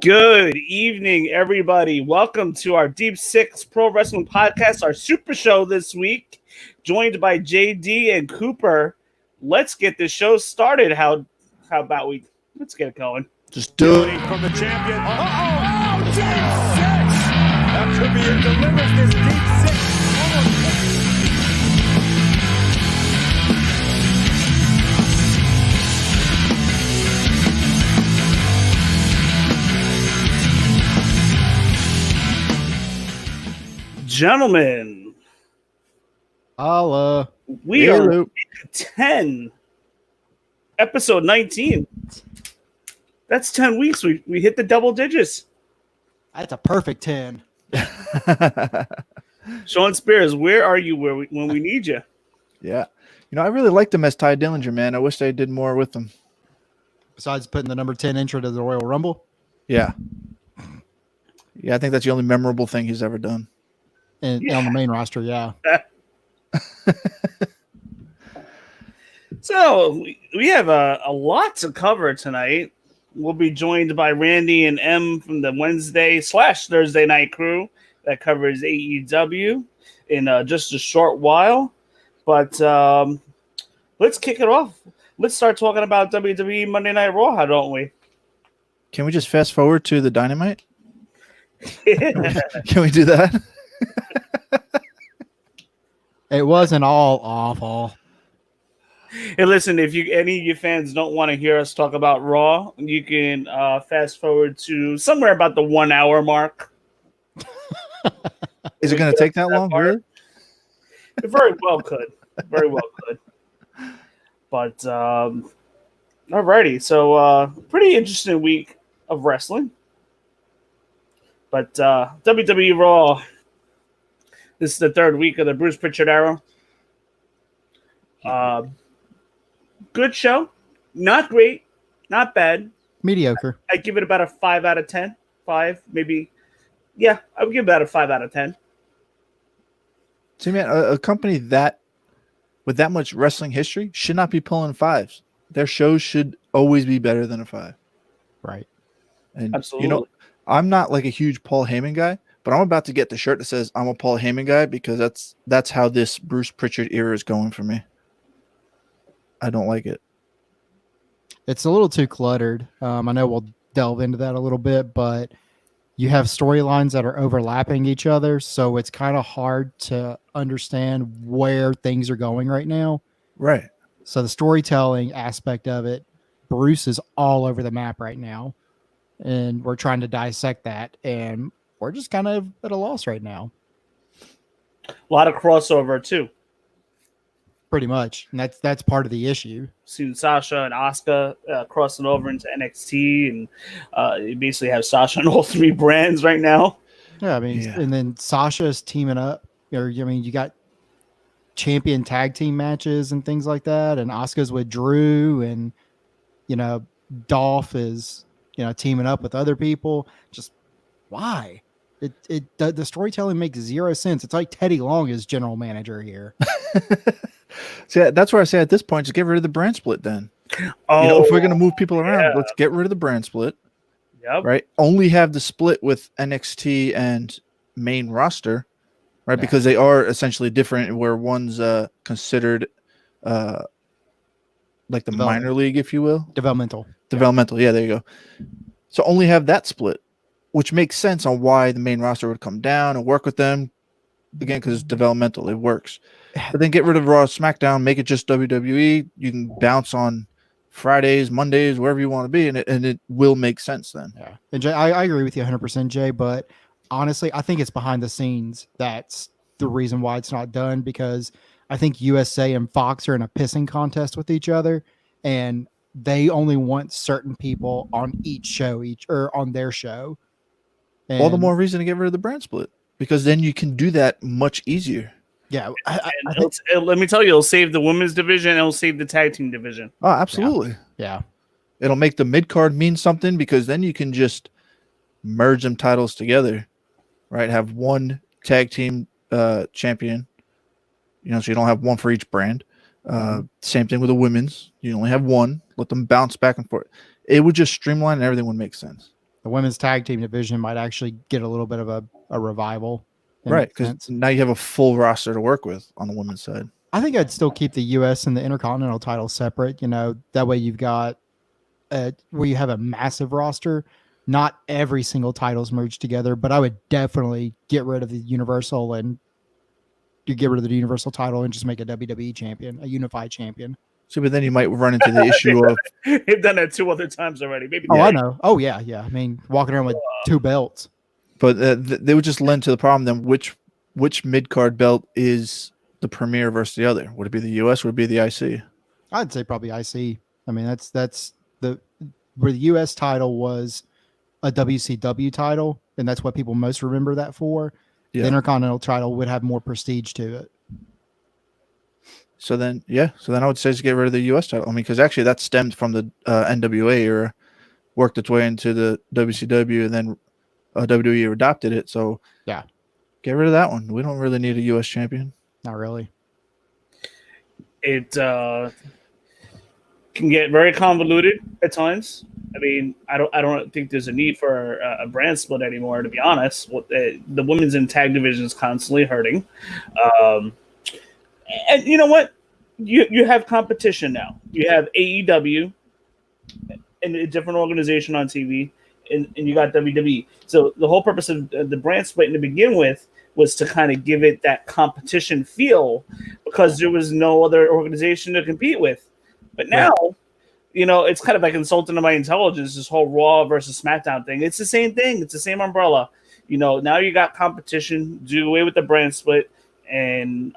Good evening, everybody. Welcome to our Deep Six Pro Wrestling Podcast, our Super Show this week, joined by JD and Cooper. Let's get this show started. How about let's get it going? Just do it. From the champion. Oh, deep six. That could be it. Delivers this deep six. Gentlemen, we are week 10, episode 19. That's 10 weeks. We hit the double digits. That's a perfect 10. Sean Spears, where are you when we need you? Yeah. I really liked him as Ty Dillinger, man. I wish they did more with him. Besides putting the number 10 intro to the Royal Rumble? Yeah. Yeah, I think that's the only memorable thing he's ever done. And on the main roster, yeah. So we have a lot to cover tonight. We'll be joined by Randy and M from the Wednesday/Thursday night crew that covers AEW in just a short while. But let's kick it off. Let's start talking about WWE Monday Night Raw, how don't we? Can we just fast forward to the Dynamite? Can we do that? It wasn't all awful. Hey, listen, if any of you fans don't want to hear us talk about Raw, you can fast forward to somewhere about the 1 hour mark. Is it going to take that long? Really? It very well could. Very well could. But, alrighty. So, pretty interesting week of wrestling. But WWE Raw, this is the third week of the Bruce Pritchard era. Good show. Not great. Not bad. Mediocre. I give it about a 5 out of 10. 5, maybe. Yeah, I would give it about a 5 out of 10. See, man, a company that with that much wrestling history should not be pulling 5s. Their shows should always be better than a 5. Right. And, absolutely. I'm not like a huge Paul Heyman guy, but I'm about to get the shirt that says I'm a Paul Heyman guy because that's how this Bruce Pritchard era is going for me. I don't like it. It's a little too cluttered. I know we'll delve into that a little bit, but you have storylines that are overlapping each other, so it's kind of hard to understand where things are going right now. Right. So the storytelling aspect of it, Bruce is all over the map right now, and we're trying to dissect that, and we're just kind of at a loss right now. A lot of crossover, too. Pretty much. And that's part of the issue. Seen Sasha and Asuka crossing over into NXT, and you basically have Sasha on all 3 brands right now. Yeah, I mean, and then Sasha's teaming up. You got champion tag team matches and things like that, and Asuka's with Drew, and Dolph is teaming up with other people. Just why? The storytelling makes zero sense. It's like Teddy Long is general manager here. See, that's where I say at this point, just get rid of the brand split then. Oh, if we're going to move people around, let's get rid of the brand split. Yep. Right? Only have the split with NXT and main roster, right? Yeah. Because they are essentially different, where one's considered like the minor league, if you will. Developmental. Yeah, there you go. So only have that split, which makes sense on why the main roster would come down and work with them. Again, because it's developmental, it works. But then get rid of Raw, SmackDown, make it just WWE. You can bounce on Fridays, Mondays, wherever you want to be, and it will make sense then. Yeah, and Jay, I agree with you 100%, Jay. But honestly, I think it's behind the scenes that's the reason why it's not done, because I think USA and Fox are in a pissing contest with each other, and they only want certain people on each show, on their show. And all the more reason to get rid of the brand split, because then you can do that much easier. Yeah, let me tell you, it'll save the women's division, and it'll save the tag team division. Oh, absolutely. Yeah. It'll make the mid card mean something, because then you can just merge them titles together, right? Have one tag team champion, so you don't have one for each brand. Same thing with the women's. You only have one. Let them bounce back and forth. It would just streamline, and everything would make sense. the women's tag team division might actually get a little bit of a revival. Right, because now you have a full roster to work with on the women's side. I think I'd still keep the U.S. and the Intercontinental title separate. That way you've got where you have a massive roster. Not every single title's merged together, but I would definitely get rid of the Universal and you get rid of the Universal title and just make a WWE champion, a unified champion. So, but then you might run into the issue of they've done that 2 other times already. Maybe. I know. Oh yeah. I mean, walking around with 2 belts. But they would just lend to the problem. Then which mid card belt is the premier versus the other? Would it be the US? Would it be the IC? I'd say probably IC. I mean, that's where the US title was a WCW title, and that's what people most remember that for. Yeah. The Intercontinental title would have more prestige to it. So then I would say just get rid of the US title. I mean, because actually that stemmed from the NWA era, worked its way into the WCW, and then WWE adopted it. So yeah, get rid of that one. We don't really need a US champion. Not really. It can get very convoluted at times. I mean, I don't think there's a need for a brand split anymore, to be honest. The women's and tag division is constantly hurting. And you know what? You have competition now. You have AEW and a different organization on TV, and you got WWE. So the whole purpose of the brand split to begin with was to kind of give it that competition feel because there was no other organization to compete with. But now, it's kind of like insulting to my intelligence, this whole Raw versus SmackDown thing. It's the same thing. It's the same umbrella. Now you got competition, do away with the brand split, and,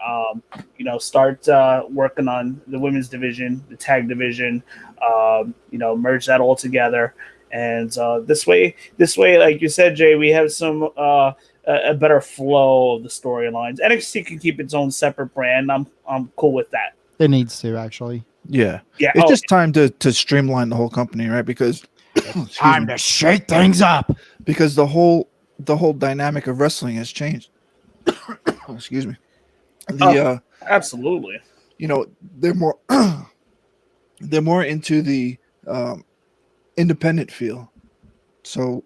start working on the women's division, the tag division, merge that all together. And this way, like you said, Jay, we have some a better flow of the storylines. NXT can keep its own separate brand. I'm cool with that. It needs to, actually. Yeah. It's just time to streamline the whole company, right? Because time to shake things up. Because the whole dynamic of wrestling has changed. Excuse me. Absolutely. They're more into the independent feel. So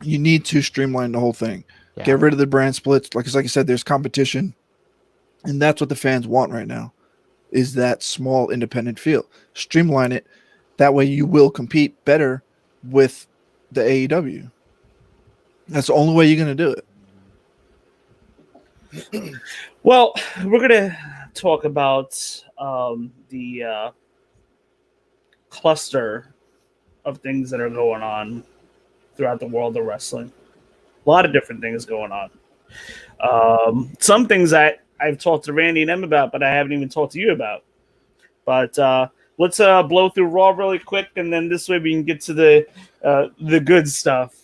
you need to streamline the whole thing. Yeah. Get rid of the brand splits. Like I said, there's competition. And that's what the fans want right now, is that small independent feel. Streamline it. That way you will compete better with the AEW. That's the only way you're going to do it. Well, we're going to talk about the cluster of things that are going on throughout the world of wrestling. A lot of different things going on. Some things that I've talked to Randy and Em about, but I haven't even talked to you about. But let's blow through Raw really quick, and then this way we can get to the good stuff.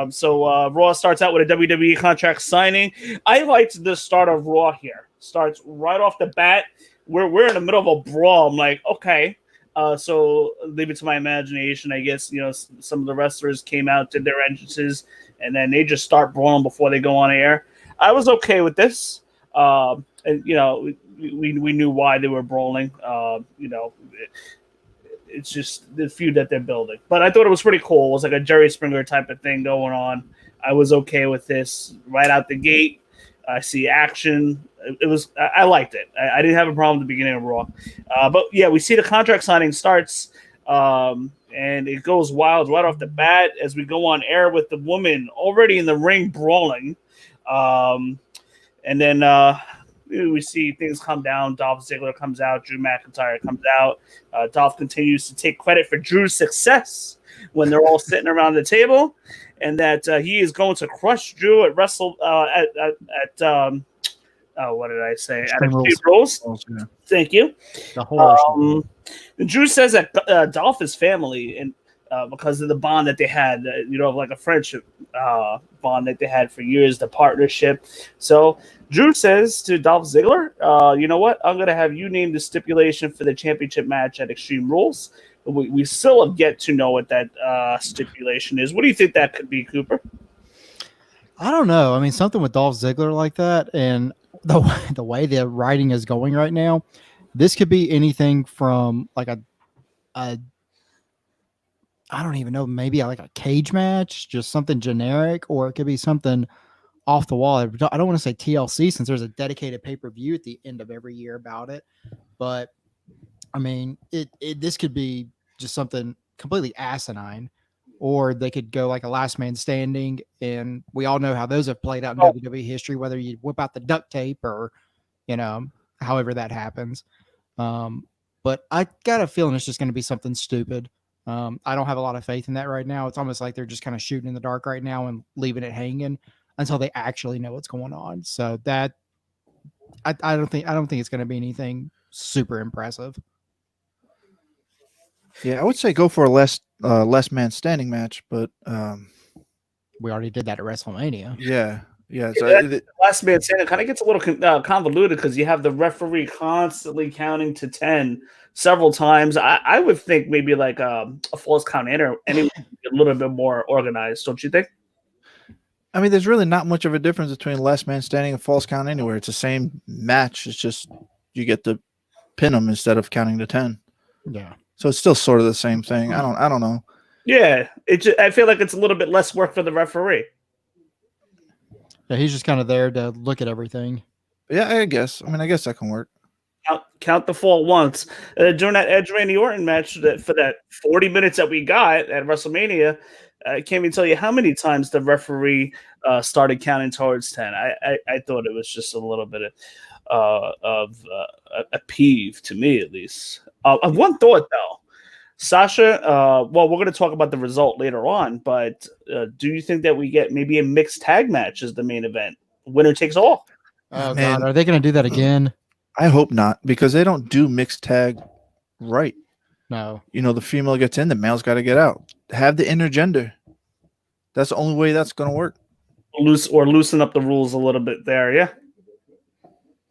So Raw starts out with a WWE contract signing. I liked the start of Raw here. Starts right off the bat. We're in the middle of a brawl. I'm like, okay. So leave it to my imagination. I guess, some of the wrestlers came out, did their entrances, and then they just start brawling before they go on air. I was okay with this. And, we knew why they were brawling. It's just the feud that they're building. But I thought it was pretty cool. It was like a Jerry Springer type of thing going on. I was okay with this right out the gate. I see action. I liked it. I didn't have a problem at the beginning of Raw. But yeah, we see the contract signing starts, and it goes wild right off the bat as we go on air with the woman already in the ring brawling. And then we see things come down. Dolph Ziggler comes out. Drew McIntyre comes out. Dolph continues to take credit for Drew's success when they're all sitting around the table, and that he is going to crush Drew at what did I say? At Extreme Rules. Yeah. Thank you. Drew says that Dolph is family, and because of the bond that they had, like a friendship bond that they had for years, the partnership. So Drew says to Dolph Ziggler, you know what? I'm going to have you name the stipulation for the championship match at Extreme Rules. We still have yet to know what that stipulation is. What do you think that could be, Cooper? I don't know. I mean, something with Dolph Ziggler like that, and the way the writing is going right now, this could be anything from like a I don't even know, maybe like a cage match, just something generic, or it could be something off the wall. I don't want to say TLC since there's a dedicated pay-per-view at the end of every year about it. But I mean, this could be just something completely asinine, or they could go like a last man standing, and we all know how those have played out in WWE history, whether you whip out the duct tape or, however that happens. But I got a feeling it's just going to be something stupid. I don't have a lot of faith in that right now. It's almost like they're just kind of shooting in the dark right now and leaving it hanging until they actually know what's going on. So that I don't think it's going to be anything super impressive. Yeah, I would say go for a less man standing match, but we already did that at WrestleMania. Yeah. So last man standing kind of gets a little convoluted because you have the referee constantly counting to 10 several times. I would think maybe like a false count in or a little bit more organized, don't you think? I mean, there's really not much of a difference between last man standing and false count anywhere. It's the same match. It's just you get to pin them instead of counting to 10. Yeah. So it's still sort of the same thing. I don't know. Yeah, I feel like it's a little bit less work for the referee. Yeah, he's just kind of there to look at everything. Yeah, I guess. I guess that can work. Count the fall once. During that Edge Randy Orton match, for that 40 minutes that we got at WrestleMania, I can't even tell you how many times the referee started counting towards 10. I thought it was just a little bit of a peeve to me, at least. One thought, though. Sasha, well, we're going to talk about the result later on, but do you think that we get maybe a mixed tag match as the main event? Winner takes all. Oh, man. God. Are they going to do that again? I hope not, because they don't do mixed tag right. No. The female gets in, the male's got to get out. Have the intergender. That's the only way that's going to work. Loosen up the rules a little bit there, yeah?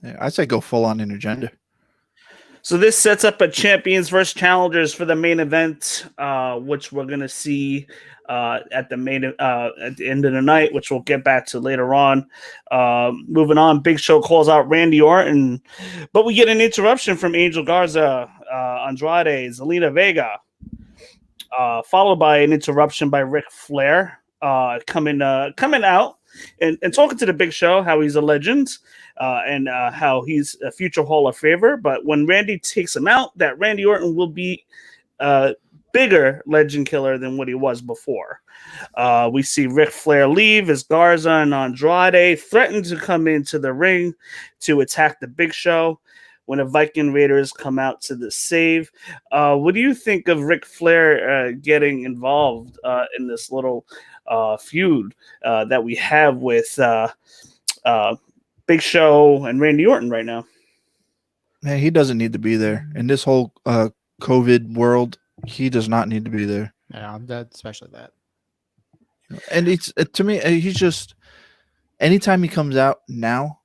Yeah, I'd say go full on intergender. So this sets up a champions versus challengers for the main event, which we're gonna see at the end of the night, which we'll get back to later on. Moving on, Big Show calls out Randy Orton, but we get an interruption from Angel Garza, Andrade, Zelina Vega, followed by an interruption by Ric Flair coming out and talking to the Big Show how he's a legend. And how he's a future Hall of Famer. But when Randy takes him out, that Randy Orton will be a bigger legend killer than what he was before. We see Ric Flair leave as Garza and Andrade threaten to come into the ring to attack the Big Show when the Viking Raiders come out to the save. What do you think of Ric Flair getting involved in this little feud that we have with Big Show and Randy Orton right now? Man, he doesn't need to be there. In this whole COVID world, he does not need to be there. Yeah, especially that. And to me, he's just, anytime he comes out now,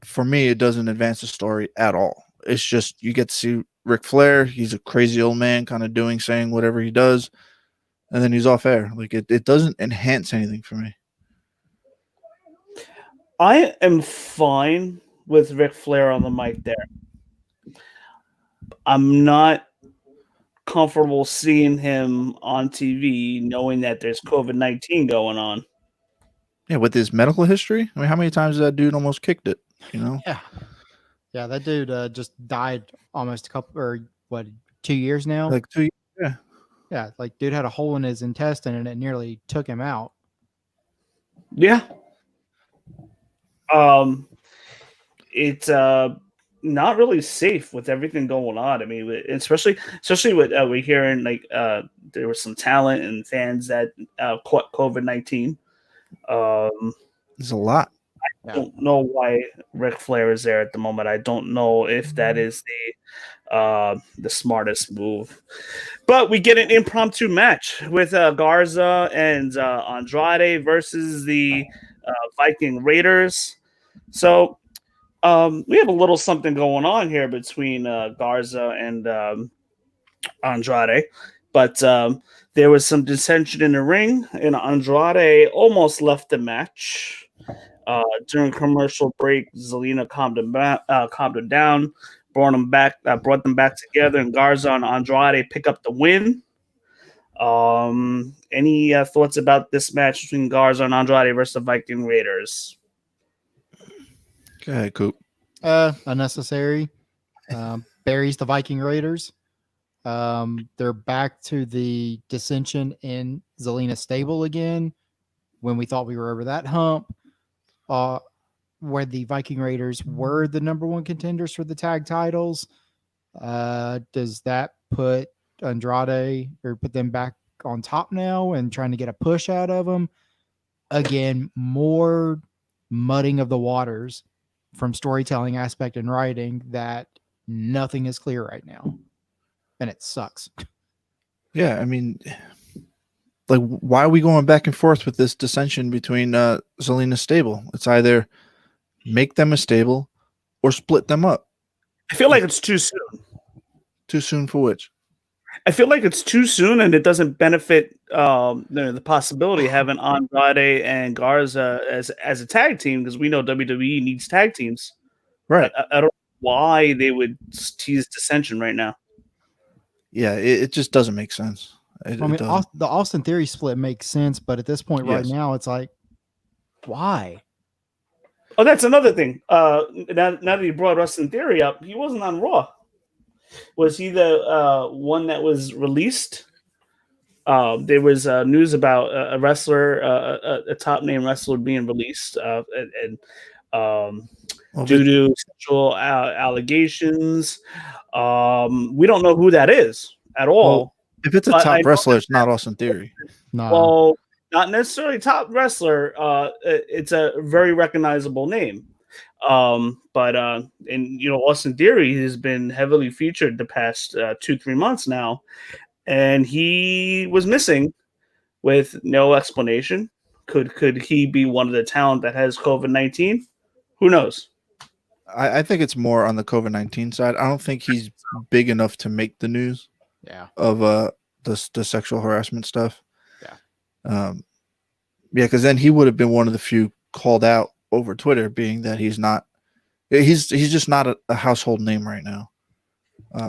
for me, it doesn't advance the story at all. It's just, you get to see Ric Flair. He's a crazy old man kind of saying whatever he does. And then he's off air. Like it doesn't enhance anything for me. I am fine with Ric Flair on the mic there. I'm not comfortable seeing him on TV knowing that there's COVID-19 going on. Yeah, with his medical history. How many times that dude almost kicked it? Yeah. Yeah, that dude just died almost 2 years now? Like 2 years, yeah. Yeah, like dude had a hole in his intestine and it nearly took him out. Yeah. It's not really safe with everything going on. I mean, especially with we're hearing like there was some talent and fans that caught COVID-19. There's a lot. I don't know why Ric Flair is there at the moment. I don't know if that is the smartest move. But we get an impromptu match with Garza and Andrade versus the Viking Raiders. So we have a little something going on here between Garza and Andrade. But there was some dissension in the ring, and Andrade almost left the match. During commercial break, Zelina calmed them down, brought them back together, and Garza and Andrade pick up the win. Any thoughts about this match between Garza and Andrade versus the Viking Raiders? Go ahead, Coop. Unnecessary. Buries the Viking Raiders. They're back to the dissension in Zelina's stable again when we thought we were over that hump. Where the Viking Raiders were the number one contenders for the tag titles. Does that put Andrade or put them back on top now and trying to get a push out of them? Again, more mudding of the waters from storytelling aspect and writing that nothing is clear right now. And it sucks. Yeah, I mean, like, why are we going back and forth with this dissension between Zelina's stable? It's either make them a stable or split them up. I feel like it's too soon. Too soon for which? I feel like it's too soon, and it doesn't benefit the possibility of having Andrade and Garza as a tag team, because we know WWE needs tag teams. Right. I don't know why they would tease dissension right now. Yeah, it just doesn't make sense. I mean, the Austin Theory split makes sense, but at this point right now, it's like, why? Oh, that's another thing. Now that you brought Austin Theory up, he wasn't on Raw. Was he the one that was released? There was news about a wrestler, a top name wrestler being released, due to sexual allegations. We don't know who that is at all. Well, if it's a top wrestler, it's not Austin Theory. No. Well, not necessarily top wrestler. It's a very recognizable name. But Austin Theory has been heavily featured the past 2-3 months now, and he was missing with no explanation. Could he be one of the talent that has COVID-19? Who knows? I think it's more on the COVID-19 side. I don't think he's big enough to make the news. Yeah. Of the sexual harassment stuff. Yeah. Because then he would have been one of the few called out over Twitter, being that he's just not a household name right now.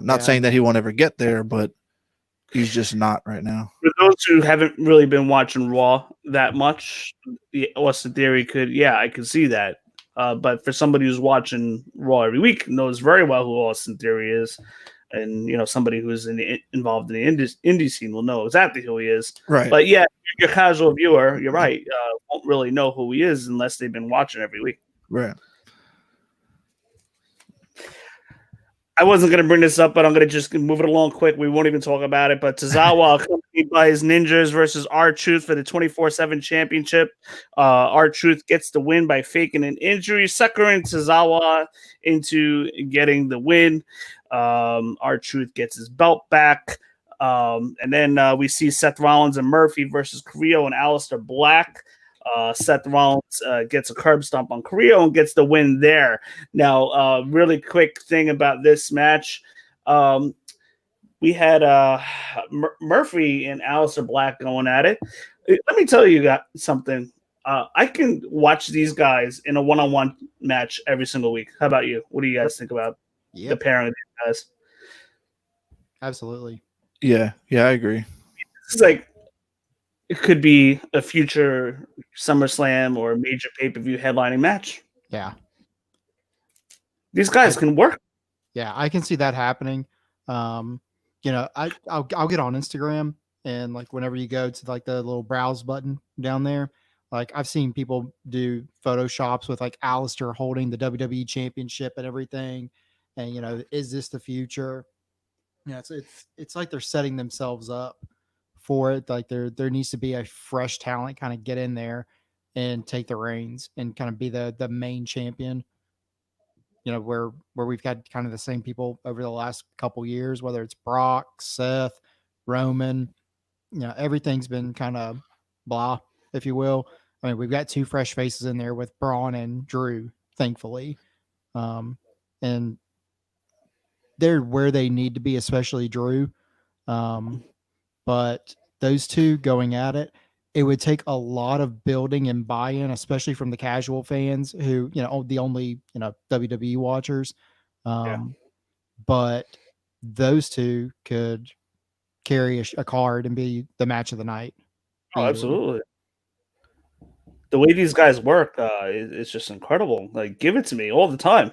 Not saying that he won't ever get there, but he's just not right now. For those who haven't really been watching Raw that much, Austin Theory I could see that. But for somebody who's watching Raw every week, knows very well who Austin Theory is, and somebody who's involved in the indie scene will know exactly who he is. Right. But yeah, your casual viewer, you're right, won't really know who he is unless they've been watching every week. Right. I wasn't going to bring this up, but I'm going to just move it along quick. We won't even talk about it. But Tozawa, accompanied by his ninjas versus R-Truth for the 24/7 championship. R-Truth gets the win by faking an injury, suckering Tozawa into getting the win. R-Truth gets his belt back. And then we see Seth Rollins and Murphy versus Carrillo and Aleister Black. Seth Rollins gets a curb stomp on Carrillo and gets the win there. Now, really quick thing about this match. We had Murphy and Aleister Black going at it. Let me tell you something. I can watch these guys in a one-on-one match every single week. How about you? What do you guys think about the pairing of these guys? Absolutely. Yeah, I agree. It's like it could be a future SummerSlam or a major pay-per-view headlining match. Yeah. These guys can work. Yeah, I can see that happening. I'll get on Instagram, and like whenever you go to like the little browse button down there, like I've seen people do photoshops with like Alistair holding the WWE championship and everything. And is this the future? It's like they're setting themselves up for it. Like there needs to be a fresh talent kind of get in there and take the reins and kind of be the main champion. Where we've had kind of the same people over the last couple years, whether it's Brock, Seth, Roman, everything's been kind of blah, if you will. I mean, we've got two fresh faces in there with Braun and Drew, thankfully. And they're where they need to be, especially Drew. But those two going at it, it would take a lot of building and buy-in, especially from the casual fans who, the only, WWE watchers. But those two could carry a card and be the match of the night. Oh, easily. absolutely. The way these guys work is just incredible. Like, give it to me all the time.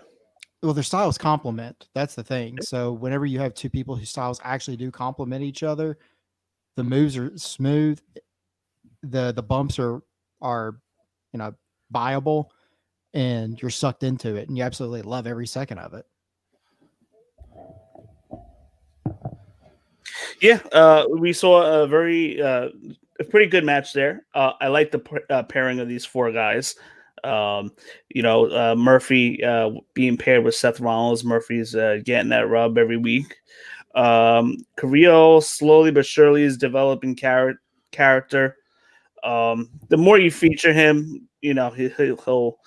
Well, their styles complement. That's the thing. So whenever you have two people whose styles actually do complement each other, the moves are smooth. The bumps are viable, and you're sucked into it, and you absolutely love every second of it. Yeah, we saw a pretty good match there. I like the pairing of these four guys. Murphy being paired with Seth Rollins. Murphy's getting that rub every week. Carrillo slowly but surely is developing character. The more you feature him, he'll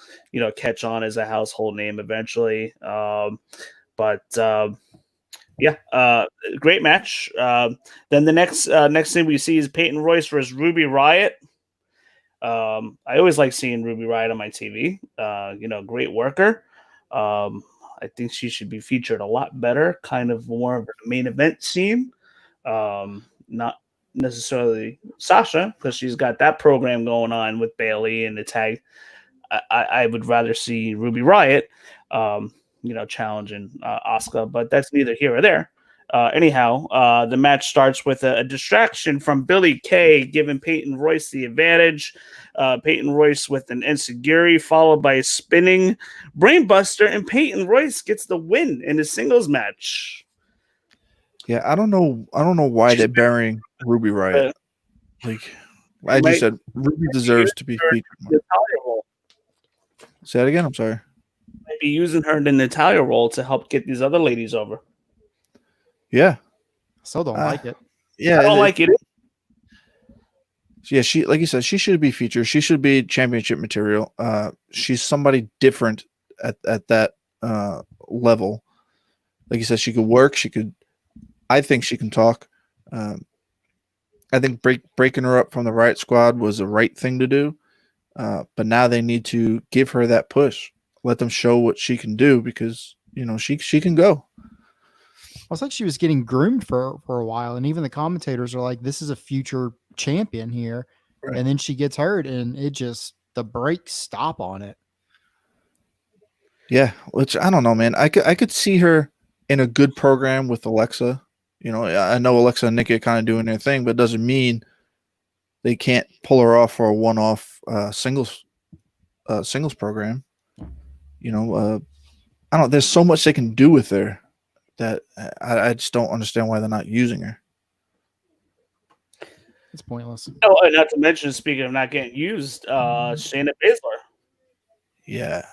catch on as a household name eventually. Great match. Then the next thing we see is Peyton Royce versus Ruby Riott. I always like seeing Ruby Riott on my TV. Great worker. I think she should be featured a lot better, kind of more of a main event scene. Not necessarily Sasha, because she's got that program going on with Bailey and the tag. I would rather see Ruby Riott, challenging Asuka, but that's neither here or there. Anyhow, the match starts with a distraction from Billy Kay, giving Peyton Royce the advantage. Peyton Royce with an enziguri, followed by a spinning brainbuster, and Peyton Royce gets the win in the singles match. Yeah, I don't know why they're burying Ruby Riott. Like I just said, Ruby deserves to be featured more. Say that again. I'm sorry. Might be using her in the Natalia role to help get these other ladies over. Yeah. Still don't like it. Yeah, I don't like it. Yeah, she, like you said, she should be featured. She should be championship material. She's somebody different at that level. Like you said, she could work. I think she can talk. I think breaking her up from the Riot Squad was the right thing to do. But now they need to give her that push. Let them show what she can do, because she can go. It's like she was getting groomed for a while, and even the commentators are like, "This is a future champion here," right. And then she gets hurt, and the brakes stop on it. Yeah, which I don't know, man. I could see her in a good program with Alexa. I know Alexa and Nikki are kind of doing their thing, but it doesn't mean they can't pull her off for a one-off singles program. I don't know. There's so much they can do with her that I just don't understand why they're not using her. It's pointless. Oh, and not to mention, speaking of not getting used, Shayna Baszler. Yeah.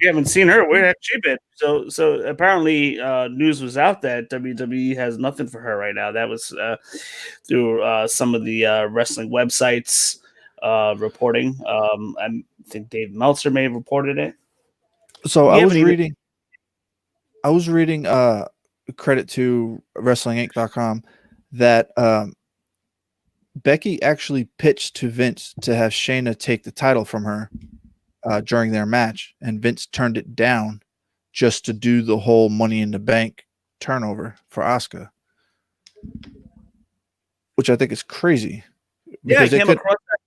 We haven't seen her. Where has she been? So apparently news was out that WWE has nothing for her right now. That was through some of the wrestling websites reporting. I think Dave Meltzer may have reported it. So I was reading credit to WrestlingInc.com that Becky actually pitched to Vince to have Shayna take the title from her during their match, and Vince turned it down just to do the whole Money in the Bank turnover for Asuka, which I think is crazy. Yeah, I came across that.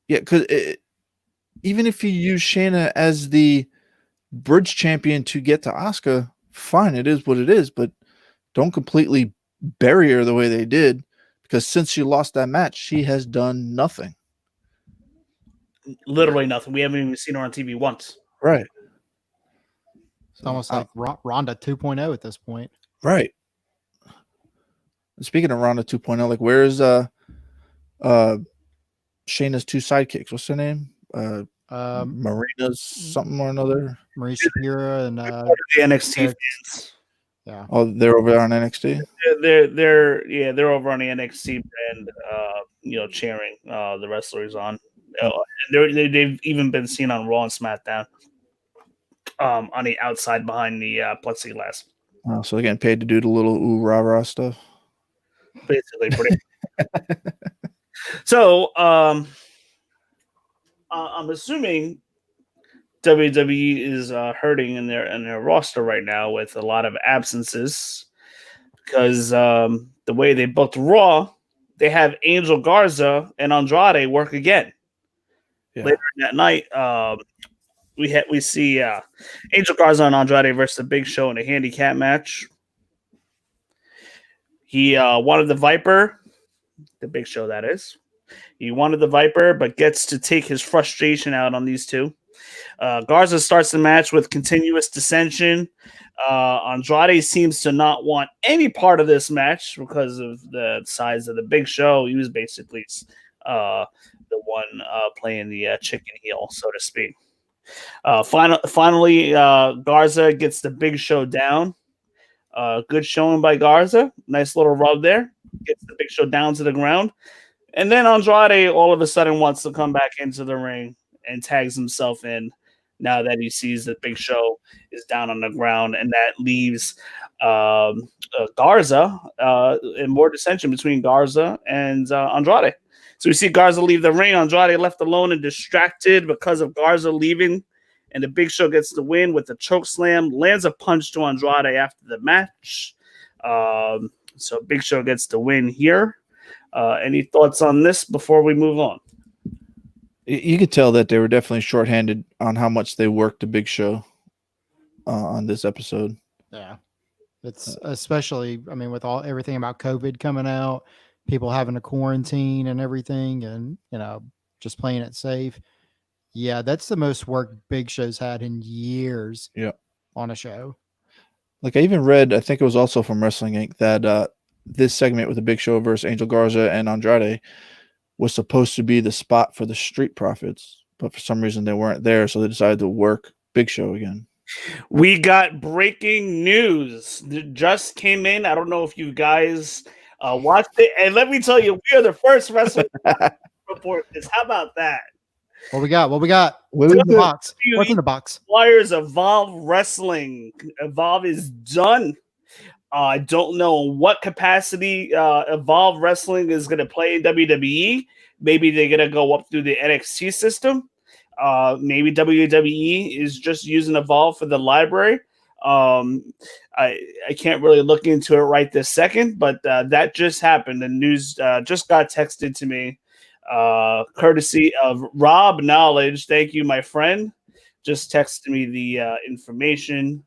Yeah, because even if you use Shayna as the bridge champion to get to Asuka, fine, it is what it is, but don't completely bury her the way they did, because since she lost that match, she has done nothing. Literally nothing. We haven't even seen her on TV once. Right. It's almost like Ronda 2.0 at this point. Right. Speaking of Ronda 2.0, like, where's Shayna's two sidekicks? What's her name? Marina's something or another. Marie Shapiro and the NXT fans. Yeah. Oh, they're over there on NXT. They're over on the NXT brand. Cheering the wrestlers on. They've even been seen on Raw and SmackDown. On the outside behind the plexiglass. Oh, so they're getting paid to do the little ooh rah rah stuff. Basically, pretty. So, I'm assuming WWE is hurting in their roster right now with a lot of absences. because the way they booked Raw, they have Angel Garza and Andrade work again. Yeah. Later that night, we see Angel Garza and Andrade versus the Big Show in a handicap match. He wanted the Viper, the Big Show that is. He wanted the Viper, but gets to take his frustration out on these two. Garza starts the match with continuous dissension. Andrade seems to not want any part of this match because of the size of the Big Show. He was basically the one playing the chicken heel, so to speak. Finally, Garza gets the Big Show down. Good showing by Garza. Nice little rub there. Gets the Big Show down to the ground. And then Andrade all of a sudden wants to come back into the ring and tags himself in now that he sees that Big Show is down on the ground. And that leaves Garza and more dissension between Garza and Andrade. So we see Garza leave the ring. Andrade left alone and distracted because of Garza leaving. And the Big Show gets the win with the choke slam, lands a punch to Andrade after the match. So Big Show gets the win here. Any thoughts on this before we move on? You could tell that they were definitely shorthanded on how much they worked the Big Show on this episode. Yeah. It's especially, I mean, with everything about COVID coming out, people having to quarantine and everything, and, you know, just playing it safe. Yeah, that's the most work Big Show's had in years. Yeah. On a show. Like I even read, I think it was also from Wrestling Inc. that this segment with the Big Show versus Angel Garza and Andrade was supposed to be the spot for the Street Profits, but for some reason they weren't there, so they decided to work Big Show again. We got breaking news that just came in. I don't know if you guys watched it, and let me tell you, we are the first wrestling report this. How about that? What we got? What's in the box? What's in the box? Flyers Evolve Wrestling. Evolve is done. I don't know what capacity Evolve Wrestling is going to play in WWE. Maybe they're going to go up through the NXT system. Maybe WWE is just using Evolve for the library. I can't really look into it right this second, but that just happened. The news just got texted to me. Courtesy of Rob Knowledge. Thank you, my friend. Just texted me the information.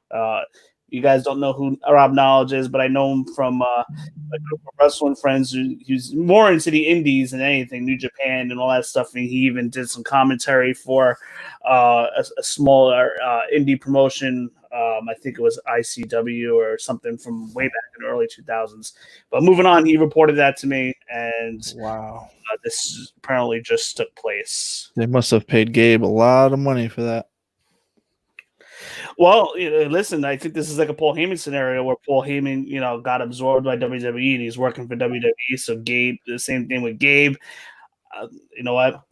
You guys don't know who Rob Knowledge is, but I know him from a group of wrestling friends who's more into the indies than anything, New Japan and all that stuff. And he even did some commentary for a smaller indie promotion. I think it was ICW or something from way back in the early 2000s. But moving on, he reported that to me, and wow, this apparently just took place. They must have paid Gabe a lot of money for that. Well, listen, I think this is like a Paul Heyman scenario where Paul Heyman, got absorbed by WWE and he's working for WWE. So Gabe, the same thing with Gabe. You know what,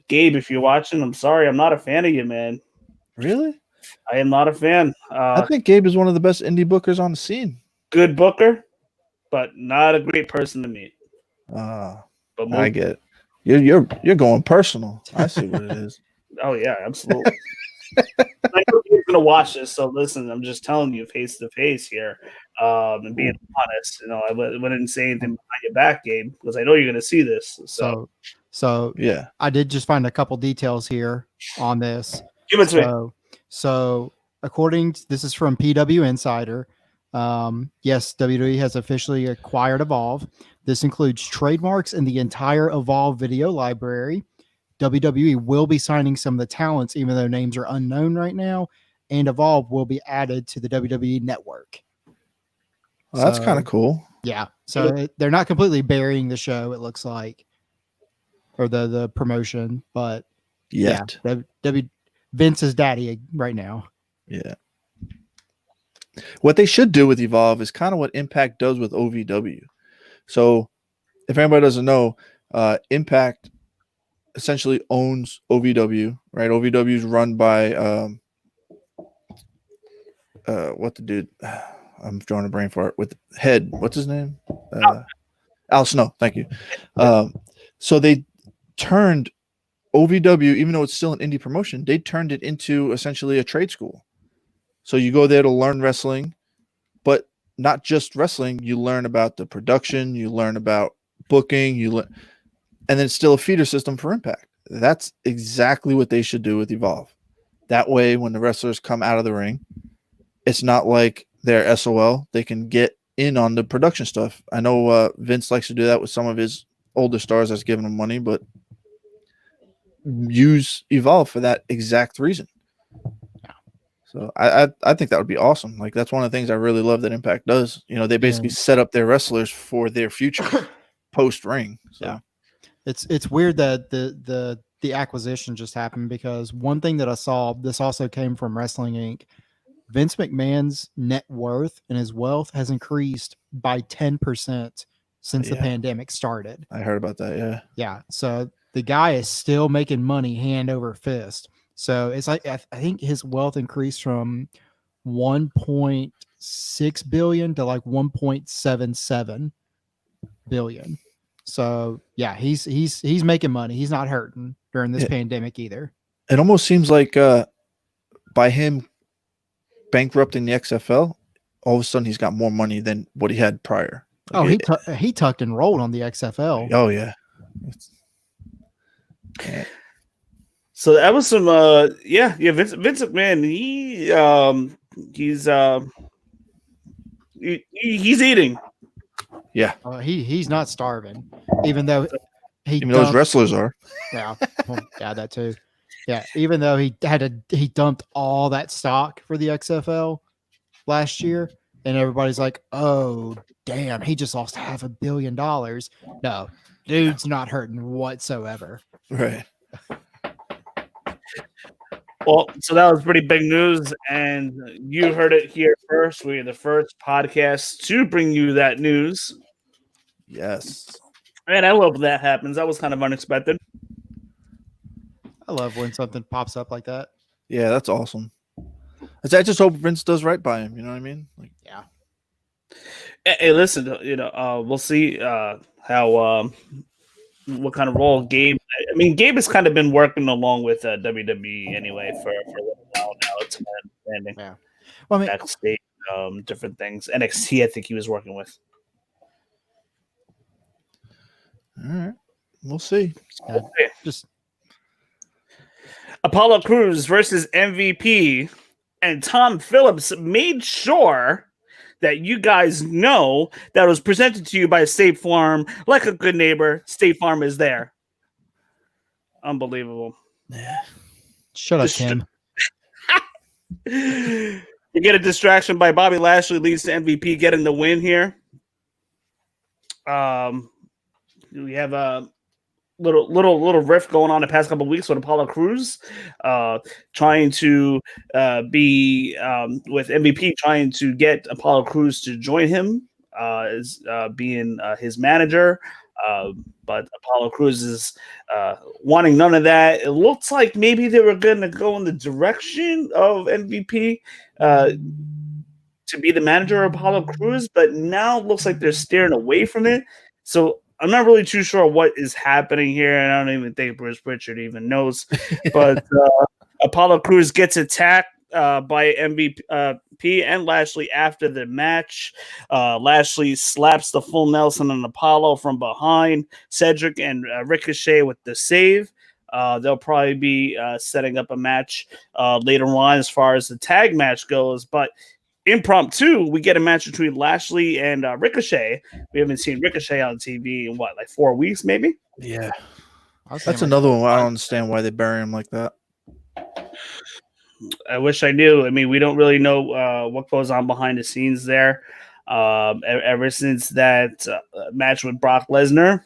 Gabe, if you're watching, I'm sorry, I'm not a fan of you, man. Really? I am not a fan. I think Gabe is one of the best indie bookers on the scene. Good booker, but not a great person to meet. But I get it. You're going personal. I see what it is. Oh yeah, absolutely. I know you're gonna watch this, so listen. I'm just telling you, face to face here, and being honest. I wouldn't say anything behind your back, Gabe, because I know you're gonna see this. So yeah, I did just find a couple details here on this. Give it to me. So according to, this is from PW Insider. Yes, WWE has officially acquired Evolve. This includes trademarks and the entire Evolve video library. WWE will be signing some of the talents, even though names are unknown right now, and Evolve will be added to the WWE network. Well, that's kind of cool. Yeah. So they're not completely burying the show, it looks like, or the promotion, but yet. Yeah, Vince is daddy right now. Yeah. What they should do with Evolve is kind of what Impact does with OVW. So if anybody doesn't know, Impact essentially owns OVW, right? OVW is run by what the dude, I'm drawing a brain fart with head. What's his name? Al Snow. Thank you. So they turned OVW, even though it's still an indie promotion, they turned it into essentially a trade school. So you go there to learn wrestling, but not just wrestling. You learn about the production, you learn about booking, and then it's still a feeder system for Impact. That's exactly what they should do with Evolve. That way, when the wrestlers come out of the ring, it's not like they're SOL. They can get in on the production stuff. I know Vince likes to do that with some of his older stars that's giving them money, but use Evolve for that exact reason. So I think that would be awesome. Like, that's one of the things I really love that Impact does. You know, they basically set up their wrestlers for their future post ring. So yeah, it's weird that the acquisition just happened, because one thing that I saw, this also came from Wrestling Inc. Vince McMahon's net worth and his wealth has increased by 10% since the pandemic started. I heard about that. Yeah. Yeah. So the guy is still making money hand over fist. So it's like, I think his wealth increased from 1.6 billion to like 1.77 billion. So yeah, he's making money. He's not hurting during this pandemic either. It almost seems like by him bankrupting the XFL, all of a sudden he's got more money than what he had prior. Like, he tucked and rolled on the XFL. Oh yeah. So that was some Vince McMahon, he's eating. Yeah. He's not starving, even though those wrestlers are. Yeah. Well, yeah, that too. Yeah, even though he dumped all that stock for the XFL last year, and everybody's like, "Oh, damn, he just lost $500 million." No, dude's not hurting whatsoever. Right. Well, so that was pretty big news, and you heard it here first. We're the first podcast to bring you that news. Yes. And I love that happens. That was kind of unexpected. I love when something pops up like that. Yeah, that's awesome. I just hope Vince does right by him. You know what I mean? Like, yeah. Hey, listen, we'll see how what kind of role Gabe. I mean, Gabe has kind of been working along with WWE anyway for a little while now. It's my understanding. Yeah. Well, I mean, backstage, different things. NXT, I think he was working with. All right, we'll see. Just Apollo Crews versus MVP, and Tom Phillips made sure that you guys know that it was presented to you by State Farm. Like a good neighbor, State Farm is there. Unbelievable. Yeah. Shut up, Tim. You get a distraction by Bobby Lashley, leads to MVP getting the win here. We have a little rift going on the past couple of weeks with Apollo Crews, trying to be with MVP, trying to get Apollo Crews to join him as being his manager. But Apollo Crews is wanting none of that. It looks like maybe they were going to go in the direction of MVP to be the manager of Apollo Crews, but now it looks like they're steering away from it. So I'm not really too sure what is happening here, and I don't even think Bruce Pritchard even knows. But Apollo Crews gets attacked by MVP and Lashley after the match. Lashley slaps the full Nelson on Apollo from behind. Cedric and Ricochet with the save. They'll probably be setting up a match later on as far as the tag match goes, but impromptu, we get a match between Lashley and Ricochet. We haven't seen Ricochet on TV in like 4 weeks, maybe. Yeah, that's another one. I don't understand why they bury him like that. I wish I knew. I mean, we don't really know what goes on behind the scenes there. Ever since that match with Brock Lesnar.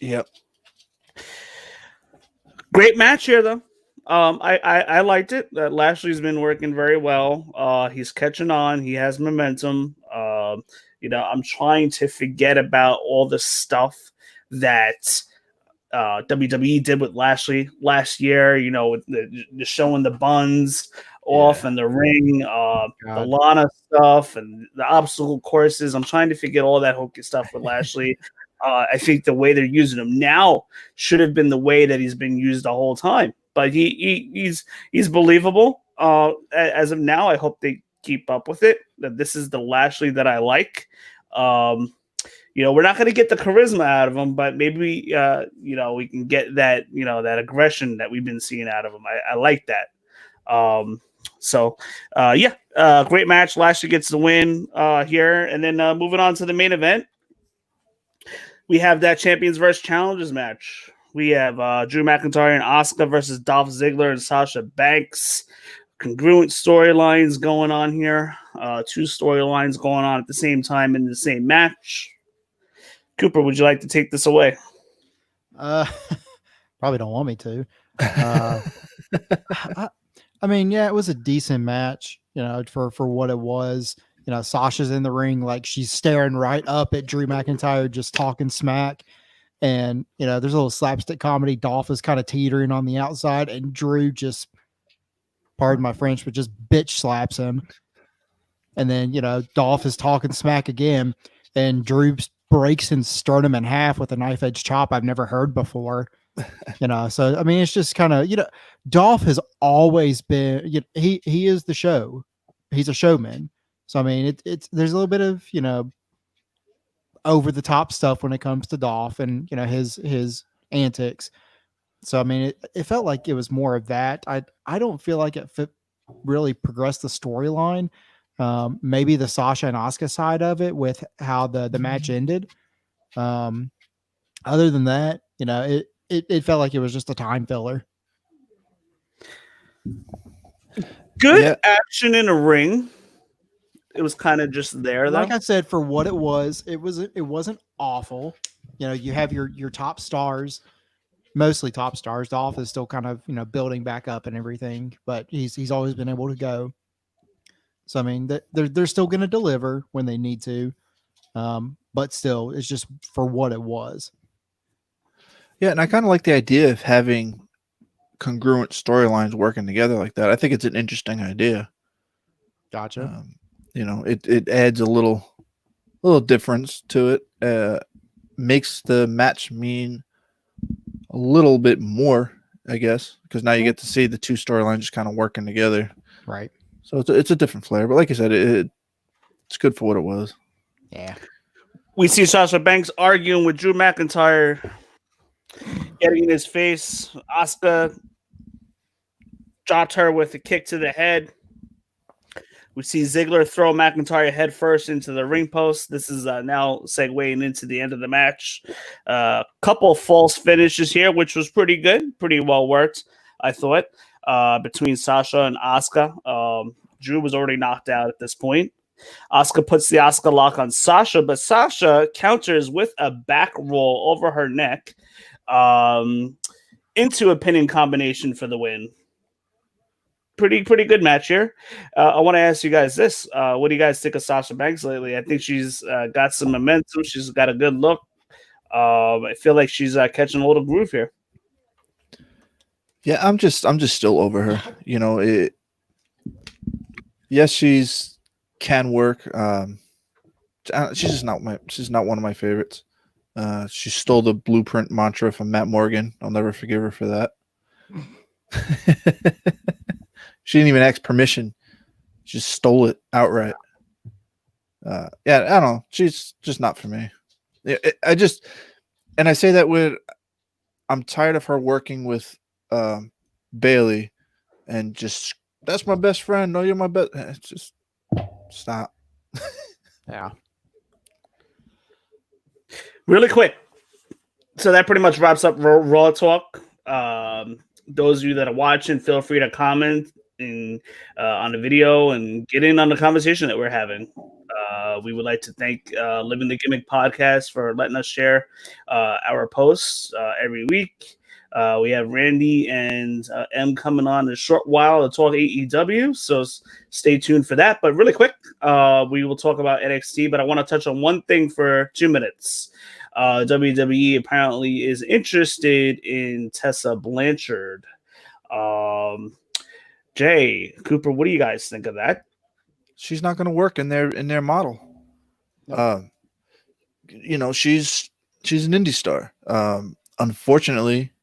Yep. Great match here, though. I liked it. Lashley's been working very well. He's catching on. He has momentum. I'm trying to forget about all the stuff that WWE did with Lashley last year. With the showing the buns off in the ring, the Lana stuff, and the obstacle courses. I'm trying to forget all that hokey stuff with Lashley. I think the way they're using him now should have been the way that he's been used the whole time. But he's believable as of now. I hope they keep up with it. That this is the Lashley that I like. We're not going to get the charisma out of him, but maybe we can get that that aggression that we've been seeing out of him. I like that. Great match. Lashley gets the win here, and then moving on to the main event, we have that Champions vs. Challengers match. We have Drew McIntyre and Asuka versus Dolph Ziggler and Sasha Banks. Congruent storylines going on here. 2 storylines going on at the same time in the same match. Cooper, would you like to take this away? Probably don't want me to. I mean, yeah, it was a decent match, for what it was. Sasha's in the ring, like she's staring right up at Drew McIntyre, just talking smack. And, there's a little slapstick comedy. Dolph is kind of teetering on the outside, and Drew just, pardon my French, but just bitch slaps him. And then, Dolph is talking smack again, and Drew breaks his sternum in half with a knife edge chop I've never heard before. So I mean, it's just kind of, Dolph has always been, he is the show. He's a showman. So I mean, there's a little bit of over the top stuff when it comes to Dolph and his antics. So I mean, it felt like it was more of that. I don't feel like it really progressed the storyline. Maybe the Sasha and Asuka side of it with how the match ended. Other than that, it felt like it was just a time filler. Good action in a ring. It was kind of just there, though. Like I said, for what it wasn't awful. You have your top stars, mostly top stars. Dolph is still kind of building back up and everything, but he's always been able to go. So I mean, they're still going to deliver when they need to, but still, it's just for what it was. Yeah, and I kind of like the idea of having congruent storylines working together like that. I think it's an interesting idea. Gotcha. It adds a little difference to it. Makes the match mean a little bit more, I guess, because now you get to see the 2 storylines just kind of working together. Right. So it's a different flair, but like I said, it's good for what it was. Yeah. We see Sasha Banks arguing with Drew McIntyre, getting in his face. Asuka dropped her with a kick to the head. We see Ziggler throw McIntyre head first into the ring post. This is now segueing into the end of the match. Couple false finishes here, which was pretty good, pretty well worked, I thought, between Sasha and Asuka. Drew was already knocked out at this point. Asuka puts the Asuka lock on Sasha, but Sasha counters with a back roll over her neck into a pinning combination for the win. Pretty good match here. I want to ask you guys this. What do you guys think of Sasha Banks lately? I think she's got some momentum. She's got a good look. I feel like she's catching a little groove here. Yeah, I'm just still over her. Yes, she's can work. She's not one of my favorites. She stole the blueprint mantra from Matt Morgan. I'll never forgive her for that. She didn't even ask permission. She just stole it outright. I don't know. She's just not for me. I say that I'm tired of her working with Bailey and just, that's my best friend. No, you're my best. It's just stop. Yeah. Really quick. So that pretty much wraps up Raw Talk. Those of you that are watching, feel free to comment on the video and get in on the conversation that we're having. We would like to thank Living the Gimmick podcast for letting us share our posts every week. We have Randy and M coming on in a short while to talk AEW, so stay tuned for that. But really quick, we will talk about NXT, but I want to touch on one thing for 2 minutes. WWE apparently is interested in Tessa Blanchard. Jay, Cooper, what do you guys think of that? She's not going to work in their model. No. She's an indie star. Unfortunately,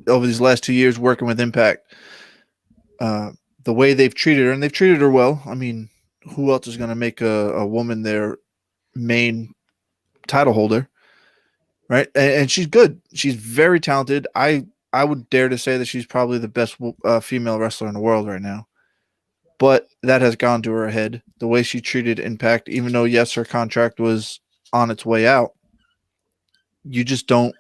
over these last 2 years working with Impact, the way they've treated her, and they've treated her well. I mean, who else is going to make a woman their main title holder, right? And she's good. She's very talented. I would dare to say that she's probably the best female wrestler in the world right now. But that has gone to her head. The way she treated Impact, even though, yes, her contract was on its way out, you just don't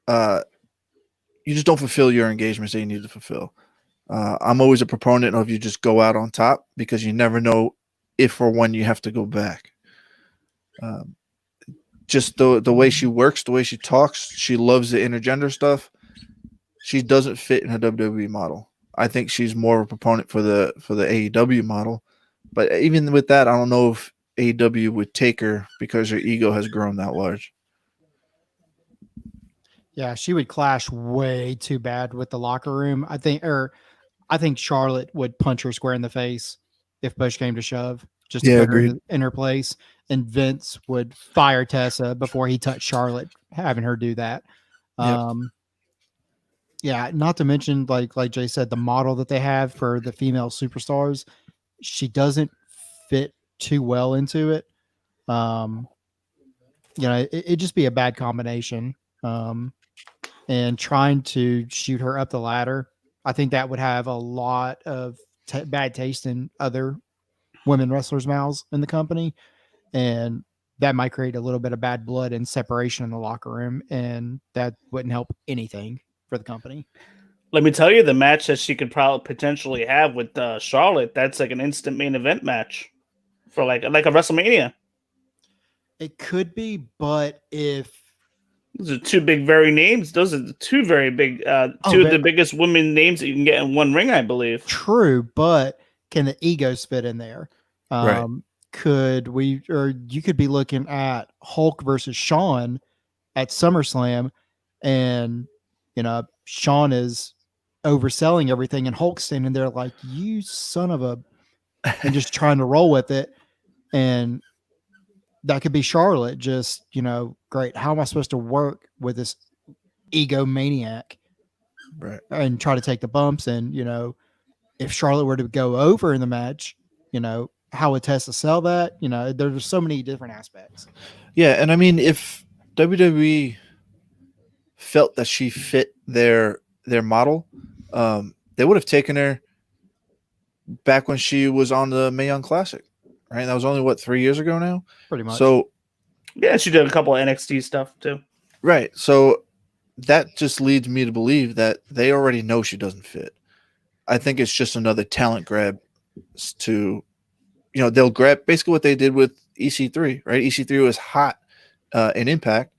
fulfill your engagements that you need to fulfill. I'm always a proponent of you just go out on top because you never know if or when you have to go back. Just the way she works, the way she talks, she loves the intergender stuff. She doesn't fit in a WWE model. I think she's more of a proponent for the AEW model. But even with that, I don't know if AEW would take her because her ego has grown that large. Yeah, she would clash way too bad with the locker room. I think Charlotte would punch her square in the face if push came to shove, just to put her in her place. And Vince would fire Tessa before he touched Charlotte, having her do that. Yep. Yeah, not to mention, like Jay said, the model that they have for the female superstars, she doesn't fit too well into it. It'd just be a bad combination. And trying to shoot her up the ladder, I think that would have a lot of bad taste in other women wrestlers' mouths in the company. And that might create a little bit of bad blood and separation in the locker room. And that wouldn't help anything for the company. Let me tell you, the match that she could probably potentially have with Charlotte, that's like an instant main event match for like a WrestleMania. It could be, but if those are two big, very names. Those are the two very big, two of the biggest women names that you can get in one ring, I believe. True, but can the egos fit in there? Right. You could be looking at Hulk versus Shawn at SummerSlam, and Shawn is overselling everything, and Hulk's standing there like, you son of a, and just trying to roll with it. And that could be Charlotte. Just, great. How am I supposed to work with this egomaniac? Right. And try to take the bumps. And, if Charlotte were to go over in the match, how would Tessa sell that? There's so many different aspects. Yeah. And I mean, if WWE felt that she fit their model, they would have taken her back when she was on the Mae Young Classic, right? That was only 3 years ago now, pretty much. So yeah, she did a couple of NXT stuff too, right? So that just leads me to believe that they already know she doesn't fit. I think it's just another talent grab to, they'll grab basically what they did with EC3, right? EC3 was hot in Impact.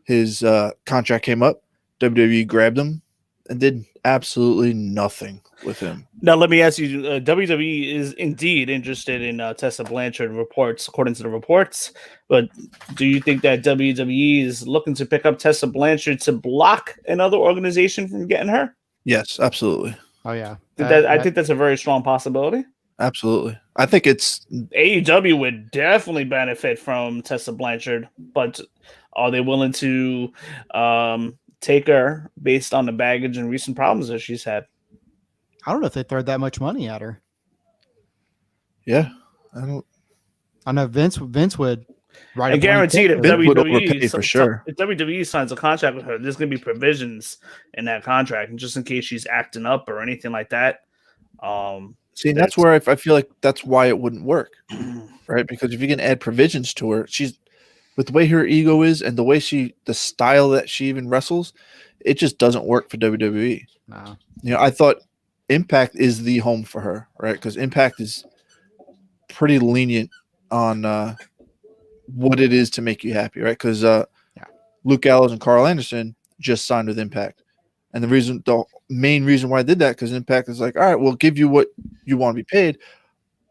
His contract came up, WWE grabbed him and did absolutely nothing with him. Now, let me ask you, WWE is indeed interested in Tessa Blanchard, reports, according to the reports. But do you think that WWE is looking to pick up Tessa Blanchard to block another organization from getting her? Yes, absolutely. Oh, yeah. I think that's a very strong possibility. Absolutely. I think it's AEW would definitely benefit from Tessa Blanchard, but are they willing to take her based on the baggage and recent problems that she's had? I don't know if they throw that much money at her. Yeah, I know Vince would. I guarantee if WWE for sure. If WWE signs a contract with her, there's going to be provisions in that contract, and just in case she's acting up or anything like that. See, that's where I feel like that's why it wouldn't work, right? Because if you can add provisions to her, she's with the way her ego is and the style that she even wrestles, it just doesn't work for WWE. No. I thought Impact is the home for her, right? Because Impact is pretty lenient on what it is to make you happy, right? Because Luke Gallows and Carl Anderson just signed with Impact. And the main reason why I did that, because Impact is like, all right, we'll give you what you want to be paid,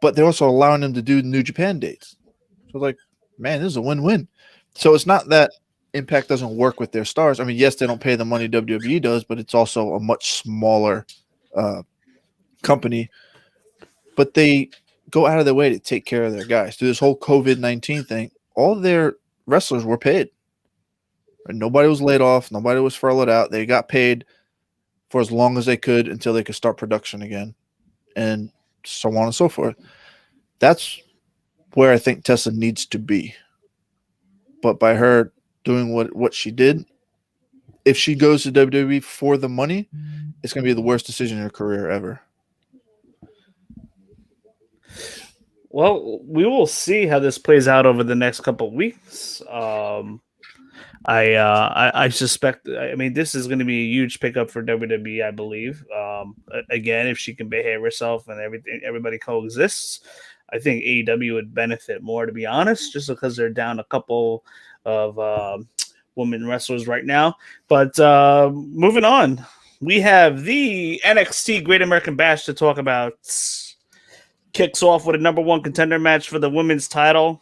but they're also allowing them to do New Japan dates. So like, man, this is a win-win. So it's not that Impact doesn't work with their stars. I mean, yes, they don't pay the money WWE does, but it's also a much smaller company. But they go out of their way to take care of their guys. Through this whole COVID-19 thing, all their wrestlers were paid. And nobody was laid off. Nobody was furloughed out. They got paid for as long as they could until they could start production again. and so on and so forth. That's where I think Tessa needs to be. But by her doing what she did, if she goes to WWE for the money, it's going to be the worst decision in her career ever. Well, we will see how this plays out over the next couple of weeks. I suspect. I mean, this is going to be a huge pickup for WWE. I believe. Again, if she can behave herself and everybody coexists, I think AEW would benefit more. To be honest, just because they're down a couple of women wrestlers right now. But moving on, we have the NXT Great American Bash to talk about. Kicks off with a number one contender match for the women's title.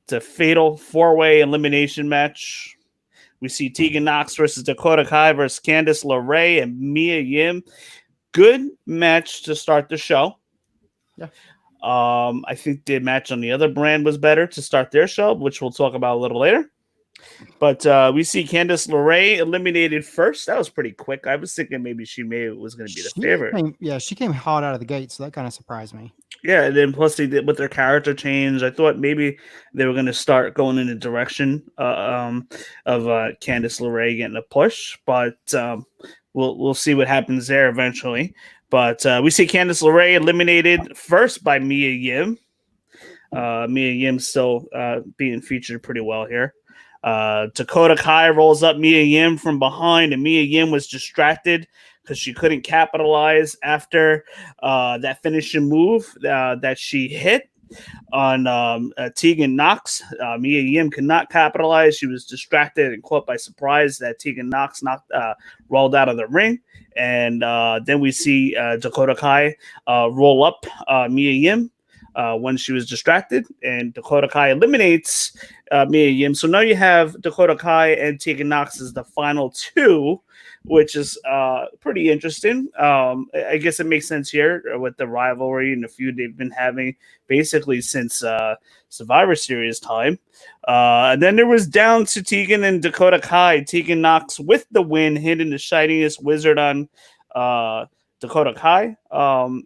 It's a fatal four-way elimination match. We see Tegan Nox versus Dakota Kai versus Candice LeRae and Mia Yim. Good match to start the show. Yeah. I think the match on the other brand was better to start their show, which we'll talk about a little later. But we see Candice LeRae eliminated first. That was pretty quick. I was thinking maybe was going to be the favorite. She came hot out of the gate, so that kind of surprised me. Yeah, and then plus they did with their character change. I thought maybe they were going to start going in the direction of Candice LeRae getting a push, but we'll see what happens there eventually. But we see Candice LeRae eliminated first by Mia Yim. Mia Yim still being featured pretty well here. Dakota Kai rolls up Mia Yim from behind, and Mia Yim was distracted because she couldn't capitalize after that finishing move that she hit on Tegan Nox. Mia Yim could not capitalize. She was distracted and caught by surprise that Tegan Nox rolled out of the ring. And then we see Dakota Kai roll up Mia Yim when she was distracted, and Dakota Kai eliminates Mia Yim. So now you have Dakota Kai and Tegan Nox as the final two, which is pretty interesting. I guess it makes sense here with the rivalry and the feud they've been having basically since Survivor Series time. And then there was down to Tegan and Dakota Kai. Tegan Nox with the win, hitting the shiniest wizard on Dakota Kai.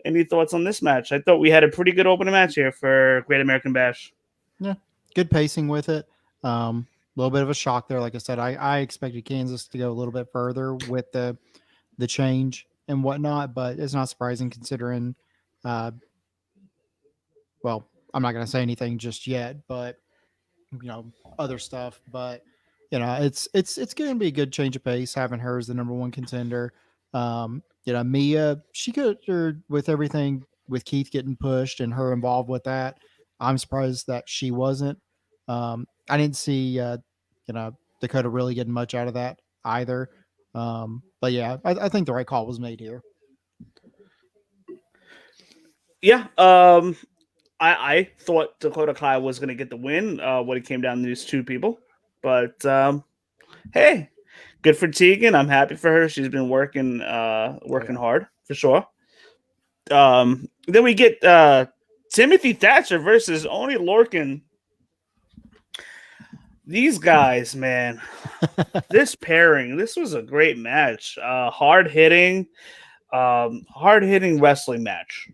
Any thoughts on this match? I thought we had a pretty good opening match here for Great American Bash. Yeah, good pacing with it. A little bit of a shock there. Like I said, I expected Kansas to go a little bit further with the change and whatnot, but it's not surprising considering, well, I'm not going to say anything just yet, but other stuff. But it's going to be a good change of pace having her as the number one contender. Mia, she could, with everything with Keith getting pushed and her involved with that. I'm surprised that she wasn't. I didn't see, Dakota really getting much out of that either. But yeah, I think the right call was made here. Yeah. I thought Dakota Kai was going to get the win when it came down to these two people. But hey, good for Tegan. I'm happy for her. She's been working hard for sure. Then we get Timothy Thatcher versus Oney Lorcan. These guys, man, this pairing, this was a great match. Hard hitting wrestling match.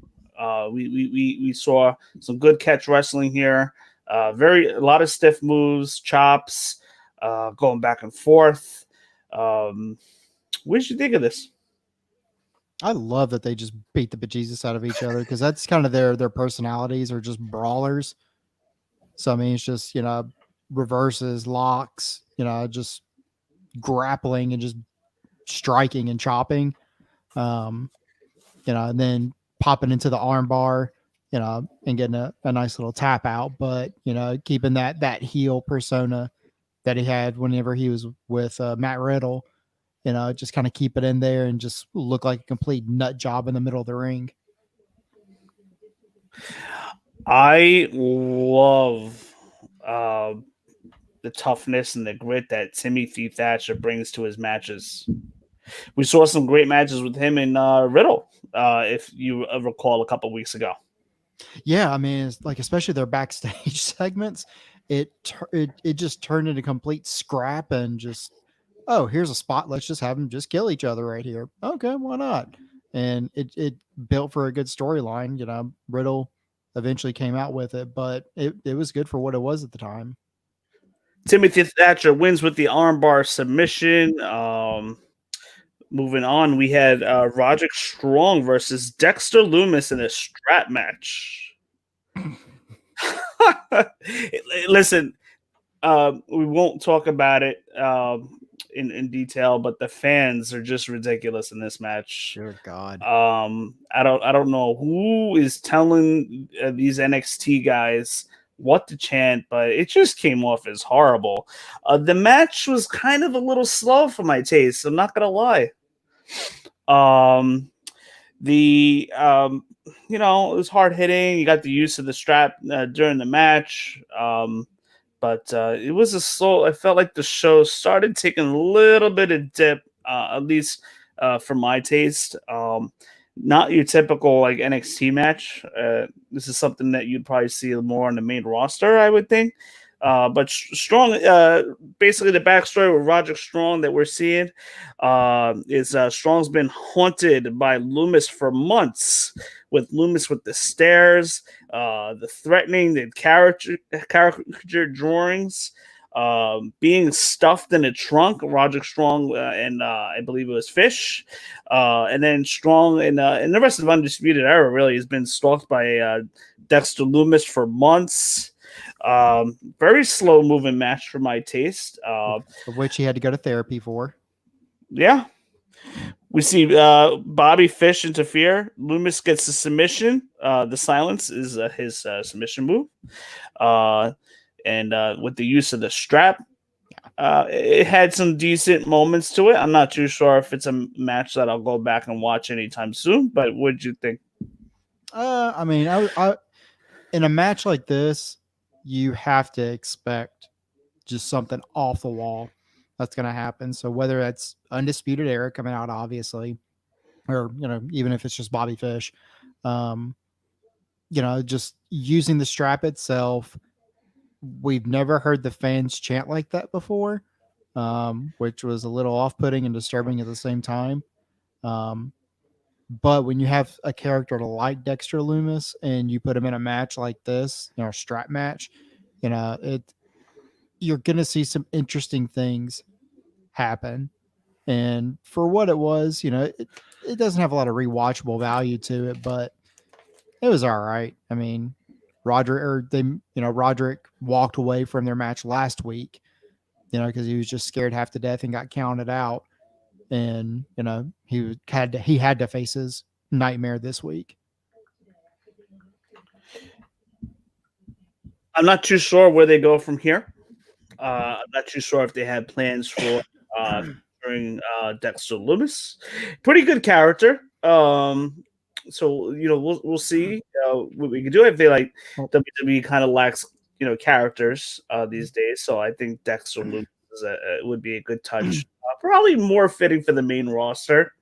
We saw some good catch wrestling here. A lot of stiff moves, chops, going back and forth. What did you think of this? I love that they just beat the bejesus out of each other because that's kind of their personalities are just brawlers. So I mean, it's just reverses, locks, just grappling and just striking and chopping, and then popping into the arm bar, and getting a nice little tap out, but keeping that heel persona that he had whenever he was with Matt Riddle, just kind of keep it in there and just look like a complete nut job in the middle of the ring. I love the toughness and the grit that Timothy Thatcher brings to his matches. We saw some great matches with him and Riddle, if you recall, a couple weeks ago. Yeah, I mean, it's like especially their backstage segments, it just turned into complete scrap and just, oh, here's a spot. Let's just have them just kill each other right here. Okay, why not? and it built for a good storyline. Riddle eventually came out with it, but it was good for what it was at the time. Timothy Thatcher wins with the armbar submission. Moving on, we had Roderick Strong versus Dexter Loomis in a strap match. Listen, we won't talk about it in detail, but the fans are just ridiculous in this match. Dear God. I don't know who is telling these NXT guys what to chant, but it just came off as horrible. The match was kind of a little slow for my taste. I'm not gonna lie. It was hard hitting. You got the use of the strap during the match. But it was a slow. I felt like the show started taking a little bit of dip, at least for my taste. Not your typical like NXT match. This is something that you'd probably see more on the main roster, I would think. But Strong, basically the backstory with Roderick Strong that we're seeing is Strong's been haunted by Loomis for months, with Loomis with the stares, the threatening, the caricature drawings, being stuffed in a trunk. Roderick Strong and I believe it was Fish, and then Strong and the rest of Undisputed Era really has been stalked by Dexter Loomis for months. Very slow moving match for my taste. Of which he had to go to therapy for. Yeah. We see Bobby Fish interfere. Loomis gets the submission. The silence is his submission move. And with the use of the strap, it had some decent moments to it. I'm not too sure if it's a match that I'll go back and watch anytime soon, but what did you think? I mean, I in a match like this, you have to expect just something off the wall that's going to happen. So whether that's Undisputed Era coming out, obviously, or, even if it's just Bobby Fish, just using the strap itself, we've never heard the fans chant like that before, which was a little off-putting and disturbing at the same time. But when you have a character like Dexter Loomis and you put him in a match like this, a strap match, you're going to see some interesting things happen. And for what it was, it doesn't have a lot of rewatchable value to it, but it was all right. I mean, Roderick walked away from their match last week, because he was just scared half to death and got counted out. And he had to face his nightmare this week. I'm not too sure where they go from here. I'm not too sure if they had plans for during Dexter Loomis. Pretty good character. So we'll see what we can do. I feel like WWE kind of lacks characters these days. So I think Dexter Loomis would be a good touch. Probably more fitting for the main roster.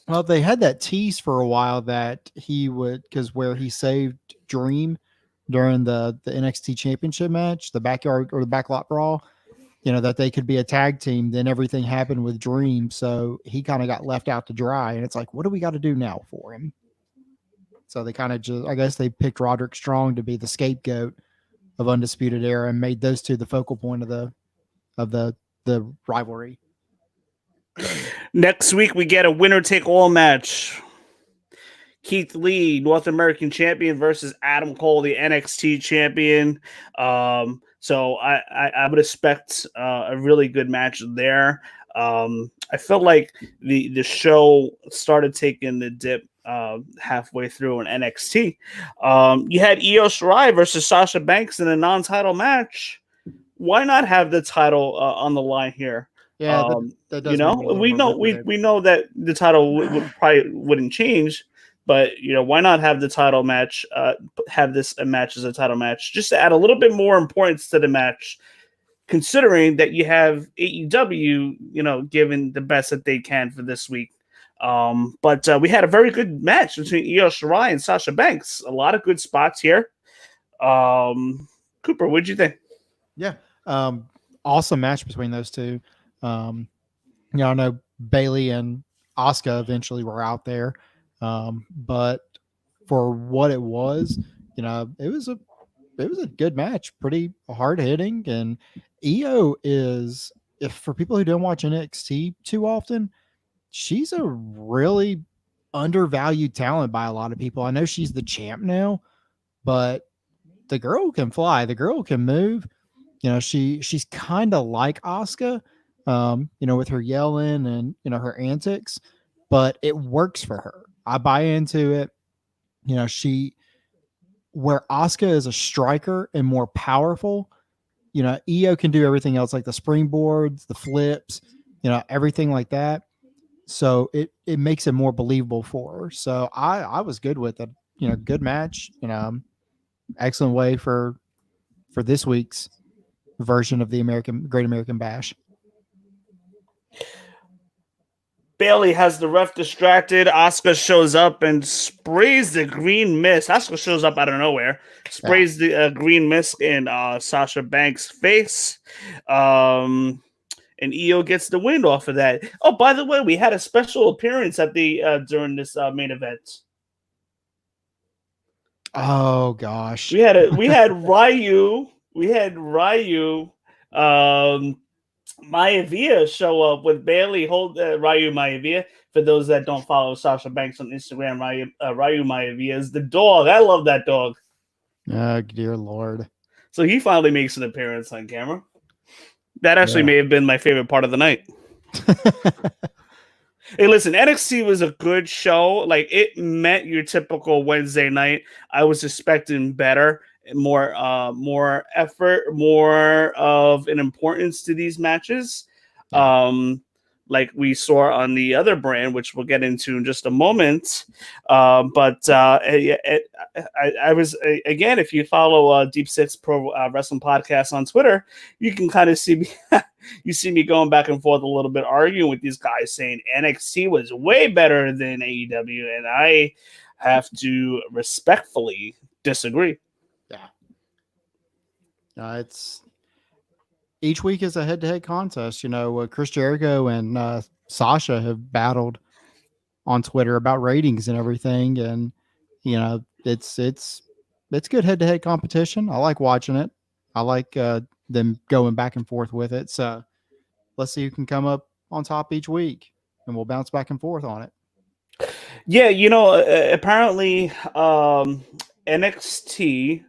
Well, they had that tease for a while that he would, because where he saved Dream during the NXT Championship match, the backyard or the backlot brawl, that they could be a tag team. Then everything happened with Dream, so he kind of got left out to dry. And it's like, what do we got to do now for him? So they kind of just, I guess they picked Roderick Strong to be the scapegoat of Undisputed Era and made those two the focal point of the rivalry. Next week we get a winner take all match. Keith Lee, North American champion, versus Adam Cole, the NXT champion. So I would expect a really good match there. I felt like the show started taking the dip halfway through in NXT. You had Io Shirai versus Sasha Banks in a non-title match. Why not have the title on the line here? Yeah, that does we know that the title would probably wouldn't change, but why not have the title match? Have this a match as a title match, just to add a little bit more importance to the match, considering that you have AEW, giving the best that they can for this week. But we had a very good match between Io Shirai and Sasha Banks. A lot of good spots here. Cooper, what'd you think? Yeah, awesome match between those two. I know Bailey and Asuka eventually were out there. But for what it was, it was a good match, pretty hard hitting. And Io is, if for people who don't watch NXT too often, she's a really undervalued talent by a lot of people. I know she's the champ now, but the girl can fly, the girl can move. She's kind of like Asuka, with her yelling and her antics, but it works for her. I buy into it. She where Asuka is a striker and more powerful, Io can do everything else like the springboards, the flips, everything like that. So it makes it more believable for her. So I was good with it. Good match. Excellent way for this week's version of the Great American Bash. Bailey has the ref distracted. Asuka shows up and sprays the green mist. Asuka shows up out of nowhere, sprays the green mist in Sasha Banks' face. And Io gets the win off of that. Oh, by the way, we had a special appearance at the during this main event. Oh gosh, we had Ryu. We had Ryu. Maivia show up with Bailey hold Ryu Maivia. For those that don't follow Sasha Banks on Instagram, Ryu Maivia is the dog. I love that dog. Oh, dear Lord. So he finally makes an appearance on camera. That actually may have been my favorite part of the night. Hey, listen, NXT was a good show. Like, it met your typical Wednesday night. I was expecting better. More effort, more of an importance to these matches, like we saw on the other brand, which we'll get into in just a moment. I was again, if you follow Deep Six Pro Wrestling Podcast on Twitter, you can kind of see me. You see me going back and forth a little bit, arguing with these guys, saying NXT was way better than AEW, and I have to respectfully disagree. It's each week is a head-to-head contest. Chris Jericho and Sasha have battled on Twitter about ratings and everything, and it's good head-to-head competition. I like watching it. I like them going back and forth with it. So let's see who can come up on top each week, and we'll bounce back and forth on it. Yeah, apparently NXT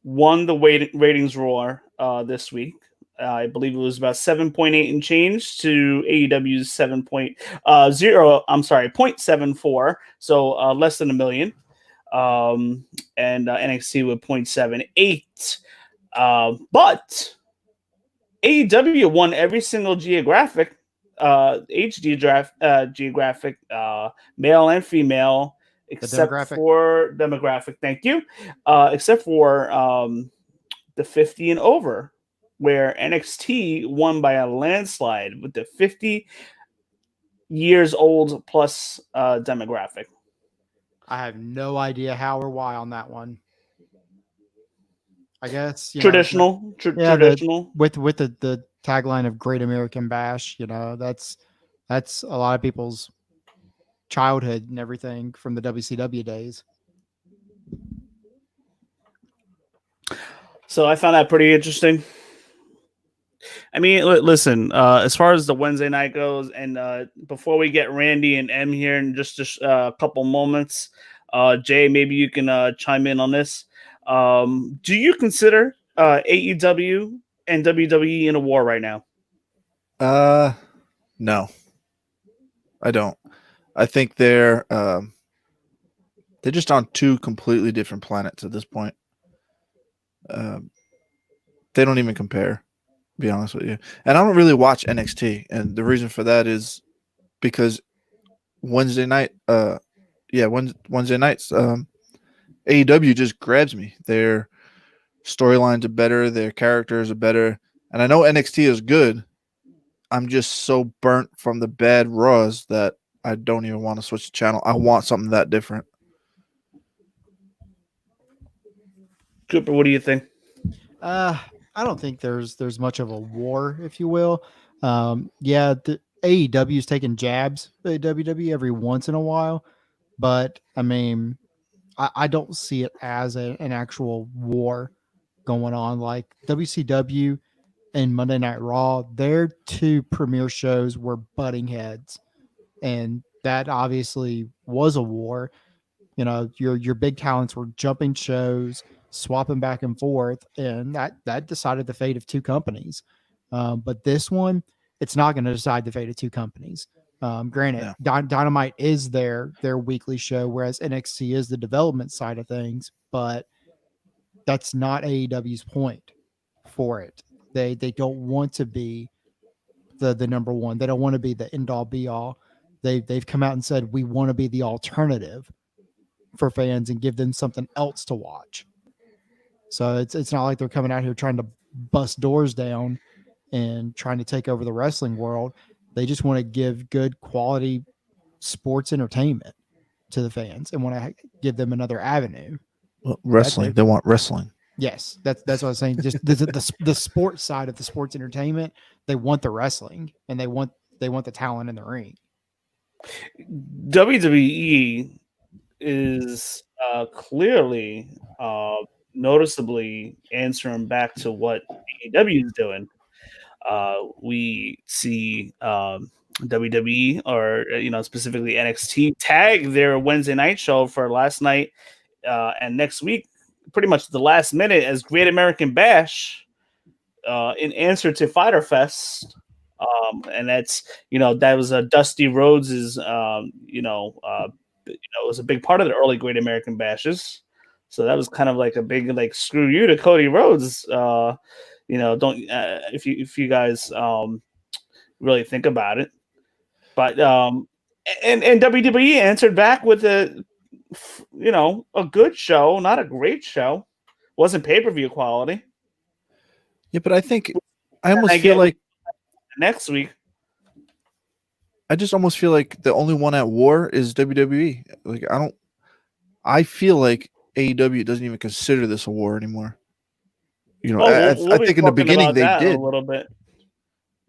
won the ratings war this week. I believe it was about 7.8 and change to AEW's 7.0. I'm sorry, 0.74. So less than a million. And NXT with 0.78. But AEW won every single geographic geographic, male and female, except for demographic. Thank you. Except for the 50 and over, where NXT won by a landslide with the 50 years old plus demographic. I have no idea how or why on that one. I guess traditional. With the tagline of Great American Bash, that's a lot of people's childhood and everything from the WCW days. So I found that pretty interesting. I mean, listen, as far as the Wednesday night goes, and before we get Randy and M here in just a couple moments, Jay, maybe you can chime in on this. Do you consider AEW and WWE in a war right now? No, I don't. I think they're just on two completely different planets at this point. They don't even compare, to be honest with you. And I don't really watch NXT, and the reason for that is because Wednesday nights, AEW just grabs me. Their storylines are better, their characters are better, and I know NXT is good. I'm just so burnt from the bad Raws that I don't even want to switch the channel. I want something that different. Cooper, what do you think? I don't think there's much of a war, if you will. AEW is taking jabs at WWE every once in a while, but I mean, I don't see it as an actual war going on. Like WCW and Monday Night Raw, their two premier shows were butting heads, and that obviously was a war. You know, your big talents were jumping shows, swapping back and forth, and that decided the fate of two companies. But this one, it's not going to decide the fate of two companies. Granted, Yeah. Dynamite is their weekly show, whereas NXT is the development side of things. But that's not AEW's point for it. They don't want to be the number one. They don't want to be the end all be all. They've come out and said we want to be the alternative for fans and give them something else to watch. So it's not like they're coming out here trying to bust doors down and trying to take over the wrestling world. They just want to give good quality sports entertainment to the fans and want to give them another avenue. Well, wrestling. They want wrestling. Yes, that's what I was saying. Just the sports side of the sports entertainment, they want the wrestling and they want the talent in the ring. WWE is clearly noticeably answering back to what AEW is doing. We see WWE or specifically NXT tag their Wednesday night show for last night and next week, pretty much the last minute, as Great American Bash in answer to Fyter Fest. And that's that was Dusty Rhodes's it was a big part of the early Great American Bashes. So that was kind of like a big screw you to Cody Rhodes. Don't if you guys really think about it. But and WWE answered back with a good show, not a great show. Wasn't pay-per-view quality. Yeah, but I think I almost feel like next week. I just almost feel like the only one at war is WWE. Like I feel like AEW doesn't even consider this a war anymore. I think in the beginning they did a little bit.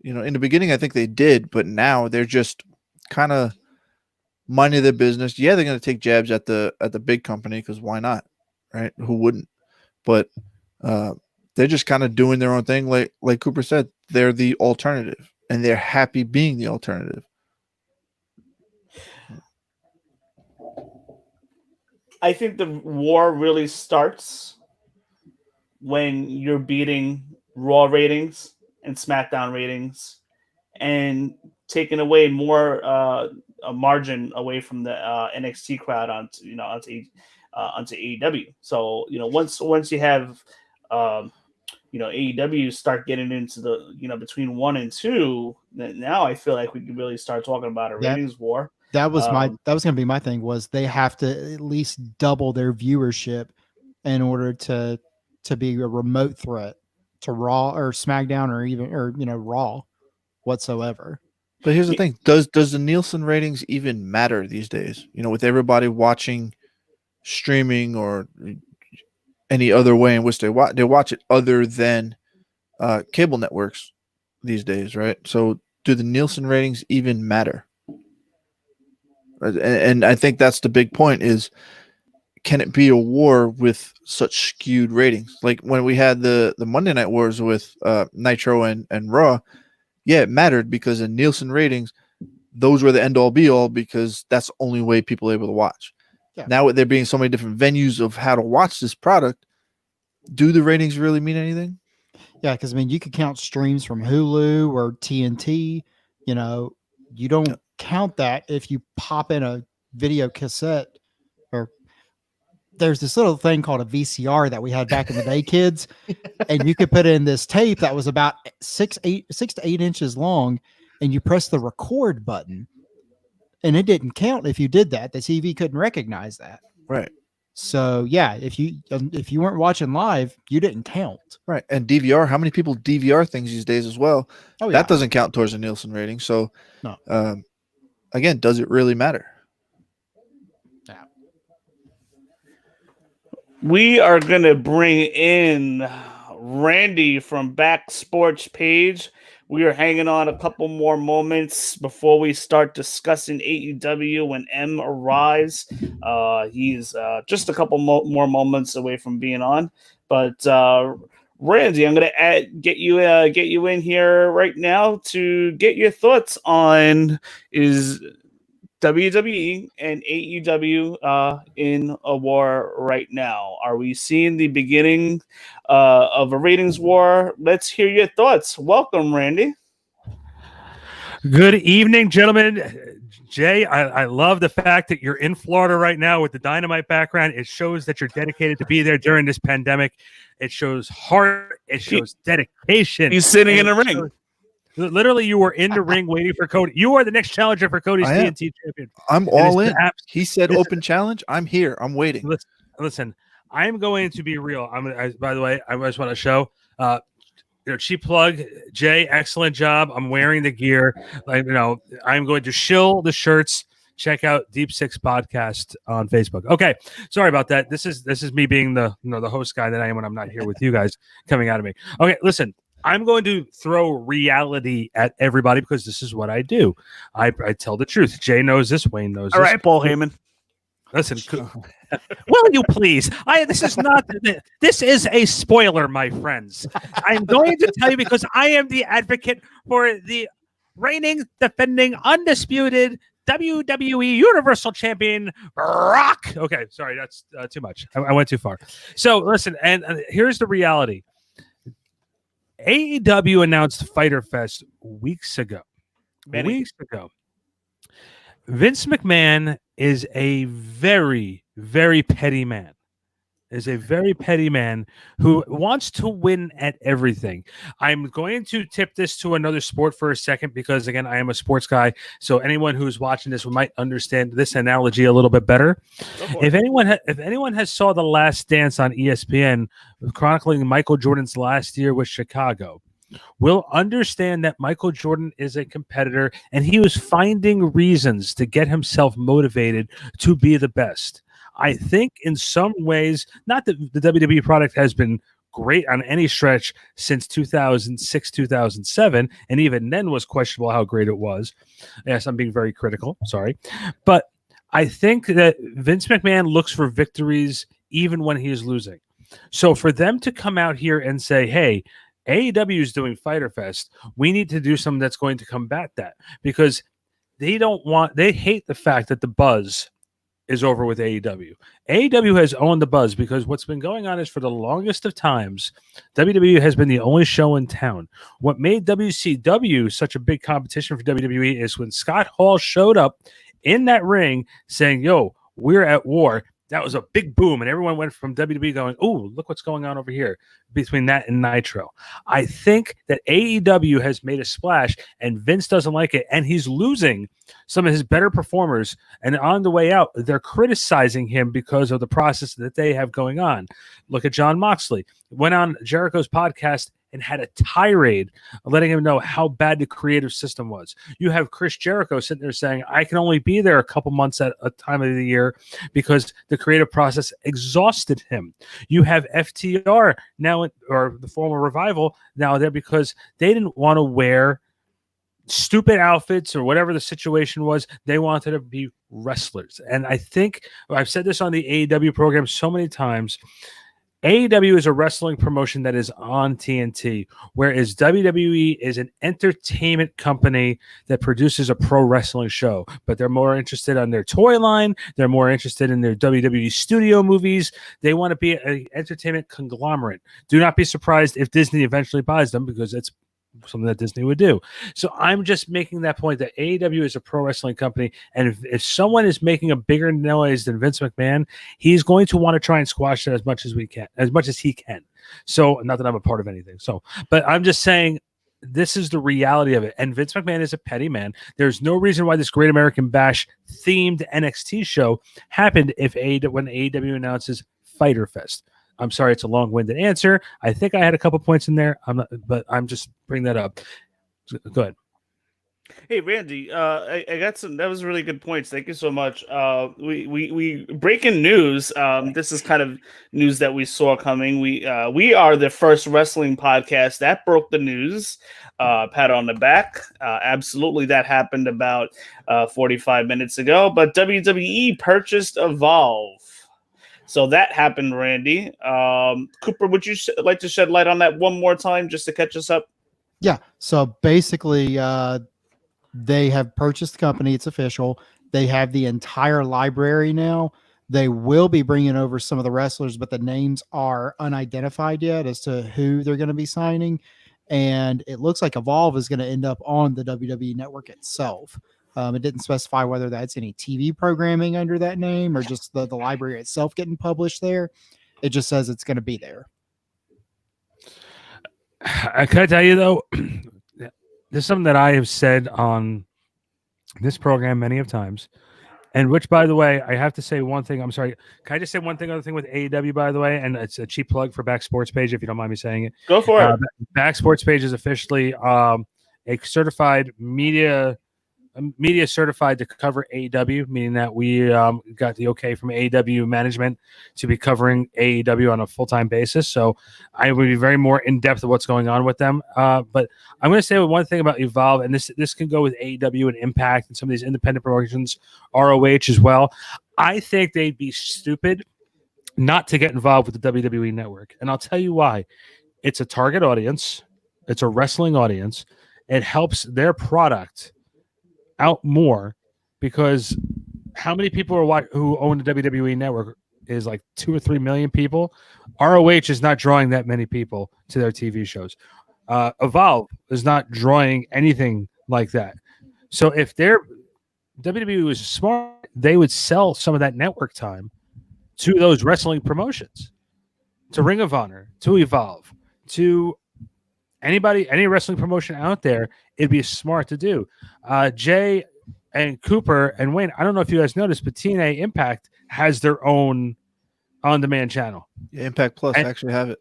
In the beginning I think they did, but now they're just kind of minding their business. Yeah, they're going to take jabs at the big company because why not, right? Who wouldn't? But they're just kind of doing their own thing. Like Cooper said, they're the alternative, and they're happy being the alternative. I think the war really starts when you're beating Raw ratings and SmackDown ratings and taking away more a margin away from the NXT crowd onto AEW. So once you have AEW start getting into the between 1 and 2, now I feel like we can really start talking about a ratings war. That was going to be my thing. Was they have to at least double their viewership in order to be a remote threat to Raw or SmackDown or Raw whatsoever. But here's the thing: does the Nielsen ratings even matter these days? With everybody watching streaming or any other way in which they watch it other than cable networks these days, right? So do the Nielsen ratings even matter? And I think that's the big point is, can it be a war with such skewed ratings? Like when we had the Monday Night Wars with Nitro and Raw, yeah, it mattered because in Nielsen ratings, those were the end all be all because that's the only way people are able to watch. Yeah. Now with there being so many different venues of how to watch this product, do the ratings really mean anything? Yeah, because you could count streams from Hulu or TNT. You don't count that if you pop in a video cassette, or there's this little thing called a VCR that we had back in the day, kids, and you could put in this tape that was about 6 to 8 inches long, and you press the record button, and it didn't count if you did that. The TV couldn't recognize that. Right. So yeah, if you weren't watching live, you didn't count. Right. And DVR, how many people DVR things these days as well? Oh, yeah. That doesn't count towards the Nielsen rating. So no. Again, does it really matter? Yeah. We are going to bring in Randy from Back Sports Page. We are hanging on a couple more moments before we start discussing AEW when M arrives. He's just a couple more moments away from being on. But Randy, I'm going to get you in here right now to get your thoughts on is WWE and AEW in a war right now. Are we seeing the beginning of a ratings war? Let's hear your thoughts. Welcome, Randy. Good evening, gentlemen. Jay, I love the fact that you're in Florida right now with the Dynamite background. It shows that you're dedicated to be there during this pandemic. It shows heart. It shows dedication. He's sitting in a ring. Literally, you were in the ring waiting for Cody. You are the next challenger for Cody's TNT champion. I'm all in. He said open challenge. I'm here. I'm waiting. Listen, I'm going to be real. By the way, I just want to show. Cheap plug, Jay. Excellent job. I'm wearing the gear. I'm going to shill the shirts. Check out Deep Six Podcast on Facebook. Okay, sorry about that. This is me being the host guy that I am when I'm not here with you guys coming out of me. Okay, listen. I'm going to throw reality at everybody because this is what I do. I tell the truth. Jay knows this. Wayne knows this. All right, Paul Heyman. Listen, will you please? This is a spoiler, my friends. I'm going to tell you because I am the advocate for the reigning, defending, undisputed WWE Universal Champion, Rock. Okay, sorry, that's too much. I went too far. So listen, and here's the reality. AEW announced Fyter Fest weeks ago. Vince McMahon is a very, very petty man. Who wants to win at everything. I'm going to tip this to another sport for a second because, again, I am a sports guy. So anyone who's watching this might understand this analogy a little bit better. If anyone has saw The Last Dance on ESPN, chronicling Michael Jordan's last year with Chicago, will understand that Michael Jordan is a competitor and he was finding reasons to get himself motivated to be the best. I think in some ways, not that the WWE product has been great on any stretch since 2006, 2007, and even then was questionable how great it was. Yes, I'm being very critical. Sorry. But I think that Vince McMahon looks for victories even when he is losing. So for them to come out here and say, hey, AEW is doing Fyter Fest, we need to do something that's going to combat that because they hate the fact that the buzz is over with AEW. AEW has owned the buzz because what's been going on is for the longest of times, WWE has been the only show in town. What made WCW such a big competition for WWE is when Scott Hall showed up in that ring saying, yo, we're at war. That was a big boom, and everyone went from WWE going, oh, look what's going on over here between that and Nitro. I think that AEW has made a splash, and Vince doesn't like it, and he's losing some of his better performers, and on the way out, they're criticizing him because of the process that they have going on. Look at Jon Moxley. Went on Jericho's podcast and had a tirade letting him know how bad the creative system was. You have Chris Jericho sitting there saying, I can only be there a couple months at a time of the year because the creative process exhausted him. You have FTR now, or the former Revival now there because they didn't want to wear stupid outfits or whatever the situation was. They wanted to be wrestlers. And I think I've said this on the AEW program so many times. AEW is a wrestling promotion that is on TNT, whereas WWE is an entertainment company that produces a pro wrestling show. But they're more interested on their toy line. They're more interested in their WWE studio movies. They want to be an entertainment conglomerate. Do not be surprised if Disney eventually buys them because it's something that Disney would do. So I'm just making that point that AEW is a pro wrestling company, and if someone is making a bigger noise than Vince McMahon, he's going to want to try and squash it as much as he can. So not that I'm a part of anything. So, but I'm just saying this is the reality of it. And Vince McMahon is a petty man. There's no reason why this Great American Bash themed NXT show happened when AEW announces Fyter Fest. I'm sorry, it's a long-winded answer. I think I had a couple points in there, but I'm just bringing that up. Go ahead. Hey Randy, I got some. That was really good points. Thank you so much. We breaking news. This is kind of news that we saw coming. We are the first wrestling podcast that broke the news. Pat on the back. Absolutely, that happened about 45 minutes ago. But WWE purchased Evolve. So that happened, Randy. Cooper, would you like to shed light on that one more time just to catch us up? Yeah. So basically, they have purchased the company. It's official. They have the entire library now. They will be bringing over some of the wrestlers, but the names are unidentified yet as to who they're going to be signing. And it looks like Evolve is going to end up on the WWE network itself. It didn't specify whether that's any TV programming under that name or just the library itself getting published there. It just says it's going to be there. I can tell you though, there's something that I have said on this program many of times, and which, by the way, I have to say one thing. I'm sorry. Can I just say one thing? Other thing with AEW, by the way, and it's a cheap plug for Back Sports Page, if you don't mind me saying it. Go for it. Back Sports Page is officially a certified media certified to cover AEW, meaning that we got the okay from AEW management to be covering AEW on a full-time basis. So I would be very more in depth of what's going on with them. But I'm going to say one thing about Evolve, and this can go with AEW and Impact and some of these independent promotions, ROH as well. I think they'd be stupid not to get involved with the WWE network. And I'll tell you why. It's a target audience. It's a wrestling audience. It helps their product out more, because how many people are who own the WWE network is like 2 or 3 million people. ROH is not drawing that many people to their TV shows. Evolve is not drawing anything like that. So if WWE was smart, they would sell some of that network time to those wrestling promotions, to Ring of Honor, to Evolve, to any wrestling promotion out there. It'd be smart to do. Jay and Cooper and Wayne, I don't know if you guys noticed, but TNA Impact has their own on-demand channel. Yeah, Impact Plus actually have it.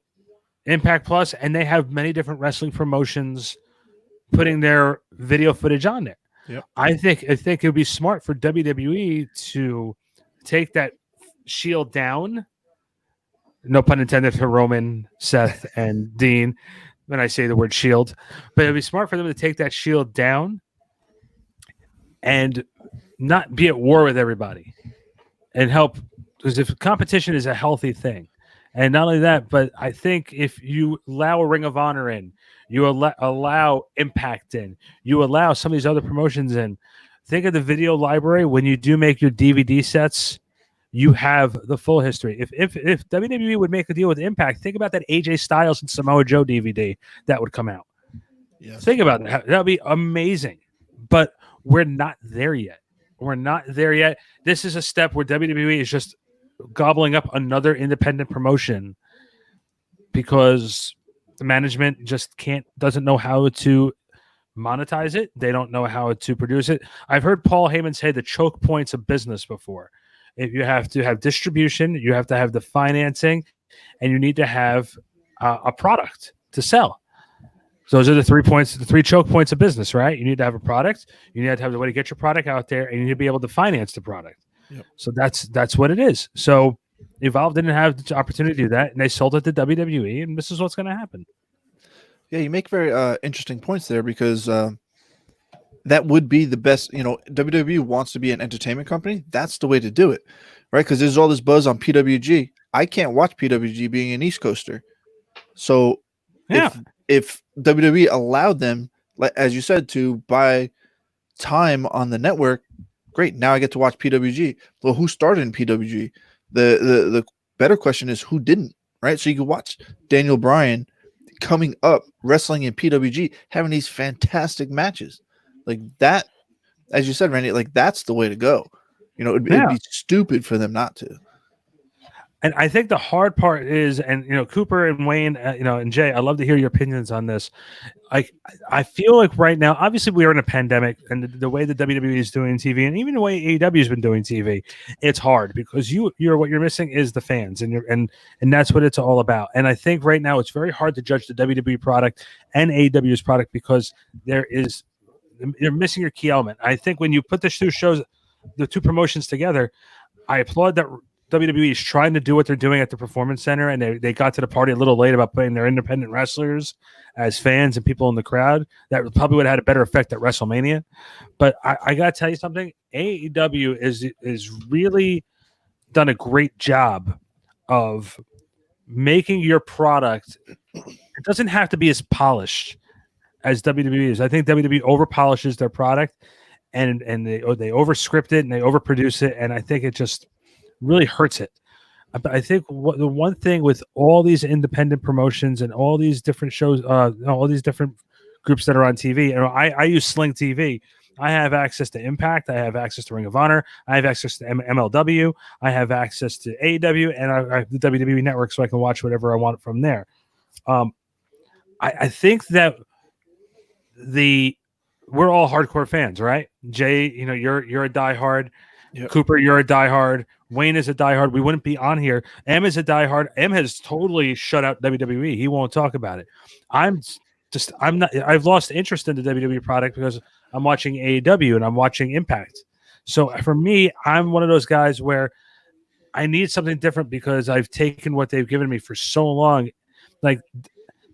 Impact Plus, and they have many different wrestling promotions putting their video footage on there. Yep. I think it would be smart for WWE to take that shield down. No pun intended for Roman, Seth, and Dean when I say the word shield, but it'd be smart for them to take that shield down and not be at war with everybody and help, because if competition is a healthy thing, and not only that, but I think if you allow a Ring of Honor in, you allow Impact in, you allow some of these other promotions in, think of the video library. When you do make your DVD sets, you have the full history. If WWE would make a deal with Impact, think about that AJ Styles and Samoa Joe DVD that would come out. Yes. Think about that. That would be amazing. But we're not there yet. We're not there yet. This is a step where WWE is just gobbling up another independent promotion because the management just doesn't know how to monetize it. They don't know how to produce it. I've heard Paul Heyman say the choke points of business before. If you have to have distribution, you have to have the financing, and you need to have a product to sell. So those are the 3 points, the 3 choke points of business, right? You need to have a product, you need to have the way to get your product out there, and you need to be able to finance the product. Yep. So that's what it is. So Evolve didn't have the opportunity to do that, and they sold it to WWE, and this is what's going to happen. Yeah, you make very interesting points there, because that would be the best. WWE wants to be an entertainment company. That's the way to do it, right? Because there's all this buzz on PWG. I can't watch PWG being an East Coaster. So if WWE allowed them, like as you said, to buy time on the network, great. Now I get to watch PWG. Well, who started in PWG? The better question is who didn't, right? So you can watch Daniel Bryan coming up, wrestling in PWG, having these fantastic matches. Like that, as you said, Randy, like that's the way to go. It'd be stupid for them not to. And I think the hard part is, and Cooper and Wayne, and Jay, I'd love to hear your opinions on this. I feel like right now, obviously we are in a pandemic, and the way the WWE is doing TV, and even the way AEW has been doing TV, it's hard because you're what you're missing is the fans, and that's what it's all about. And I think right now it's very hard to judge the WWE product and AEW's product because there is you're missing your key element. I think when you put the two promotions together, I applaud that WWE is trying to do what they're doing at the Performance Center, and they got to the party a little late about putting their independent wrestlers as fans and people in the crowd. That probably would have had a better effect at WrestleMania. But I got to tell you something. AEW is really done a great job of making your product. It doesn't have to be as polished as WWE is. I think WWE over polishes their product, and they over script it and they overproduce it, and I think it just really hurts it. I think the one thing with all these independent promotions and all these different shows, all these different groups that are on TV, and I use Sling TV. I have access to Impact. I have access to Ring of Honor. I have access to MLW. I have access to AEW, and I have the WWE Network, so I can watch whatever I want from there. I think that we're all hardcore fans, right? Jay, you're a diehard. Yep. Cooper, you're a diehard. Wayne is a diehard. We wouldn't be on here. M is a diehard. M has totally shut out WWE. He won't talk about it. I'm not. I've lost interest in the WWE product because I'm watching AEW and I'm watching Impact. So for me, I'm one of those guys where I need something different because I've taken what they've given me for so long. Like,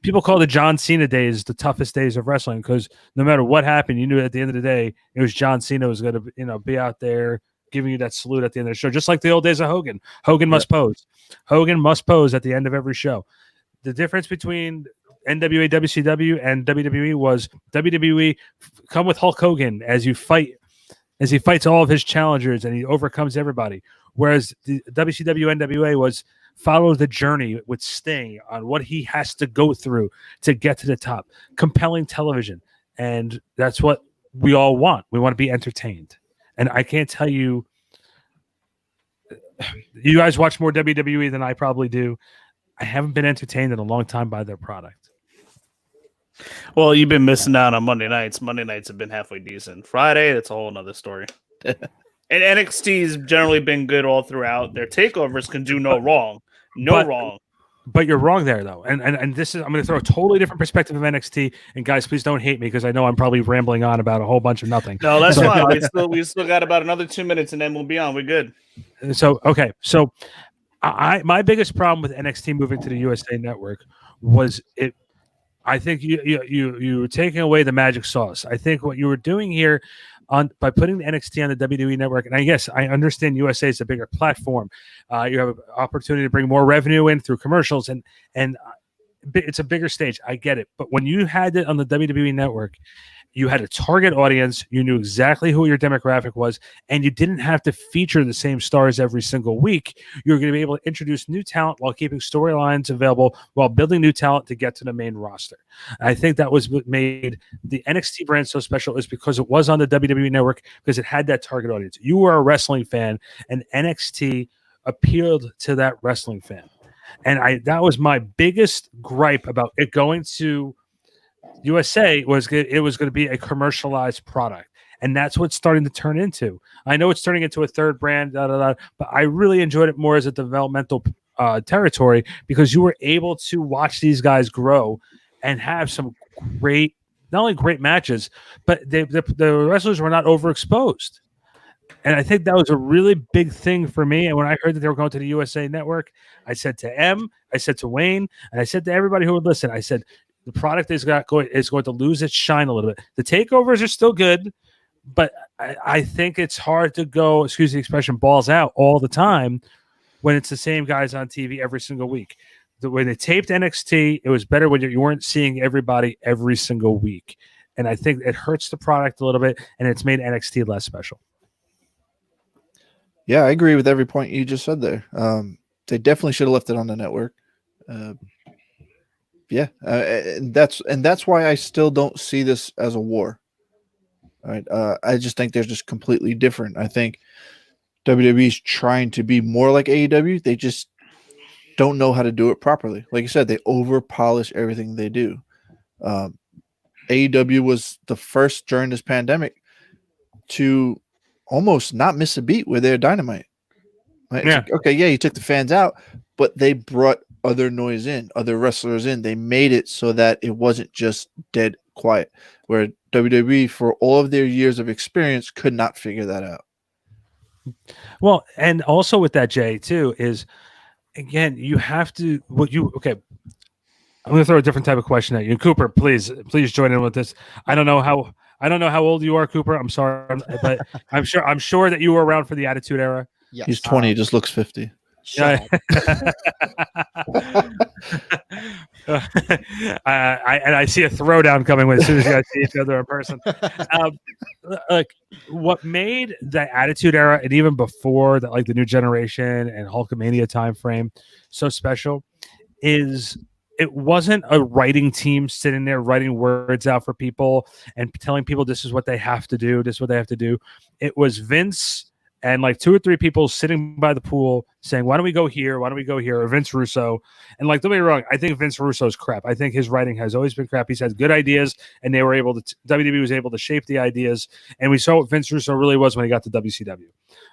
people call the John Cena days the toughest days of wrestling because no matter what happened, you knew at the end of the day it was John Cena was going to be out there giving you that salute at the end of the show, just like the old days of Hogan. Hogan must pose. Hogan must pose at the end of every show. The difference between NWA, WCW, and WWE was WWE come with Hulk Hogan as he fights all of his challengers and he overcomes everybody. Whereas the WCW NWA was follow the journey with Sting on what he has to go through to get to the top. Compelling television. And that's what we all want. We want to be entertained. And I can't tell you, you guys watch more WWE than I probably do. I haven't been entertained in a long time by their product. Well, you've been missing out on Monday nights. Monday nights have been halfway decent. Friday, that's a whole nother story. And NXT's generally been good all throughout. Their takeovers can do no wrong. Wrong. But you're wrong there, though. And this is, I'm going to throw a totally different perspective of NXT. And guys, please don't hate me because I know I'm probably rambling on about a whole bunch of nothing. No, that's fine. We still got about another 2 minutes and then we'll be on. We're good. So, okay. So my biggest problem with NXT moving to the USA Network was it. I think you were taking away the magic sauce. I think what you were doing here by putting the NXT on the WWE Network, and I understand USA is a bigger platform. You have an opportunity to bring more revenue in through commercials, and it's a bigger stage. I get it. But when you had it on the WWE Network, you had a target audience. You knew exactly who your demographic was, and you didn't have to feature the same stars every single week. You're going to be able to introduce new talent while keeping storylines available, while building new talent to get to the main roster. I think that was what made the NXT brand so special, is because it was on the WWE Network, because it had that target audience. You were a wrestling fan, and NXT appealed to that wrestling fan. And that was my biggest gripe about it going to USA was it was going to be a commercialized product, and that's what's starting to turn into. I know it's turning into a third brand, but I really enjoyed it more as a developmental territory, because you were able to watch these guys grow and have some great, not only great matches, but the wrestlers were not overexposed. And I think that was a really big thing for me. And when I heard that they were going to the USA Network, I said to M, I said to Wayne, and I said to everybody who would listen, I said, the product is going to lose its shine a little bit. The takeovers are still good, but I think it's hard to go, excuse the expression, balls out all the time when it's the same guys on TV every single week. The way they taped NXT, it was better when you weren't seeing everybody every single week. And I think it hurts the product a little bit, and it's made NXT less special. Yeah, I agree with every point you just said there. They definitely should have left it on the network. And that's why I still don't see this as a war. All right, I just think they're just completely different. I think WWE's trying to be more like AEW. They just don't know how to do it properly. Like you said, they over polish everything they do. AEW was the first during this pandemic to almost not miss a beat with their Dynamite. Right? Yeah. Like, okay, yeah, you took the fans out, but they brought other noise in, other wrestlers in. They made it so that it wasn't just dead quiet, where WWE, for all of their years of experience, could not figure that out. Well, and also with that, Jay, too, is again, you have to okay. I'm going to throw a different type of question at you, Cooper. Please join in with this. I don't know how old you are, Cooper. I'm sorry, but I'm sure that you were around for the Attitude Era. Yes. He's 20, he just looks 50. Shut up. I see a throwdown coming as soon as you guys see each other in person. Like what made the Attitude Era and even before that, like the New Generation and Hulkamania time frame, so special is it wasn't a writing team sitting there writing words out for people and telling people this is what they have to do, this is what they have to do. It was Vince and like 2 or 3 people sitting by the pool saying, why don't we go here? Why don't we go here? Or Vince Russo. And like, don't get me wrong, I think Vince Russo's crap. I think his writing has always been crap. He's had good ideas, and they were able to, WWE was able to shape the ideas. And we saw what Vince Russo really was when he got to WCW.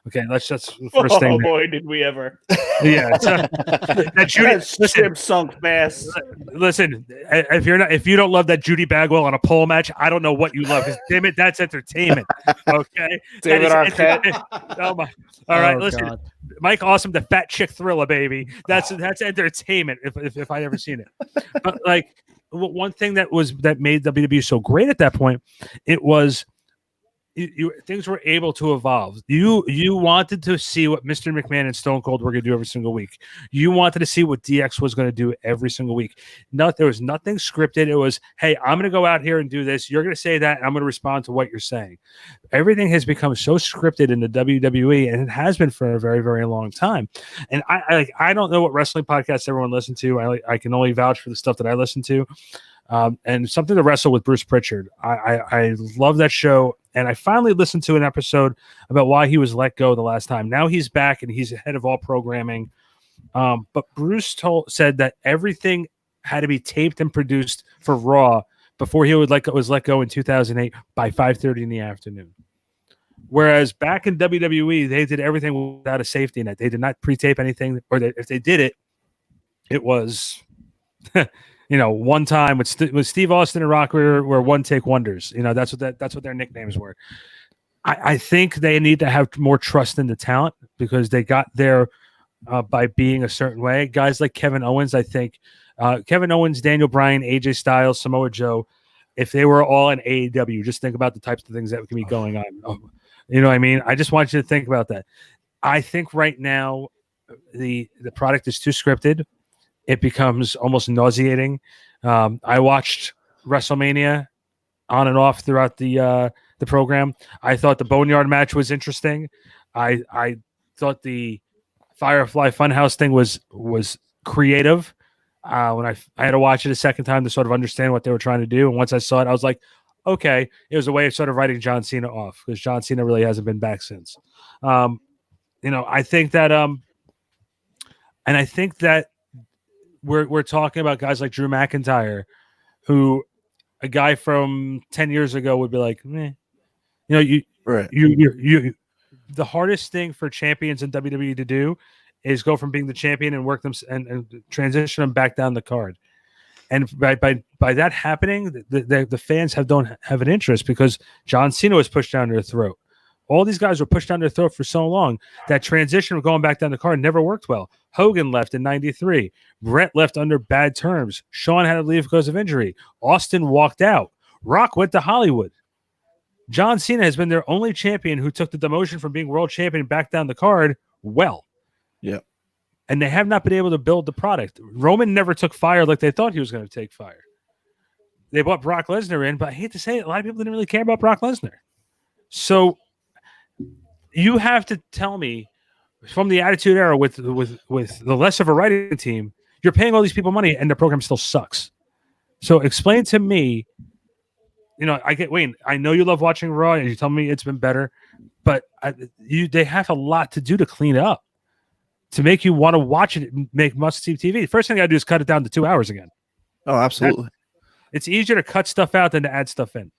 Okay, that's the first thing. Oh boy, did we ever! Yeah, that Judy ship sunk fast. Listen, if you don't love that Judy Bagwell on a pole match, I don't know what you love. Because damn it, that's entertainment. Okay, David Arquette. Oh my! All right, Oh, listen, God. Mike Awesome, the Fat Chick Thriller, baby. That's entertainment. If I ever seen it, but like one thing that made WWE so great at that point, it was. Things were able to evolve. You wanted to see what Mr. McMahon and Stone Cold were going to do every single week. You wanted to see what DX was going to do every single week. There was nothing scripted. It was, hey, I'm going to go out here and do this. You're going to say that, and I'm going to respond to what you're saying. Everything has become so scripted in the WWE, and it has been for a very, very long time. And I don't know what wrestling podcasts everyone listens to. I can only vouch for the stuff that I listen to. And Something to Wrestle with Bruce Pritchard. I love that show. And I finally listened to an episode about why he was let go the last time. Now he's back and he's head of all programming. But Bruce said that everything had to be taped and produced for Raw before he was let go in 2008 by 5:30 in the afternoon. Whereas back in WWE, they did everything without a safety net. They did not pre-tape anything, or if they did it, it was one time with Steve Austin and Rock were one-take wonders. That's what their nicknames were. I think they need to have more trust in the talent because they got there by being a certain way. Guys like Kevin Owens, I think Kevin Owens, Daniel Bryan, AJ Styles, Samoa Joe, if they were all in AEW, just think about the types of things that can be going on. You know what I mean? I just want you to think about that. I think right now the product is too scripted. It becomes almost nauseating. I watched WrestleMania on and off throughout the program. I thought the Boneyard match was interesting. I thought the Firefly Funhouse thing was creative. When I had to watch it a second time to sort of understand what they were trying to do, and once I saw it, I was like, okay, it was a way of sort of writing John Cena off because John Cena really hasn't been back since. I think that, and I think that. We're talking about guys like Drew McIntyre, who a guy from 10 years ago would be like, meh. Right. You the hardest thing for champions in WWE to do is go from being the champion and work them and transition them back down the card. And by that happening, the fans don't have an interest because John Cena was pushed down their throat. All these guys were pushed down their throat for so long that transition of going back down the card never worked well. Hogan left in 93. Brett left under bad terms. Shawn had to leave because of injury. Austin walked out. Rock went to Hollywood. John Cena has been their only champion who took the demotion from being world champion back down the card well. Yeah. And they have not been able to build the product. Roman never took fire like they thought he was going to take fire. They brought Brock Lesnar in, but I hate to say it, a lot of people didn't really care about Brock Lesnar. So you have to tell me from the Attitude Era with the less of a writing team, you're paying all these people money and the program still sucks. So explain to me, Wayne, I know you love watching Raw and you tell me it's been better, but they have a lot to do to clean it up to make you want to watch it and make must-see TV. The first thing I got to do is cut it down to 2 hours again. Oh, absolutely. It's easier to cut stuff out than to add stuff in.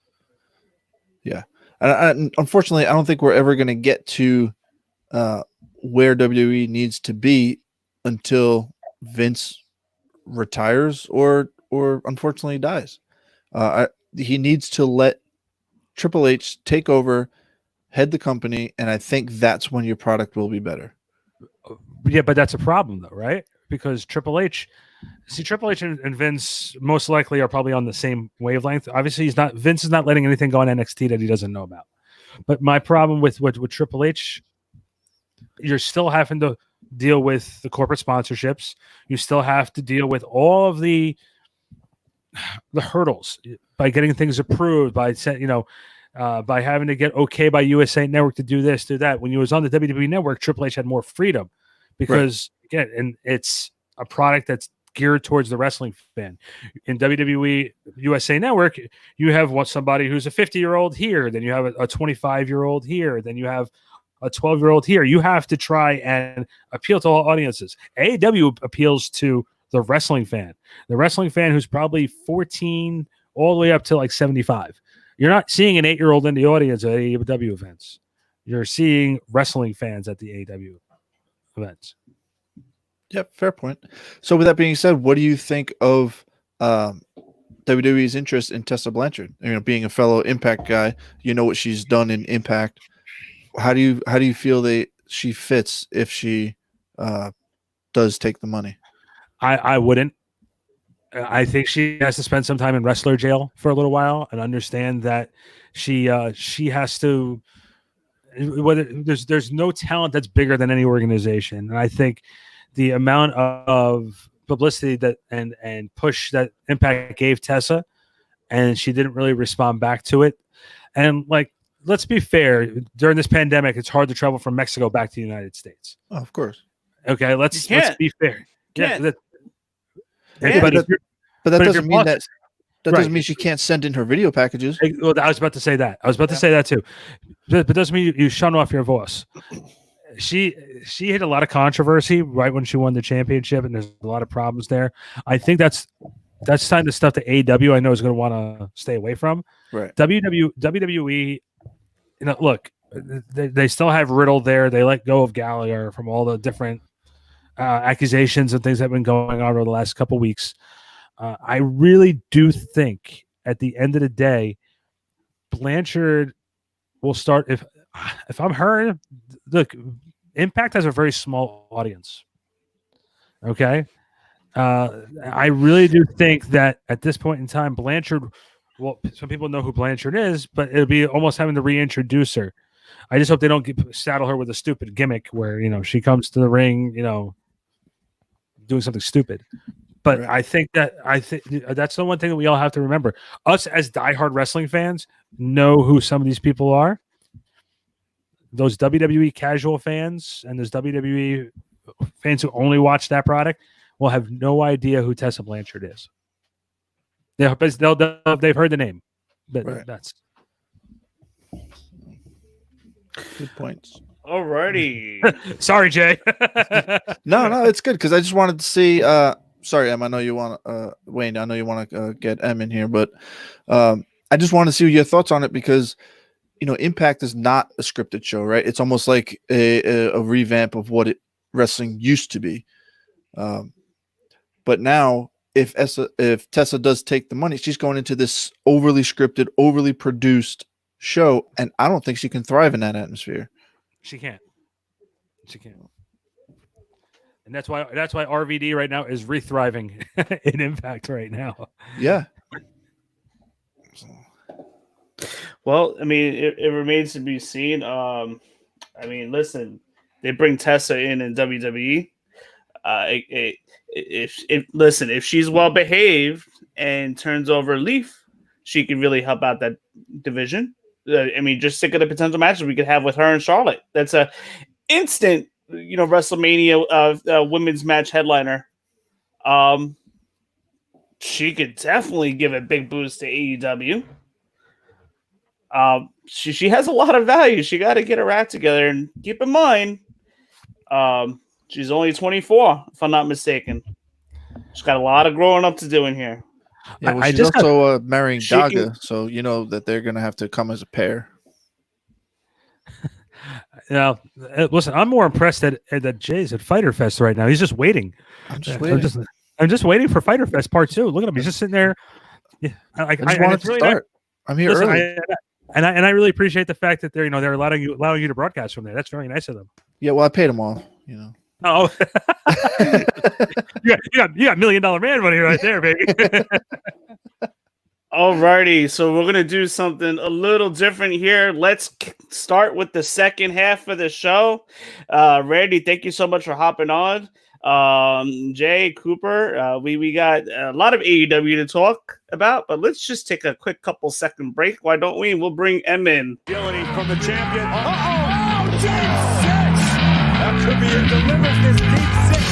Yeah. And unfortunately, I don't think we're ever going to get to where WWE needs to be until Vince retires or unfortunately dies. he needs to let Triple H take over, head the company, and I think that's when your product will be better. Yeah, but that's a problem though, right? Because Triple H and Vince most likely are probably on the same wavelength. Obviously, Vince is not letting anything go on NXT that he doesn't know about. But my problem with Triple H, you're still having to deal with the corporate sponsorships. You still have to deal with all of the hurdles by getting things approved, by having to get okay by USA Network to do this, do that. When you was on the WWE Network, Triple H had more freedom because again, and it's a product that's geared towards the wrestling fan. In WWE USA Network, you have somebody who's a 50-year-old here, then you have a 25-year-old here, then you have a 12-year-old here. You have to try and appeal to all audiences. AEW appeals to the wrestling fan who's probably 14 all the way up to like 75. You're not seeing an 8-year-old in the audience at AEW events. You're seeing wrestling fans at the AEW events. Yep, fair point. So with that being said, what do you think of WWE's interest in Tessa Blanchard? Being a fellow Impact guy, you know what she's done in Impact. How do you feel she fits if she does take the money? I wouldn't. I think she has to spend some time in wrestler jail for a little while and understand that she has to. There's no talent that's bigger than any organization, and I think the amount of publicity that and push that Impact gave Tessa, and she didn't really respond back to it. And like, let's be fair, during this pandemic, it's hard to travel from Mexico back to the United States. Oh, of course. Okay, let's be fair. But that doesn't mean that doesn't mean she can't send in her video packages. Well, I was about to say that. To say that too. But doesn't mean you shun off your boss. She hit a lot of controversy right when she won the championship, and there's a lot of problems there. I think that's kind of stuff that AEW I know is going to want to stay away from. Right. WWE, look, they still have Riddle there. They let go of Gallagher from all the different accusations and things that have been going on over the last couple weeks. I really do think at the end of the day, Blanchard will start. If I'm her, look, Impact has a very small audience. Okay. I really do think that at this point in time, Blanchard, well, some people know who Blanchard is, but it'll be almost having to reintroduce her. I just hope they don't saddle her with a stupid gimmick where, she comes to the ring, doing something stupid. But right. I think that's the one thing that we all have to remember. Us as diehard wrestling fans know who some of these people are. Those WWE casual fans and those WWE fans who only watch that product will have no idea who Tessa Blanchard is. They've heard the name, but right. That's good points. Alrighty. Sorry, Jay. No, it's good because I just wanted to see. Sorry, Em. I know you want Wayne. I know you want to get Em in here, but I just want to see your thoughts on it because Impact is not a scripted show, right? It's almost like a revamp of what wrestling used to be. But now, if Tessa does take the money, she's going into this overly scripted, overly produced show, and I don't think she can thrive in that atmosphere. She can't. And that's why RVD right now is re-thriving in Impact right now. Yeah. Well, I mean, it remains to be seen. Listen, they bring Tessa in WWE. If she's well behaved and turns over a leaf, she can really help out that division. Just think of the potential matches we could have with her and Charlotte. That's a instant, WrestleMania women's match headliner. She could definitely give a big boost to AEW. She has a lot of value. She got to get her act together, and keep in mind, she's only 24, if I'm not mistaken. She's got a lot of growing up to do in here. Yeah, well, she's also marrying Daga, so you know that they're gonna have to come as a pair. Now, listen, I'm more impressed that Jay's at Fyter Fest right now. He's just waiting. I'm just waiting. I'm just waiting for Fyter Fest Part 2. Look at him. He's just sitting there Yeah, I just wanted to start. I'm here early. I really appreciate the fact that they're allowing you to broadcast from there. That's very nice of them. Yeah, well, I paid them off. Oh, you got $1 million man money right there, baby. Alrighty, so we're gonna do something a little different here. Let's start with the second half of the show. Randy, thank you so much for hopping on. Jay, Cooper, we got a lot of AEW to talk about, but let's just take a quick couple second break. Why don't we? We'll bring M in. Agility from the champion. Oh, deep six. That could be it. Delivers this deep six.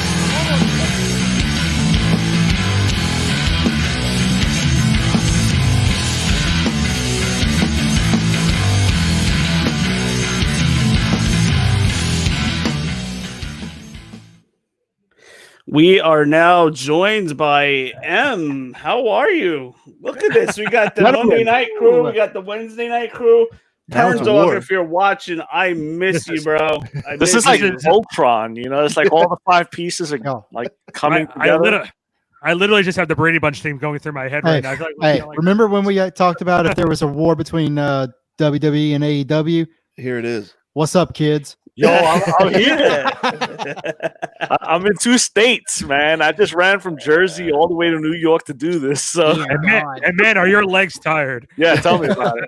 We are now joined by M. How are you? Look at this. We got the Monday night crew. We got the Wednesday night crew. Turn dog, if you're watching, I miss you, bro. This is like Voltron, it's like all the 5 pieces are like coming together. I literally just have the Brady Bunch theme going through my head right now. Remember when we talked about if there was a war between WWE and AEW? Here it is. What's up, kids? Yo, I'm here. I'm in 2 states, man. I just ran from Jersey all the way to New York to do this. So, and man, are your legs tired? Yeah, tell me about it.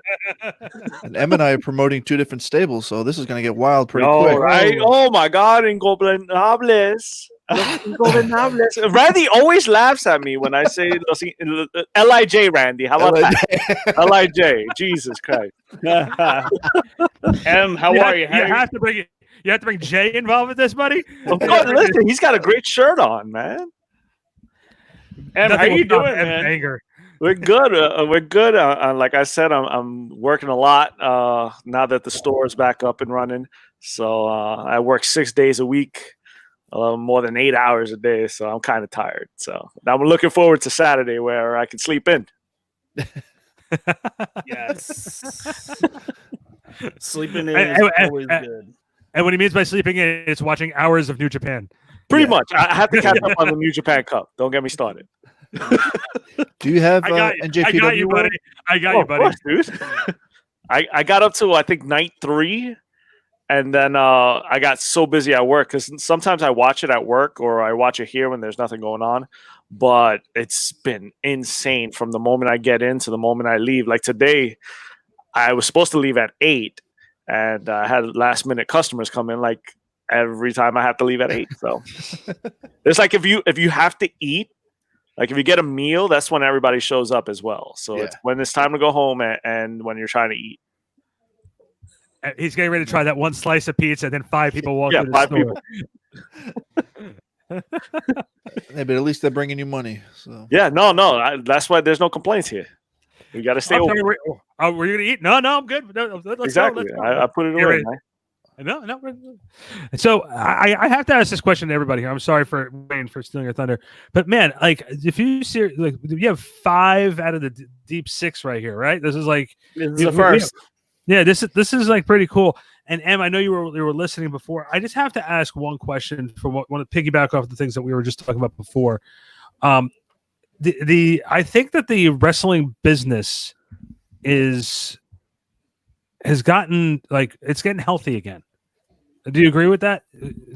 And Em and I are promoting 2 different stables, so this is going to get wild pretty quick. Right? Oh my God, Ingobernables. Randy always laughs at me when I say L.I.J. Randy. How about that? L.I.J. Jesus Christ. M, how are you? You have to bring Jay involved with this, buddy. Oh, listen, he's got a great shirt on, man. M, how you doing, man? Anger. We're good. We're good. Like I said, I'm working a lot now that the store is back up and running. So I work 6 days a week, more than 8 hours a day. So I'm kind of tired. So I'm looking forward to Saturday where I can sleep in. Yes. Sleeping in is always good. And what he means by sleeping in is watching hours of New Japan. Pretty much. I have to catch up on the New Japan Cup. Don't get me started. Do you have I NJPW? got you, buddy. I got you, buddy. Of course, dude. I got up to, I think, night 3. And then I got so busy at work because sometimes I watch it at work or I watch it here when there's nothing going on. But it's been insane from the moment I get in to the moment I leave. Like today, I was supposed to leave at 8. And I had last-minute customers come in like every time I have to leave at 8. So it's like if you have to eat, like if you get a meal, that's when everybody shows up as well. So it's when it's time to go home and when you're trying to eat. He's getting ready to try that one slice of pizza, and then 5 people walk into the 5 store. people. Yeah, but at least they're bringing you money. So Yeah, no. That's why there's no complaints here. We got to stay open. Were you going to eat? No, I'm good. No, let's Exactly. Go. I put it away. No. So I have to ask this question to everybody here. I'm sorry for Wayne for stealing your thunder, but man, like if you see, like you have 5 out of the deep 6 right here, right? This is like the first. Yeah, this is like pretty cool. And Em, I know you were listening before. I just have to ask one question for want to piggyback off the things that we were just talking about before. I think that the wrestling business has gotten like it's getting healthy again. Do you agree with that?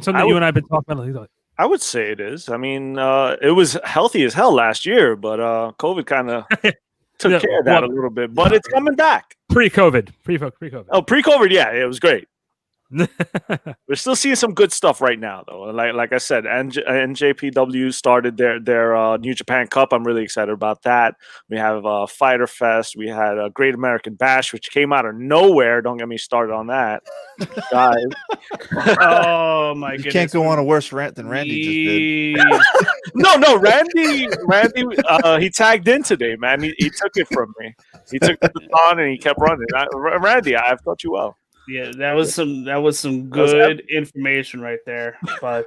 Something you and I have been talking about. I would say it is. I mean, it was healthy as hell last year, but COVID kind of took care of that a little bit. But it's coming back. Pre-COVID. Oh, pre-COVID, yeah, it was great. We're still seeing some good stuff right now, though. Like I said, NJPW started their New Japan Cup. I'm really excited about that. We have Fighter Fest. We had a Great American Bash, which came out of nowhere. Don't get me started on that, guys. Oh my goodness! You can't go on a worse rant than Randy just did. No, Randy, he tagged in today, man. He took it from me. He took the baton and he kept running. Randy, I've taught you well. Yeah, that was some good information right there. But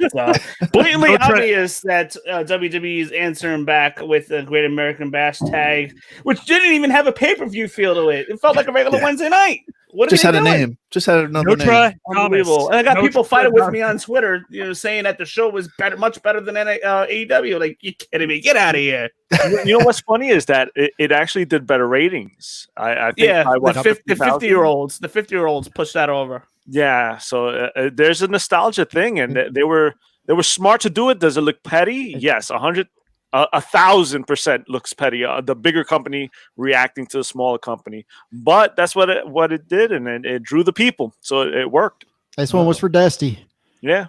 blatantly obvious that WWE is answering back with the Great American Bash tag, which didn't even have a pay-per-view feel to it. It felt like a regular Wednesday night. What are Just they had a doing? name. Just had another name. Notra Unbelievable. Thomas. And I got people fighting with Thomas. me on Twitter, saying that the show was much better than AEW. Like, you kidding me? Get out of here. You know what's funny is that it actually did better ratings. I think by what, the 50,000? 50-year-olds pushed that over. Yeah, so there's a nostalgia thing, and they were smart to do it. Does it look petty? Yes, 1,000% looks petty. The bigger company reacting to the smaller company, but that's what it did, and it drew the people, so it worked. This one was for Dusty. Yeah.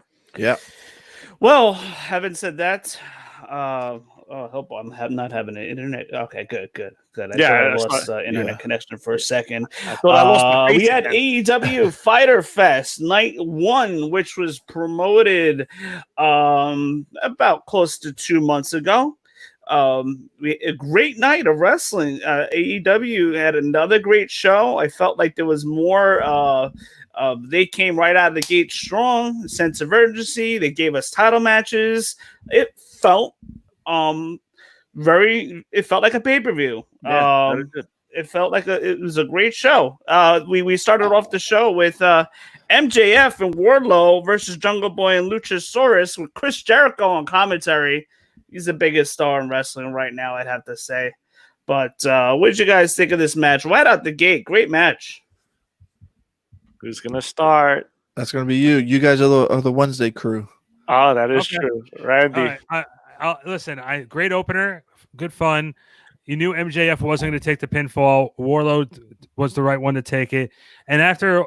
Well, having said that, I hope I'm not having an internet. Okay, good. I thought I lost internet connection for a second. I thought I lost my face we had again. AEW Fighter Fest Night 1, which was promoted about close to 2 months ago. A great night of wrestling. AEW had another great show. I felt like there was more. They came right out of the gate strong, sense of urgency. They gave us title matches. It felt it felt like a pay-per-view. Yeah, very good. It felt like it was a great show. We started off the show with MJF and Wardlow versus Jungle Boy and Luchasaurus with Chris Jericho on commentary. He's the biggest star in wrestling right now, I'd have to say. But what did you guys think of this match? Right out the gate, great match. Who's gonna start? That's gonna be you. You guys are the Wednesday crew. Oh, that is true, Randy. All right. Listen, great opener, good fun. You knew MJF wasn't going to take the pinfall. Warlord was the right one to take it. And after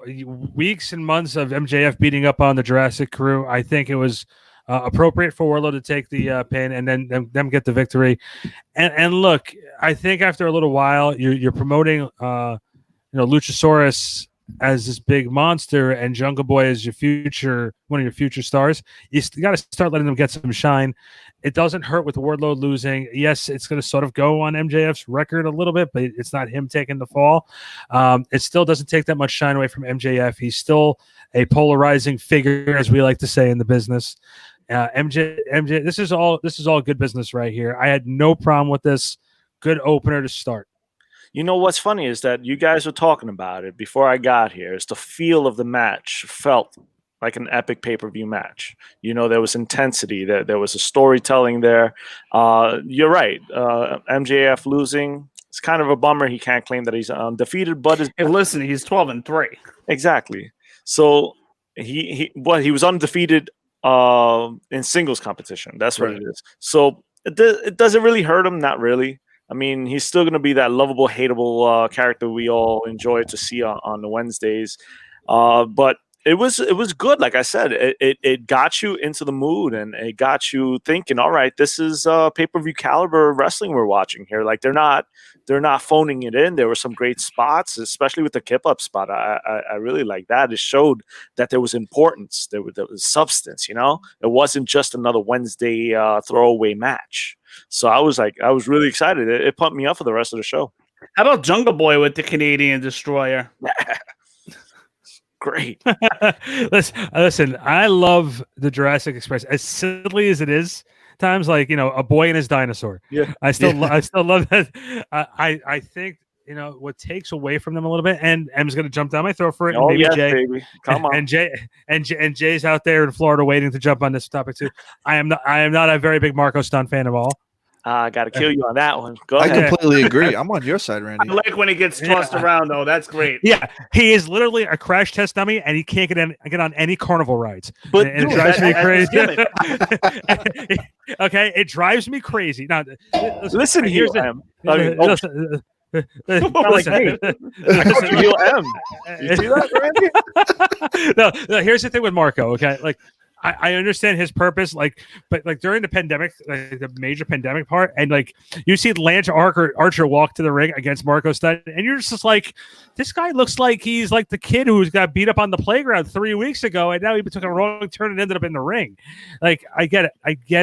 weeks and months of MJF beating up on the Jurassic crew, I think it was appropriate for Warlord to take the pin and then them get the victory. And look, I think after a little while, you're promoting Luchasaurus as this big monster and Jungle Boy as one of your future stars. You got to start letting them get some shine. It doesn't hurt with Wardlow losing. Yes, it's going to sort of go on MJF's record a little bit, but it's not him taking the fall. It still doesn't take that much shine away from MJF. He's still a polarizing figure, as we like to say in the business. MJ, this is all good business right here. I had no problem with this. Good opener to start. You know what's funny is that you guys were talking about it before I got here. Is the feel of the match felt like an epic pay-per-view match. There was intensity. There was a storytelling there. You're right. MJF losing, it's kind of a bummer. He can't claim that he's undefeated, but hey, listen, he's 12-3. Exactly. So he was undefeated in singles competition. That's what it is. So it doesn't really hurt him. Not really. I mean, he's still going to be that lovable, hateable character we all enjoy to see on the Wednesdays. But it was good. Like I said, it got you into the mood and it got you thinking, all right, this is pay-per-view caliber wrestling we're watching here. Like they're not phoning it in. There were some great spots, especially with the kip-up spot. I really like that. It showed that there was importance. There was substance, It wasn't just another Wednesday throwaway match. So I was really excited. It pumped me up for the rest of the show. How about Jungle Boy with the Canadian Destroyer? Great. Listen, I love the Jurassic Express. As silly as it is, times like a boy and his dinosaur. Yeah, I still love that. I think what takes away from them a little bit, and M's going to jump down my throat for it. Oh, and maybe yes, Jay, baby. Come on. And Jay's out there in Florida waiting to jump on this topic too. I am not a very big Marco Stunt fan of all. I got to kill you on that one. Go I ahead. completely agree. I'm on your side, Randy. I like when he gets tossed around, though. That's great. Yeah, he is literally a crash test dummy, and he can't get on any carnival rides. But and it drives me crazy. Okay, it drives me crazy. Now, listen here, Em. Listen. Like, hey, heel M. You see that, Randy? No, here's the thing with Marco. Okay, like I understand his purpose, but during the pandemic, the major pandemic part, and you see Lance Archer walk to the ring against Marco Stunt, and you're just like, this guy looks like he's like the kid who's got beat up on the playground 3 weeks ago, and now he took a wrong turn and ended up in the ring. Like, I get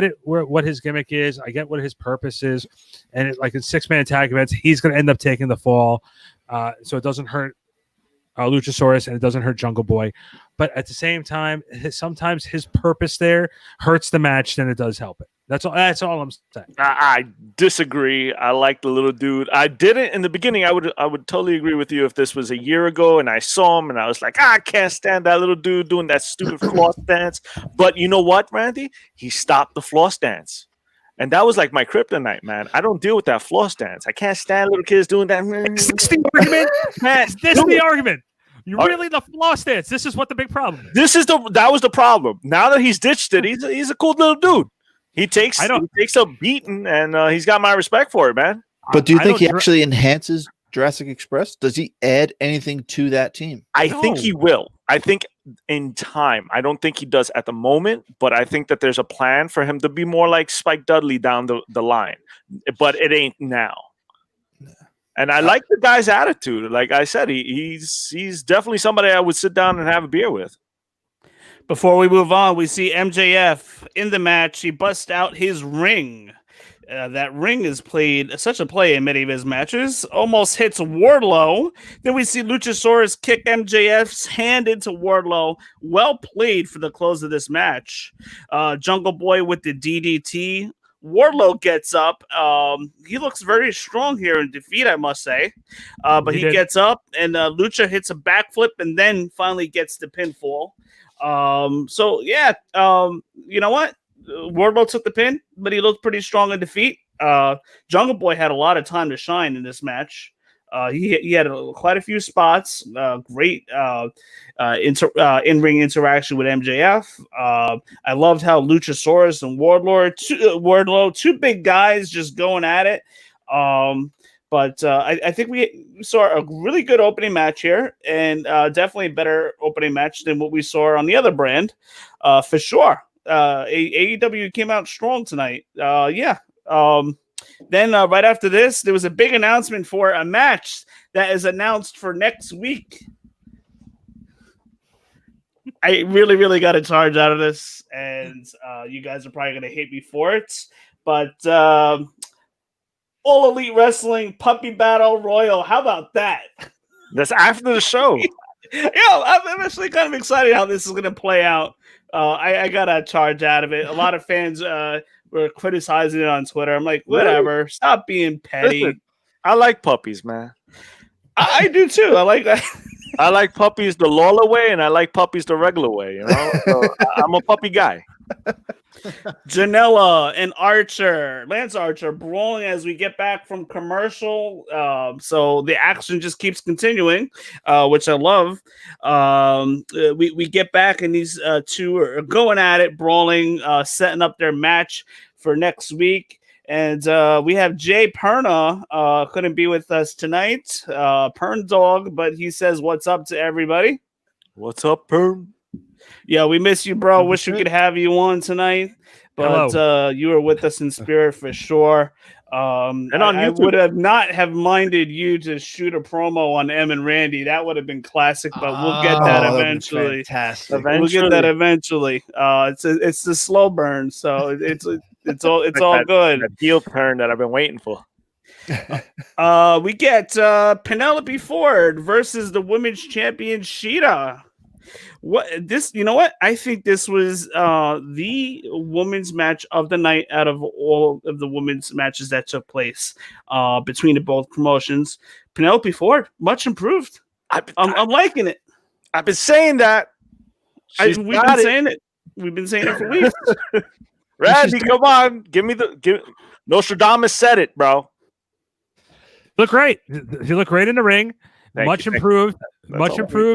it, what his gimmick is, I get what his purpose is, and in 6-man tag events, he's going to end up taking the fall, so it doesn't hurt Luchasaurus and it doesn't hurt Jungle Boy. But at the same time, sometimes his purpose there hurts the match than it does help it. That's all I'm saying. I disagree. I like the little dude. I didn't in the beginning. I would totally agree with you if this was a year ago and I saw him and I was like, I can't stand that little dude doing that stupid floss dance. But you know what, Randy? He stopped the floss dance. And that was like my kryptonite, man. I don't deal with that floss dance. I can't stand little kids doing that. Is this the argument? Man, This is the argument. You really the floss dance. This is what the big problem is. That was the problem. Now that he's ditched it, he's a cool little dude. He takes a beating, and he's got my respect for it, man. But do you think he actually enhances Jurassic Express? Does he add anything to that team? I think he will. I think in time. I don't think he does at the moment, but I think that there's a plan for him to be more like Spike Dudley down the line. But it ain't now. And I like the guy's attitude. Like I said, he's definitely somebody I would sit down and have a beer with. Before we move on, we see MJF in the match. He busts out his ring. That ring is played such a play in many of his matches. Almost hits Wardlow. Then we see Luchasaurus kick MJF's hand into Wardlow. Well played for the close of this match. Jungle Boy with the DDT. Wardlow gets up. He looks very strong here in defeat, I must say. But he gets up, and Lucha hits a backflip and then finally gets the pinfall. You know what? Wardlow took the pin, but he looked pretty strong in defeat. Jungle Boy had a lot of time to shine in this match. He had quite a few spots. Great in-ring interaction with MJF. I loved how Luchasaurus and Wardlow, two big guys just going at it. But I think we saw a really good opening match here, and definitely a better opening match than what we saw on the other brand, for sure. AEW came out strong tonight. Then right after this, there was a big announcement for a match that is announced for next week. I really, really got a charge out of this, and you guys are probably going to hate me for it. But All Elite Wrestling Puppy Battle Royal. How about that? That's after the show. I'm actually kind of excited how this is going to play out. I got a charge out of it. A lot of fans were criticizing it on Twitter. I'm like, whatever. Really? Stop being petty. Listen, I like puppies, man. I do too. I like that. I like puppies the Lawler way, and I like puppies the regular way. You know, so I'm a puppy guy. Janela and Lance Archer, brawling as we get back from commercial. So the action just keeps continuing, which I love. We get back, and these two are going at it, brawling, setting up their match for next week. And we have Jay Perna, couldn't be with us tonight. Pern Dog, but he says, "What's up to everybody?" What's up, Pern? Yeah, we miss you, bro. Wish we could have you on tonight, but you were with us in spirit for sure. And on I would have not have minded you to shoot a promo on M and Randy. That would have been classic, but we'll get that eventually. Fantastic. We'll get that eventually. It's the slow burn, so it's all good. That heel turn that I've been waiting for. We get Penelope Ford versus the women's champion Sheeta. You know what? I think this was the women's match of the night out of all of the women's matches that took place between the both promotions. Penelope Ford, much improved. I'm liking it. I've been saying that. We've been saying it. We've been saying it for weeks. Randy, come on. Nostradamus said it, bro. Look great. You look great in the ring. Much improved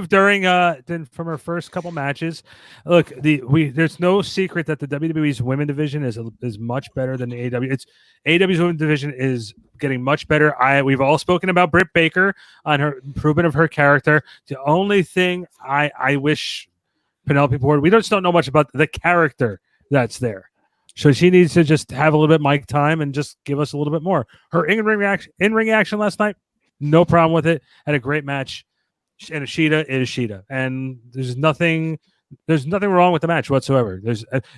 during from her first couple matches. Look, there's no secret that the WWE's women division is much better than the AEW. AEW's women division is getting much better. We've all spoken about Britt Baker on her improvement of her character. The only thing I wish Penelope Ford, we just don't know much about the character that's there. So she needs to just have a little bit mic time and just give us a little bit more. Her in-ring action last night, no problem with it. Had a great match. And Sheeta is Sheeta. And there's nothing wrong with the match whatsoever.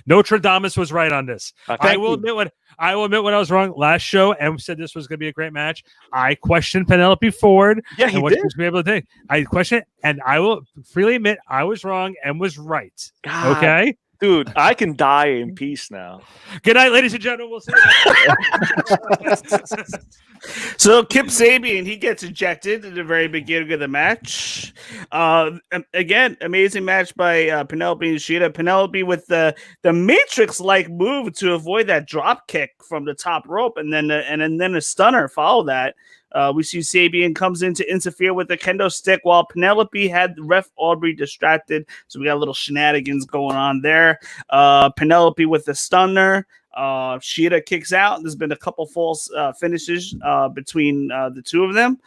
Nostradamus was right on this. I will admit when I was wrong last show and said this was going to be a great match. I questioned Penelope Ford. Yeah, he and what did. she was able to do. I questioned it, and I will freely admit I was wrong and was right. God, okay? Dude, I can die in peace now. Good night, ladies and gentlemen. We'll see you. So Kip Sabian, he gets ejected at the very beginning of the match. Again, amazing match by Penelope and Shida. Penelope with the Matrix-like move to avoid that drop kick from the top rope, and then a stunner follow that. We see Sabian comes in to interfere with the kendo stick while Penelope had ref Aubrey distracted. So we got a little shenanigans going on there. Penelope with the stunner. Shida kicks out. There's been a couple false finishes between the two of them,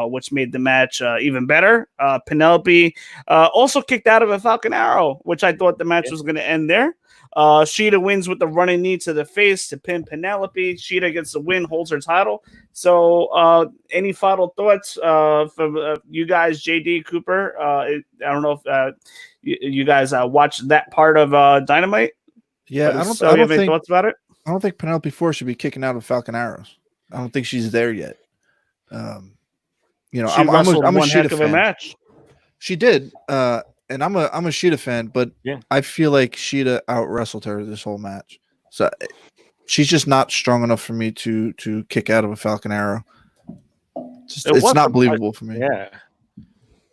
which made the match even better. Penelope also kicked out of a Falcon Arrow, which I thought the match was going to end there. Shida wins with the running knee to the face to pin Penelope. Shida gets the win, holds her title. So any final thoughts from you guys, JD, Cooper? I don't know if you guys watched that part of Dynamite. Yeah, I you don't have any think thoughts about it? I don't think Penelope Ford should be kicking out of Falcon Arrows. I don't think she's there yet. I'm a Shida fan. Match. She did, and I'm a Shida fan, but I feel like Shida out wrestled her this whole match. So she's just not strong enough for me to kick out of a Falcon Arrow. It's not believable for me.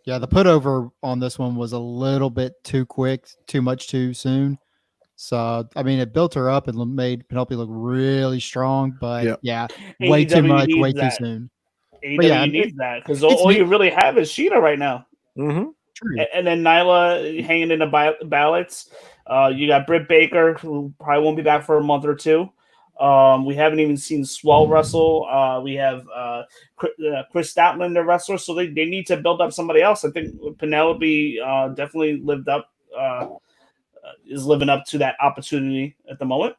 Yeah, the put over on this one was a little bit too quick, too much too soon. So, I mean, it built her up and made Penelope look really strong, but way too much, way too soon. AEW needs that because all you really have is Shida right now. Mm-hmm. True. And then Nyla hanging in the ballots. You got Britt Baker, who probably won't be back for a month or two. We haven't even seen Swell wrestle. We have Chris Statlander, the wrestler, so they need to build up somebody else. I think Penelope definitely is living up to that opportunity at the moment.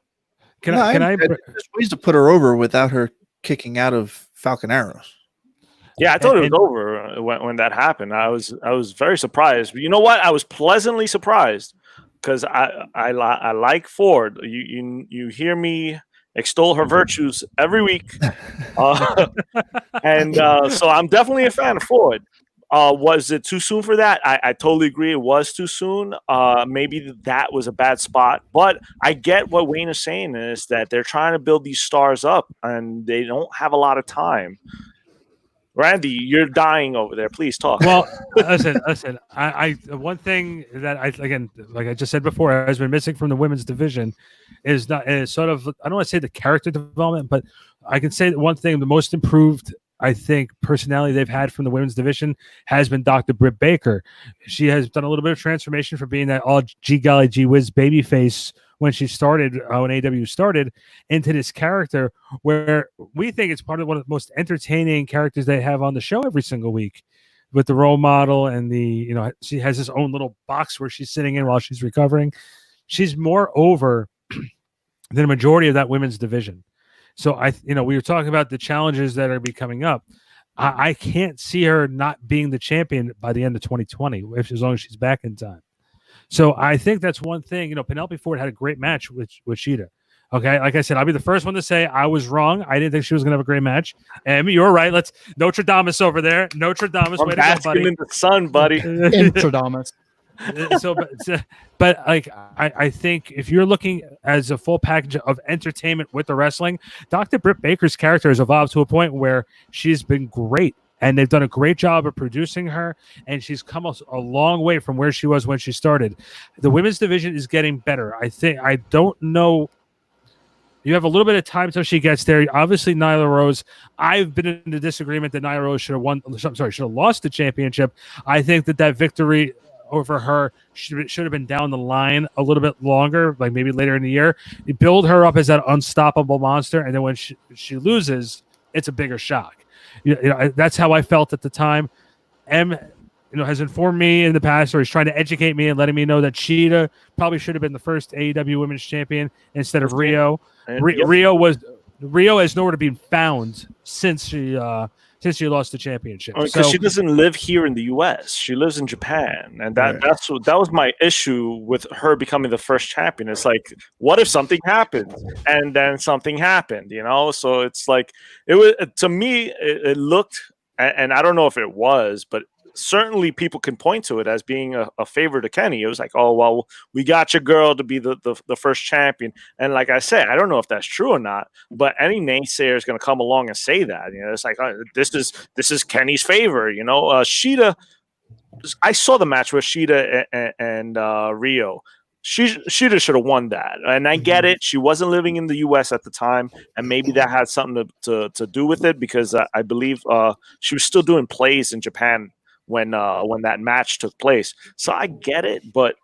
There's ways to put her over without her kicking out of Falcon Arrows. Yeah, I thought it was over when that happened. I was very surprised. But you know what? I was pleasantly surprised because I like Ford. You hear me extol her virtues every week, and so I'm definitely a fan of Ford. Was it too soon for that? I totally agree. It was too soon. Maybe that was a bad spot. But I get what Wayne is saying is that they're trying to build these stars up, and they don't have a lot of time. Randy, you're dying over there. Please talk. Well, listen. I one thing that like I just said before, has been missing from the women's division is sort of, I don't want to say the character development, but I can say that one thing, the most improved, I think, personality they've had from the women's division has been Dr. Britt Baker. She has done a little bit of transformation from being that all gee golly gee whiz baby face when she started, when AEW started, into this character where we think it's part of one of the most entertaining characters they have on the show every single week, with the role model and she has this own little box where she's sitting in while she's recovering. She's more over than a majority of that women's division. So we were talking about the challenges that are coming up. I can't see her not being the champion by the end of 2020, as long as she's back in time. So I think that's one thing. Penelope Ford had a great match with Shida. Okay, like I said, I'll be the first one to say I was wrong. I didn't think she was going to have a great match. And you're right. Let's Notre Dame over there. Notre Dame, way to go, buddy. In the sun, buddy. Notre Dame. But I think if you're looking as a full package of entertainment with the wrestling, Dr. Britt Baker's character has evolved to a point where she's been great, and they've done a great job of producing her, and she's come a long way from where she was when she started. The women's division is getting better. I don't know. You have a little bit of time until she gets there. Obviously, Nyla Rose. I've been in the disagreement that Nyla Rose should have lost the championship. I think that victory over her should have been down the line a little bit longer, like maybe later in the year. You build her up as that unstoppable monster, and then when she loses, it's a bigger shock. That's how I felt at the time. M, has informed me in the past, or he's trying to educate me and letting me know that Shida probably should have been the first AEW Women's Champion instead of Rio. Rio has nowhere to be found since she lost the championship. Because she doesn't live here in the U.S. She lives in Japan, and that was my issue with her becoming the first champion. It's like, what if something happened, and then something happened, So it's like, it was, to me, it looked, and I don't know if it was, but certainly people can point to it as being a favor to Kenny. It was like, oh, well, we got your girl to be the first champion. And like I said, I don't know if that's true or not, but any naysayer is going to come along and say that. It's like, this is Kenny's favor. Shida, I saw the match with Shida and Rio. Shida should have won that, and I get it. She wasn't living in the U.S. at the time, and maybe that had something to do with it, because I believe she was still doing plays in Japan when that match took place. So I get it, but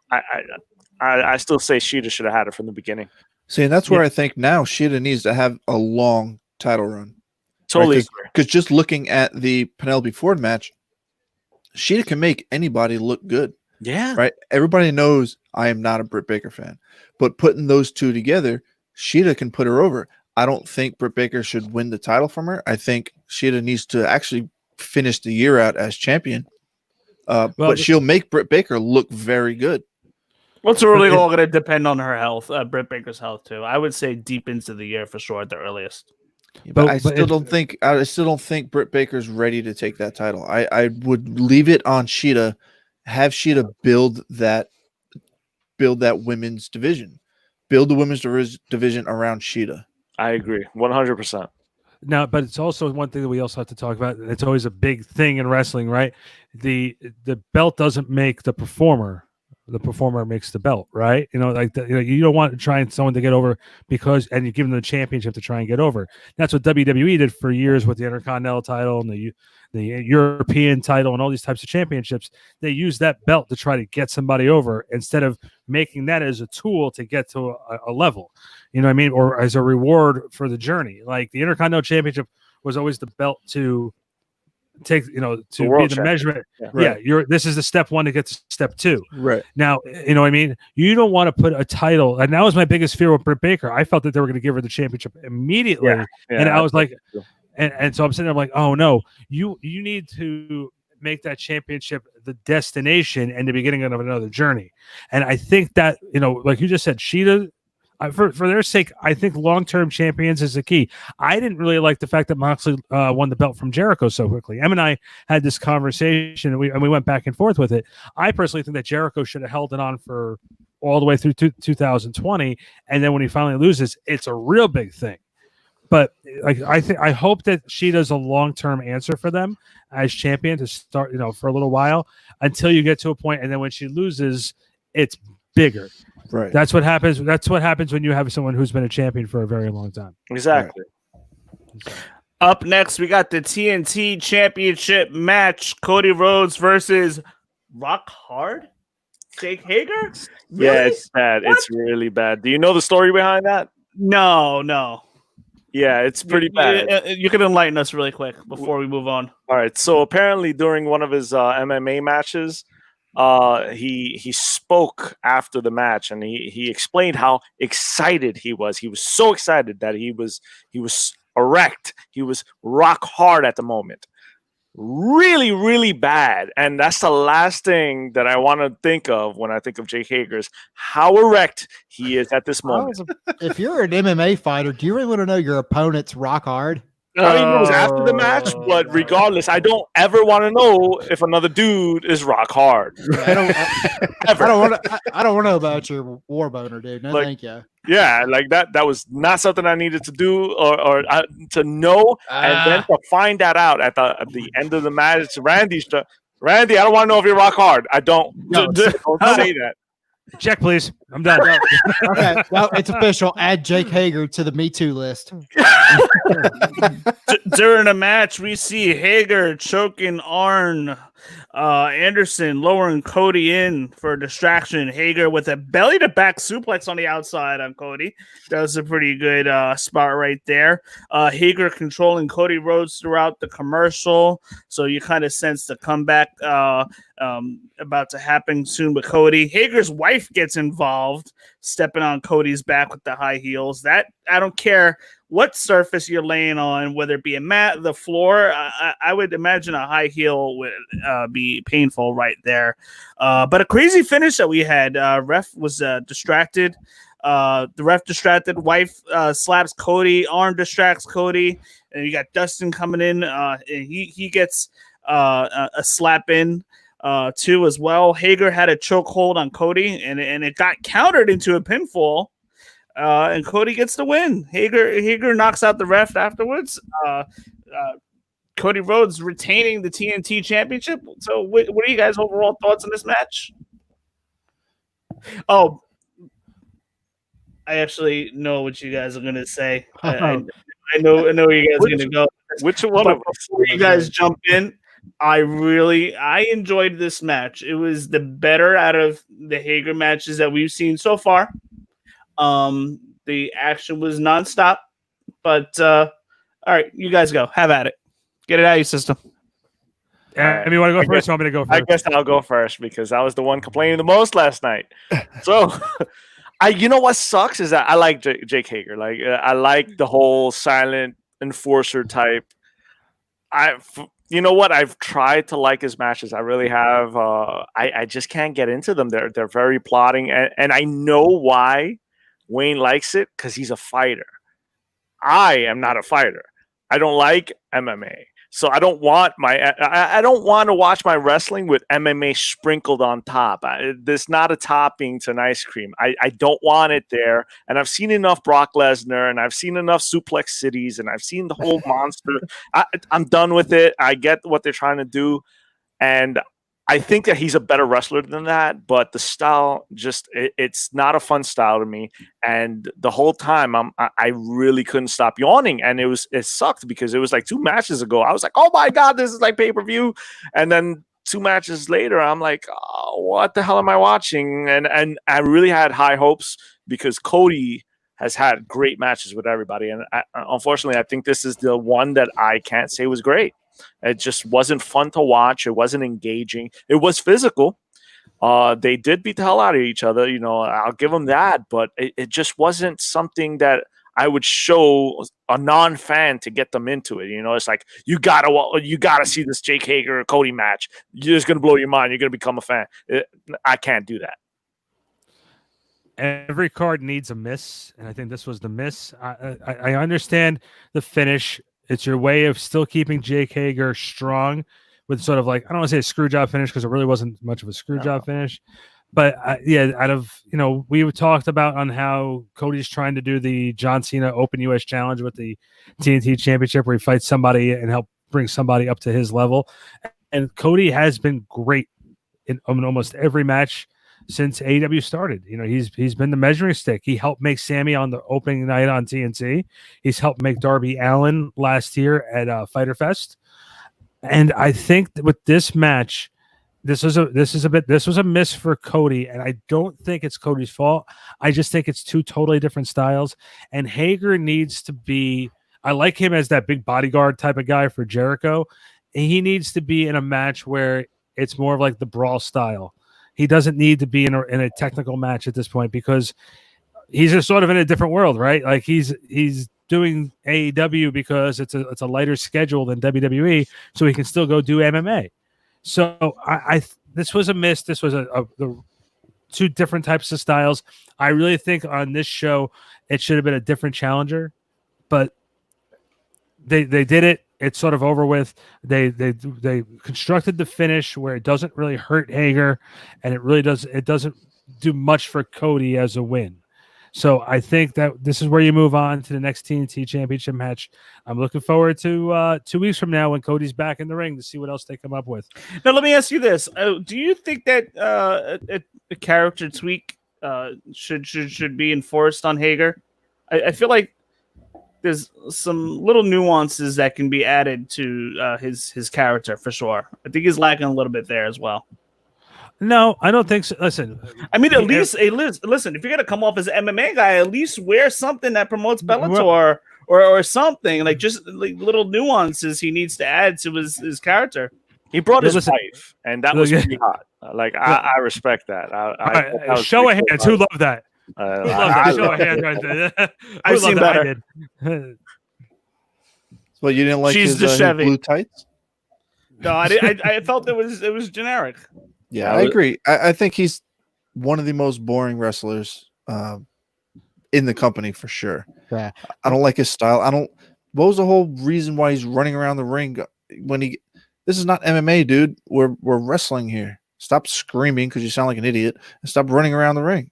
I still say Shida should have had it from the beginning. See, and that's where I think now Shida needs to have a long title run. Totally agree. Because just looking at the Penelope Ford match, Shida can make anybody look good. Yeah. Right. Everybody knows I am not a Britt Baker fan, but putting those two together, Shida can put her over. I don't think Britt Baker should win the title from her. I think Shida needs to actually finish the year out as champion. But she'll make Britt Baker look very good. What's really all going to depend on her health, Britt Baker's health too. I would say deep into the year for sure at the earliest. But I still don't think Britt Baker's ready to take that title. I would leave it on Shida. Have Shida build that women's division, build the women's division around Shida. I agree 100%. Now, but it's also one thing that we also have to talk about. It's always a big thing in wrestling, right? The belt doesn't make the performer. The performer makes the belt, right? You don't want to try and someone to get over and you give them the championship to try and get over. That's what WWE did for years with the Intercontinental title and the European title and all these types of championships. They use that belt to try to get somebody over instead of making that as a tool to get to a level, you know what I mean? Or as a reward for the journey. Like the Intercontinental Championship was always the belt to take, to be the measurement. Yeah, right. This is the step one to get to step two. Right. Now, you know what I mean? You don't want to put a title, and that was my biggest fear with Britt Baker. I felt that they were going to give her the championship immediately. Yeah, and I was like, and so I'm sitting there like, oh no, you need to make that championship the destination and the beginning of another journey. And I think that, like you just said, Shida, for their sake, I think long-term champions is the key. I didn't really like the fact that Moxley won the belt from Jericho so quickly. Em and I had this conversation, and we went back and forth with it. I personally think that Jericho should have held it on for all the way through 2020, and then when he finally loses, it's a real big thing. But I hope that she does a long-term answer for them as champion to start, for a little while until you get to a point, and then when she loses, it's bigger. Right. That's what happens. That's what happens when you have someone who's been a champion for a very long time. Exactly. Right. Up next, we got the TNT Championship match: Cody Rhodes versus Rock Hard Jake Hager. Really? Yeah, it's bad. What? It's really bad. Do you know the story behind that? No. Yeah, it's pretty bad. You can enlighten us really quick before we move on. All right. So apparently, during one of his MMA matches, he spoke after the match, and he explained how excited he was. He was so excited that he was erect. He was rock hard at the moment. Really, really bad. And that's the last thing that I want to think of when I think of Jake Hager is how erect he is at this moment. If you're an MMA fighter, do you really want to know your opponent's rock hard? I mean, it was after the match, but regardless, I don't ever want to know if another dude is rock hard. I don't want to know about your war boner, dude. No, thank you. Yeah, like that was not something I needed to do or to know, and then to find that out at the end of the match. It's Randy, I don't want to know if you're rock hard. I don't. No, don't say that. Check, please. I'm done. Okay, well, it's official. Add Jake Hager to the Me Too list. During a match, we see Hager choking Arn Anderson, lowering Cody in for a distraction. Hager with a belly-to-back suplex on the outside on Cody. That was a pretty good spot right there. Hager controlling Cody Rhodes throughout the commercial, so you kind of sense the comeback about to happen soon with Cody. Hager's wife gets involved, stepping on Cody's back with the high heels. That I don't care what surface you're laying on, whether it be a mat, the floor. I would imagine a high heel would be painful right there. But a crazy finish that we had. Ref was distracted. The ref distracted. Wife slaps Cody. Arm distracts Cody. And you got Dustin coming in. And he gets a slap in too as well. Hager had a chokehold on Cody, and it got countered into a pinfall. And Cody gets the win. Hager knocks out the ref afterwards. Cody Rhodes retaining the TNT Championship. So, what are you guys' overall thoughts on this match? Oh, I actually know what you guys are going to say. I know where you guys are going to go. Which one But of us? before you guys jump in, I enjoyed this match. It was the better out of the Hager matches that we've seen so far. The action was nonstop, but all right, you guys go. Have at it. Get it out of your system. And you want to go first? Or want me to go first? I guess I'll go first because I was the one complaining the most last night. So, you know what sucks is that I like Jake Hager. Like, I like the whole silent enforcer type. You know what? I've tried to like his matches. I really have. I just can't get into them. They're very plotting, and I know why Wayne likes it because he's a fighter. I am not a fighter. I don't like MMA. So I don't want to watch my wrestling with MMA sprinkled on top. There's not a topping to an ice cream. I don't want it there. And I've seen enough Brock Lesnar, and I've seen enough Suplex Cities, and I've seen the whole monster. I'm done with it. I get what they're trying to do, and I think that he's a better wrestler than that, but the style it's not a fun style to me. And the whole time I really couldn't stop yawning. And it sucked because it was like 2 matches ago. I was like, oh my God, this is like pay-per-view. And then 2 matches later, I'm like, oh, what the hell am I watching? And I really had high hopes because Cody has had great matches with everybody. And unfortunately, I think this is the one that I can't say was great. It just wasn't fun to watch. It wasn't engaging. It was physical. They did beat the hell out of each other. You know, I'll give them that. But it just wasn't something that I would show a non-fan to get them into it. You know, it's like you gotta see this Jake Hager Cody match. You're just gonna blow your mind. You're gonna become a fan. I can't do that. Every card needs a miss, and I think this was the miss. I understand the finish. It's your way of still keeping Jake Hager strong with sort of like, I don't want to say a screw job finish because it really wasn't much of a screw job finish. But out of, we talked about on how Cody's trying to do the John Cena Open US Challenge with the TNT Championship where he fights somebody and help bring somebody up to his level. And Cody has been great in almost every match since AEW started. He's been the measuring stick. He helped make Sammy on the opening night on TNT. He's helped make Darby Allin last year at Fyter Fest. And I think that with this match, this was a miss for Cody, and I don't think it's Cody's fault. I just think it's 2 totally different styles. And Hager needs to be, I like him as that big bodyguard type of guy for Jericho. He needs to be in a match where it's more of like the brawl style. He doesn't need to be in a technical match at this point because he's just sort of in a different world, right? Like he's doing AEW because it's a lighter schedule than WWE, so he can still go do MMA. So this was a miss. This was the 2 different types of styles. I really think on this show it should have been a different challenger, but they did it. It's sort of over with. They constructed the finish where it doesn't really hurt Hager, and it doesn't do much for Cody as a win. So I think that this is where you move on to the next TNT Championship match. I'm looking forward to 2 weeks from now when Cody's back in the ring to see what else they come up with. Now let me ask you this: do you think that a character tweak should be enforced on Hager? I feel like there's some little nuances that can be added to his character for sure. I think he's lacking a little bit there as well. No, I don't think so. Listen, I mean, listen. If you're gonna come off as an MMA guy, at least wear something that promotes Bellator or something like just like little nuances he needs to add to his character. He brought his wife, and that was pretty hot. Like I respect that. I show of hands. Who loved that? Who loved that? Show of hands right there. I've seen better. Well, you didn't like his blue tights? No, I felt it was generic. Yeah, I agree. I think he's one of the most boring wrestlers in the company for sure. Yeah. I don't like his style. What was the whole reason why he's running around the ring when This is not MMA, dude. We're wrestling here. Stop screaming because you sound like an idiot, and stop running around the ring.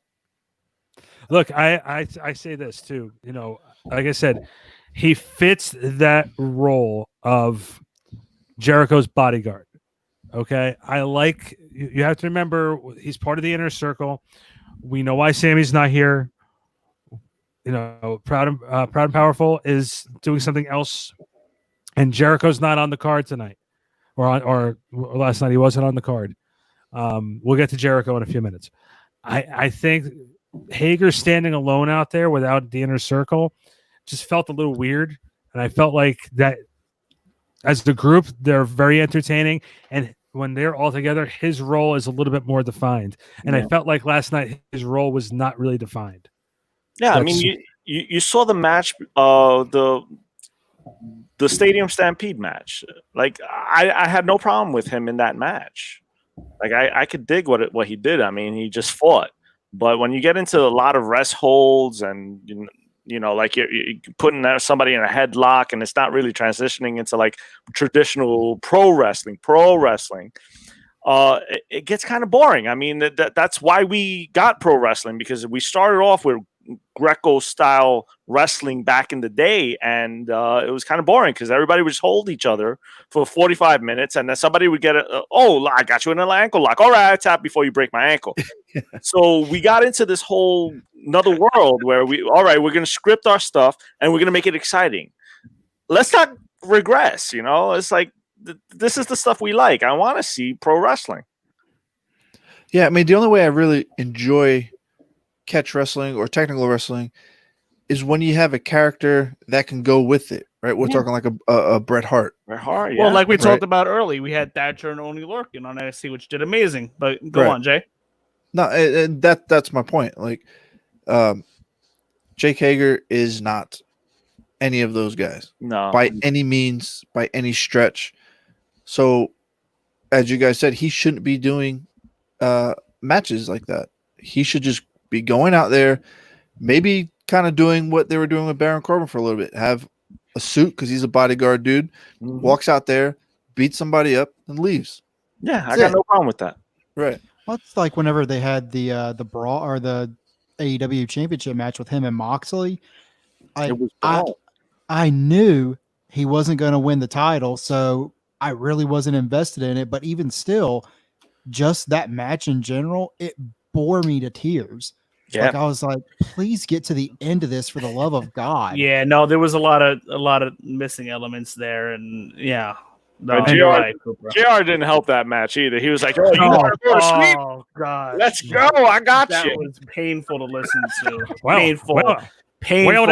Look, I say this too. You know, like I said, he fits that role of Jericho's bodyguard. Okay, I like. You have to remember he's part of the inner circle. We know why Sammy's not here. You know, Proud and Powerful is doing something else, and Jericho's not on the card tonight, or last night he wasn't on the card. We'll get to Jericho in a few minutes. I think Hager standing alone out there without the inner circle just felt a little weird, and I felt like that as the group they're very entertaining, and when they're all together, his role is a little bit more defined. And I felt like last night his role was not really defined. Yeah, I mean, you saw the match, the Stadium Stampede match. Like, I had no problem with him in that match. Like, I could dig what he did. I mean, he just fought. But when you get into a lot of rest holds and you know, like you're putting somebody in a headlock, and it's not really transitioning into like traditional pro wrestling. It gets kind of boring. I mean, that's why we got pro wrestling, because we started off with Greco style wrestling back in the day, and it was kind of boring because everybody would just hold each other for 45 minutes, and then somebody would get I got you in an ankle lock. All right, tap before you break my ankle. So we got into this whole another world where we're going to script our stuff and we're going to make it exciting. Let's not regress. You know, it's like this is the stuff we like. I want to see pro wrestling. Yeah, I mean, the only way I really enjoy catch wrestling or technical wrestling is when you have a character that can go with it, right? We're talking like a Bret Hart. Bret Hart, yeah. Well, like we talked about early, we had Thatcher and Oney Lorcan on NXT, which did amazing. But go on, Jay. No, and that's my point. Like, Jake Hager is not any of those guys. No. By any means, by any stretch. So, as you guys said, he shouldn't be doing matches like that. He should just be going out there, maybe kind of doing what they were doing with Baron Corbin for a little bit. Have a suit because he's a bodyguard dude. Walks out there, beats somebody up, and leaves. Yeah, I got no problem with that. Right. Well, it's like whenever they had the Brawl or the AEW Championship match with him and Moxley. I knew he wasn't going to win the title, so I really wasn't invested in it. But even still, just that match in general, it bore me to tears. Yeah. Like I was like, please get to the end of this for the love of God. Yeah, no, there was a lot of missing elements there, and yeah. No, JR didn't help that match either. He was like, "Oh, you want to go to sleep? Oh God, let's go! I got that you." That was painful to listen to. Painful. Painful. Well,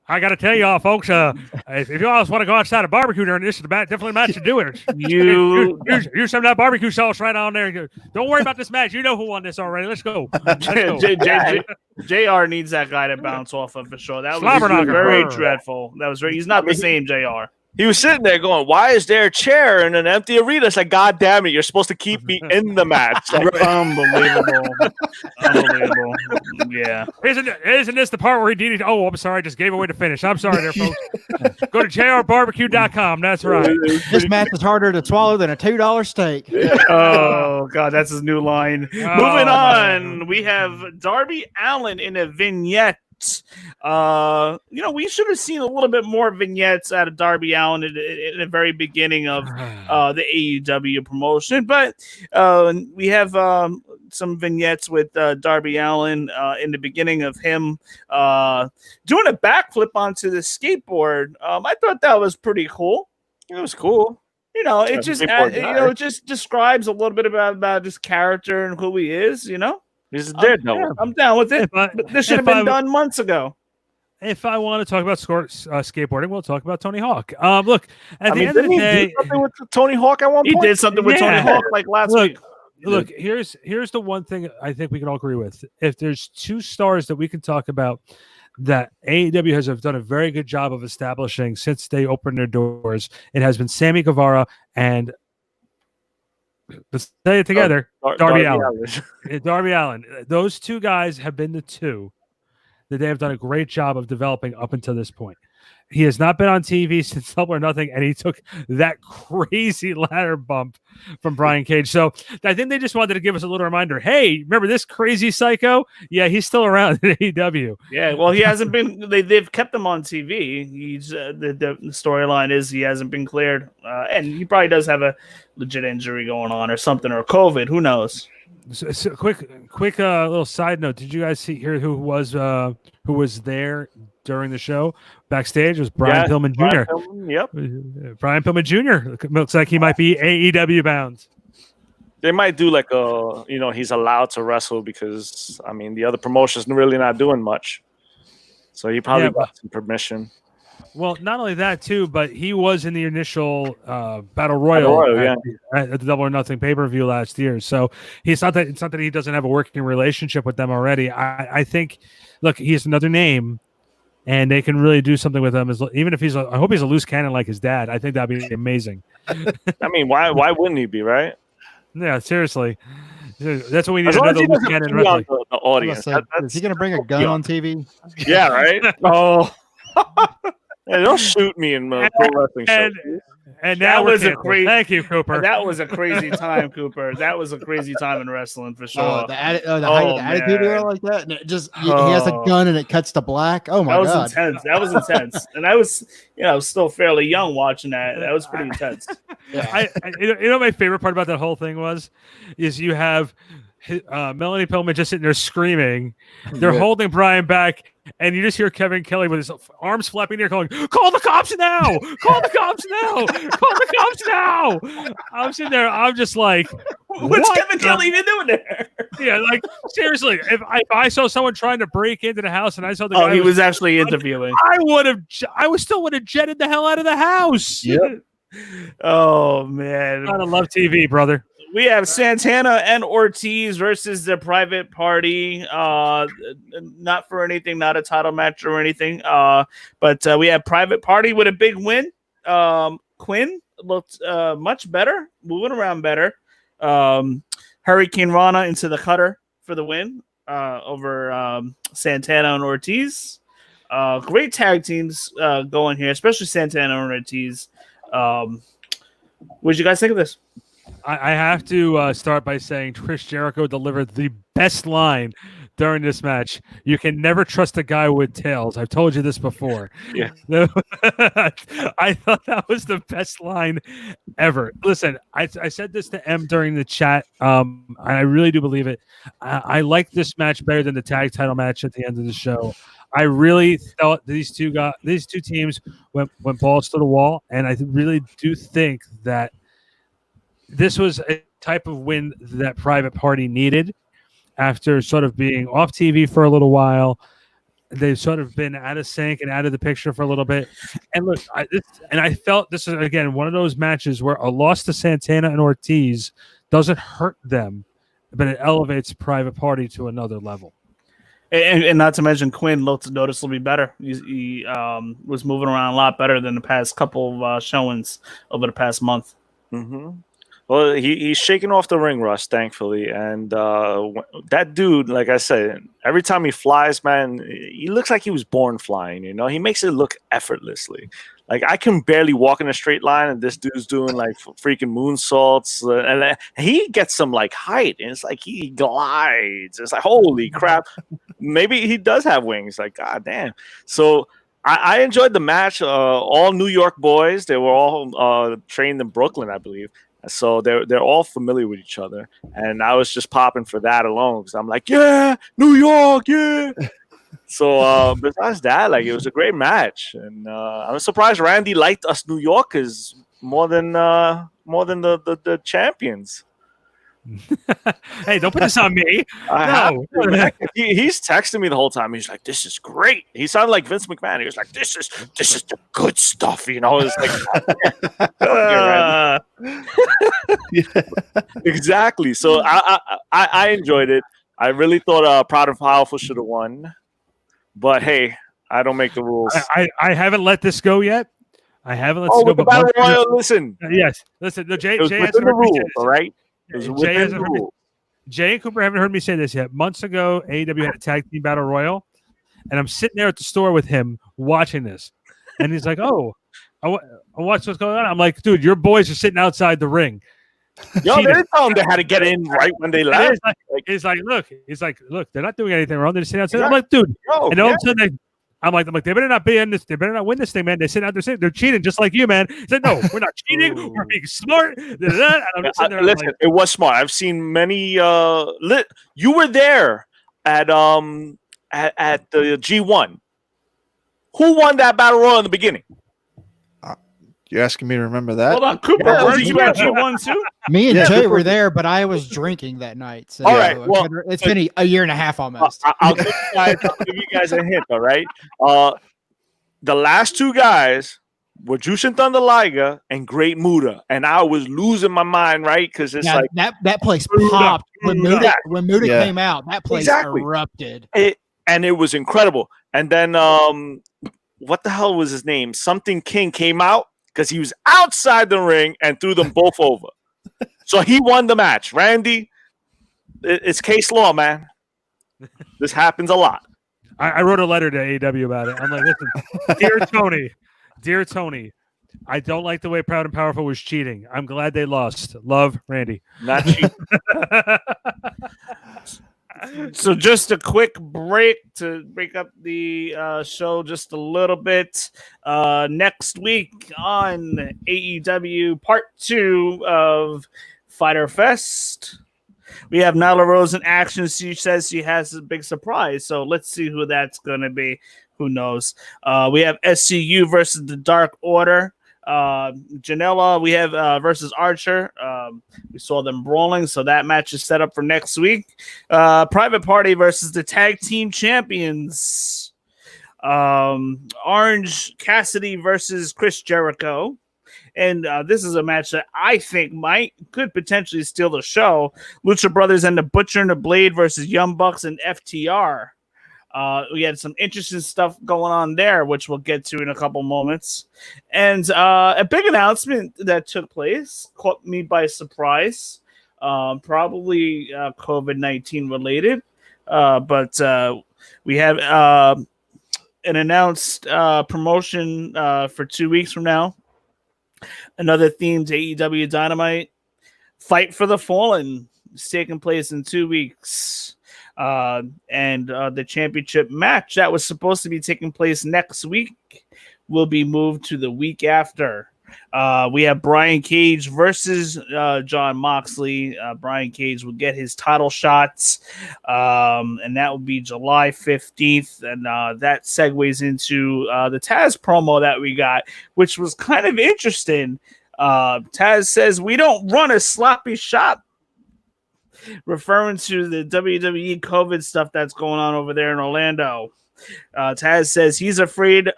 I got to tell y'all, folks. If you all want to go outside a barbecue during this, is definitely a match to do it. Use some of that barbecue sauce right on there. Don't worry about this match. You know who won this already. Let's go. JR needs that guy to bounce off of for sure. That was very dreadful. That was very. He's not the same JR. He was sitting there going, "Why is there a chair in an empty arena?" It's like, God damn it, you're supposed to keep me in the match. Like, Unbelievable. Yeah. Isn't this the part where he did it? Oh, I'm sorry. I just gave away the finish. I'm sorry there, folks. Go to jrbarbecue.com. That's right. This match is harder to swallow than a $2 steak. Oh, God. That's his new line. Moving on. We have Darby Allin in a vignette. We should have seen a little bit more vignettes out of Darby Allin in the very beginning of the AEW promotion, but we have some vignettes with Darby Allin in the beginning of him doing a backflip onto the skateboard. I thought that was pretty cool. It was cool. It just describes a little bit about his character and who he is. He's dead. No, I'm down with it. But this should have been done months ago. If I want to talk about skateboarding, we'll talk about Tony Hawk. Look, at the end of the day, did something with Tony Hawk at one point. He did something with Tony Hawk like last week. Look, here's the one thing I think we can all agree with. If there's two stars that we can talk about that AEW has done a very good job of establishing since they opened their doors, it has been Sammy Guevara and, let's say it together, Darby Allin. Darby Allin. Those two guys have been the two that they have done a great job of developing up until this point. He has not been on TV since Double or Nothing, and he took that crazy ladder bump from Brian Cage. So I think they just wanted to give us a little reminder. Hey, remember this crazy psycho? Yeah, he's still around in AEW. Yeah, well, he hasn't been. They've kept him on TV. He's the storyline is he hasn't been cleared, and he probably does have a legit injury going on or something, or COVID. Who knows? So quick little side note. Did you guys hear who was there during the show backstage? It was Brian Pillman Jr. Yep. Brian Pillman Jr. Looks like he might be AEW bound. They might do like he's allowed to wrestle because I mean the other promotion's really not doing much, so he probably got some permission. Well, not only that too, but he was in the initial Battle Royal at the Double or Nothing pay-per-view last year. So it's not that he doesn't have a working relationship with them already. I think, look, he's another name, and they can really do something with him. Even if I hope he's a loose cannon like his dad. I think that'd be amazing. I mean, why wouldn't he be, right? Yeah, seriously. That's what we need. Another loose cannon wrestling. The audience. Is he going to bring a gun on TV? Yeah, right. Oh. Yeah, don't shoot me in pro wrestling show. And now that was a crazy. Thank you, Cooper. That was a crazy time, Cooper. That was a crazy time in wrestling for sure. The height of the attitude era like that, and he has a gun and it cuts to black. Oh my god, that was intense. And I was, still fairly young watching that. That was pretty intense. Yeah. My favorite part about that whole thing is you have Melanie Pillman just sitting there screaming. They're holding Brian back. And you just hear Kevin Kelly with his arms flapping there going, call the cops now! Call the cops now! Call the cops now! I'm sitting there, I'm just like, what's Kevin Kelly even doing there? Yeah, like, seriously, if I saw someone trying to break into the house and I saw the guy he was actually interviewing. I still would have jetted the hell out of the house. Yep. Oh, man. Gotta love TV, brother. We have Santana and Ortiz versus the Private Party. Not for anything, not a title match or anything. But we have Private Party with a big win. Quinn looked much better, moving around better. Hurricane Rana into the cutter for the win over Santana and Ortiz. Great tag teams going here, especially Santana and Ortiz. What did you guys think of this? I have to start by saying Chris Jericho delivered the best line during this match. You can never trust a guy with tails. I've told you this before. Yeah. I thought that was the best line ever. Listen, I said this to M during the chat. I really do believe it. I like this match better than the tag title match at the end of the show. I really thought these two teams went balls to the wall, and I really do think that this was a type of win that Private Party needed after sort of being off TV for a little while. They've sort of been out of sync and out of the picture for a little bit. And look, I felt this is, again, one of those matches where a loss to Santana and Ortiz doesn't hurt them, but it elevates Private Party to another level. And not to mention, Quinn looked noticeably better. He was moving around a lot better than the past couple of showings over the past month. Mm-hmm. Well, he's shaking off the ring rust, thankfully. And that dude, like I said, every time he flies, man, he looks like he was born flying, He makes it look effortlessly. Like, I can barely walk in a straight line, and this dude's doing, like, freaking moonsaults. And he gets some, like, height, and it's like he glides. It's like, holy crap. Maybe he does have wings. Like, god damn. So I enjoyed the match. All New York boys. They were all trained in Brooklyn, I believe. So they're all familiar with each other, and I was just popping for that alone because I'm like, yeah, New York, yeah. So besides that, like, it was a great match, and I'm surprised Randy liked us New Yorkers more than the champions. Hey, don't put this on me. No. He's texting me the whole time. He's like, "This is great." He sounded like Vince McMahon. He was like, "This is the good stuff," It's like, exactly. So I enjoyed it. I really thought Proud and Powerful should have won, but hey, I don't make the rules. I haven't let this go yet. I haven't let this go. But Battle Royal, listen. Yes, listen. No, Jay has within the rules, all right. Jay and Cooper haven't heard me say this yet. Months ago, AEW had a tag team battle royal, and I'm sitting there at the store with him watching this. And he's like, "Oh, I watched what's going on." I'm like, "Dude, your boys are sitting outside the ring." Yo, they cheating." didn't tell them they had to get in right when they And left. he's like, look, they're not doing anything wrong. They're just sitting outside. I'm like, dude, Yo, and all of a sudden, I'm like, they better not be in this. They better not win this thing, man. They sit out there saying they're cheating, just like you, man. He said, no, we're not cheating. We're being smart. And I'm just sitting there, listen, like, it was smart. I've seen many. You were there at the G1. Who won that battle royal in the beginning? You're asking me to remember that? Hold on, Cooper. Yeah, Weren't you at G1 too? Me and Yeah, Jay Cooper- were there, but I was drinking that night. So All right, well, it's been a year and a half almost. I'll give you guys a hint. All right. The last two guys were Jushin Thunder Liger and Great Muta, and I was losing my mind, right? Because it's like that place popped when Muta Yeah. came out. That place Exactly. erupted. and it was incredible. And then what the hell was his name? Something King came out because he was outside the ring and threw them both over. So he won the match. Randy, it's case law, man. This happens a lot. I wrote a letter to AEW about it. I'm like, listen, dear Tony, I don't like the way Proud and Powerful was cheating. I'm glad they lost. Love, Randy. Not cheap. So just a quick break to break up the show just a little bit. Next week on AEW Part 2 of Fighter Fest, we have Nyla Rose in action. She says she has a big surprise, so let's see who that's going to be. Who knows? We have SCU versus the Dark Order. Janela, we have versus Archer. We saw them brawling, so that match is set up for next week. Private Party versus the Tag Team Champions. Orange Cassidy versus Chris Jericho. And this is a match that I think could potentially steal the show. Lucha Brothers and the Butcher and the Blade versus Young Bucks and FTR. We had some interesting stuff going on there, which we'll get to in a couple moments. And a big announcement that took place caught me by surprise. Probably COVID-19 related. But we have an announced promotion for 2 weeks from now. Another theme to AEW Dynamite. Fight for the Fallen is taking place in 2 weeks. And the championship match that was supposed to be taking place next week will be moved to the week after. We have Brian Cage versus Jon Moxley. Brian Cage will get his title shots, and that will be July 15th. And that segues into the Taz promo that we got, which was kind of interesting. Taz says, "We don't run a sloppy shop," referring to the WWE COVID stuff that's going on over there in Orlando. Taz says he's afraid.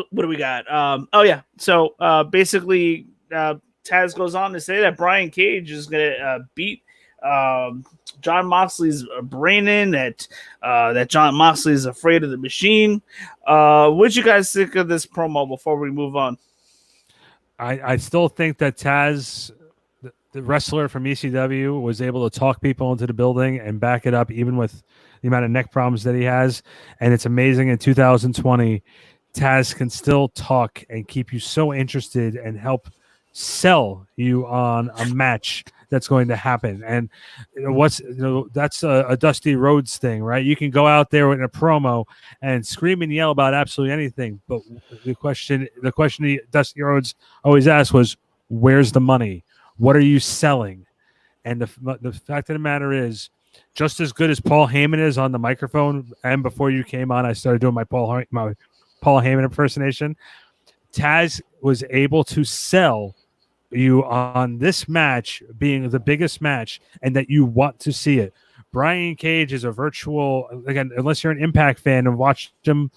What do we got? So basically, Taz goes on to say that Brian Cage is going to beat Jon Moxley's brain in, that Jon Moxley is afraid of the machine. What'd you guys think of this promo before we move on? I still think that Taz, the wrestler from ECW, was able to talk people into the building and back it up, even with the amount of neck problems that he has. And it's amazing in 2020, Taz can still talk and keep you so interested and help sell you on a match that's going to happen. And that's a Dusty Rhodes thing, right? You can go out there in a promo and scream and yell about absolutely anything, but the question Dusty Rhodes always asked was, "Where's the money? What are you selling?" And the fact of the matter is, just as good as Paul Heyman is on the microphone, and before you came on, I started doing my Paul Heyman impersonation. Taz was able to sell you on this match being the biggest match and that you want to see it. Brian Cage is a virtual, again, unless you're an Impact fan and watched him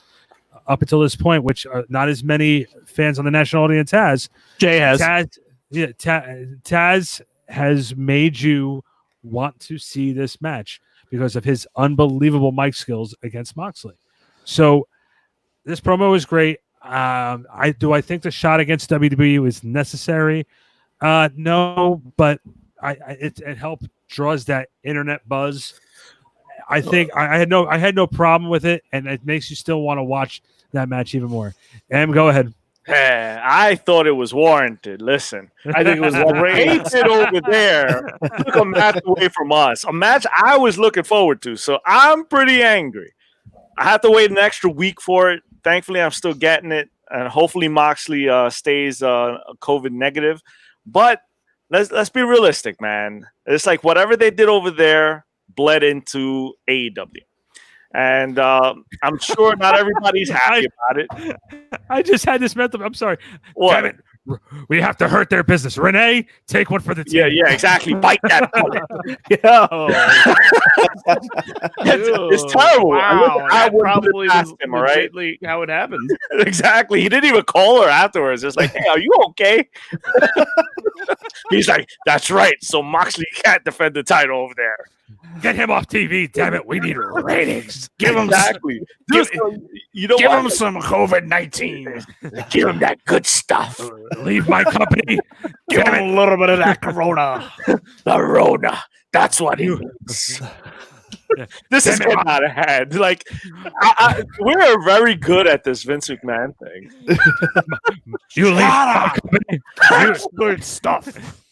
up until this point, which not as many fans on the national audience has. Jay has. Taz has made you want to see this match because of his unbelievable mic skills against Moxley. So this promo is great. I think the shot against WWE is necessary. No, but it helped draws that internet buzz. I think I had no problem with it, and it makes you still want to watch that match even more. Go ahead. Hey, I thought it was warranted. Listen, I think it was great. hates it over there. Took a match away from us. A match I was looking forward to. So I'm pretty angry. I have to wait an extra week for it. Thankfully, I'm still getting it, and hopefully Moxley stays COVID negative. But let's be realistic, man. It's like whatever they did over there bled into AEW. And I'm sure not everybody's happy about it. I just had this mental. I'm sorry. What? Damn it. We have to hurt their business. Renee, take one for the team. Yeah, exactly. Bite that bullet. It's terrible. Wow, I that would probably ask was him, all right? legitimately how it happened. Exactly. He didn't even call her afterwards. It's like, hey, are you okay? He's like, that's right. So Moxley can't defend the title over there. Get him off TV, damn it. We need ratings. Give him Exactly. Dude, you know give what? him some COVID-19. Give him that good stuff. Leave my company. Give him a little bit of that Corona. The Rona. That's what he needs. This is getting out of hand. Like, we're very good at this Vince McMahon thing. You leave my company. That's good stuff.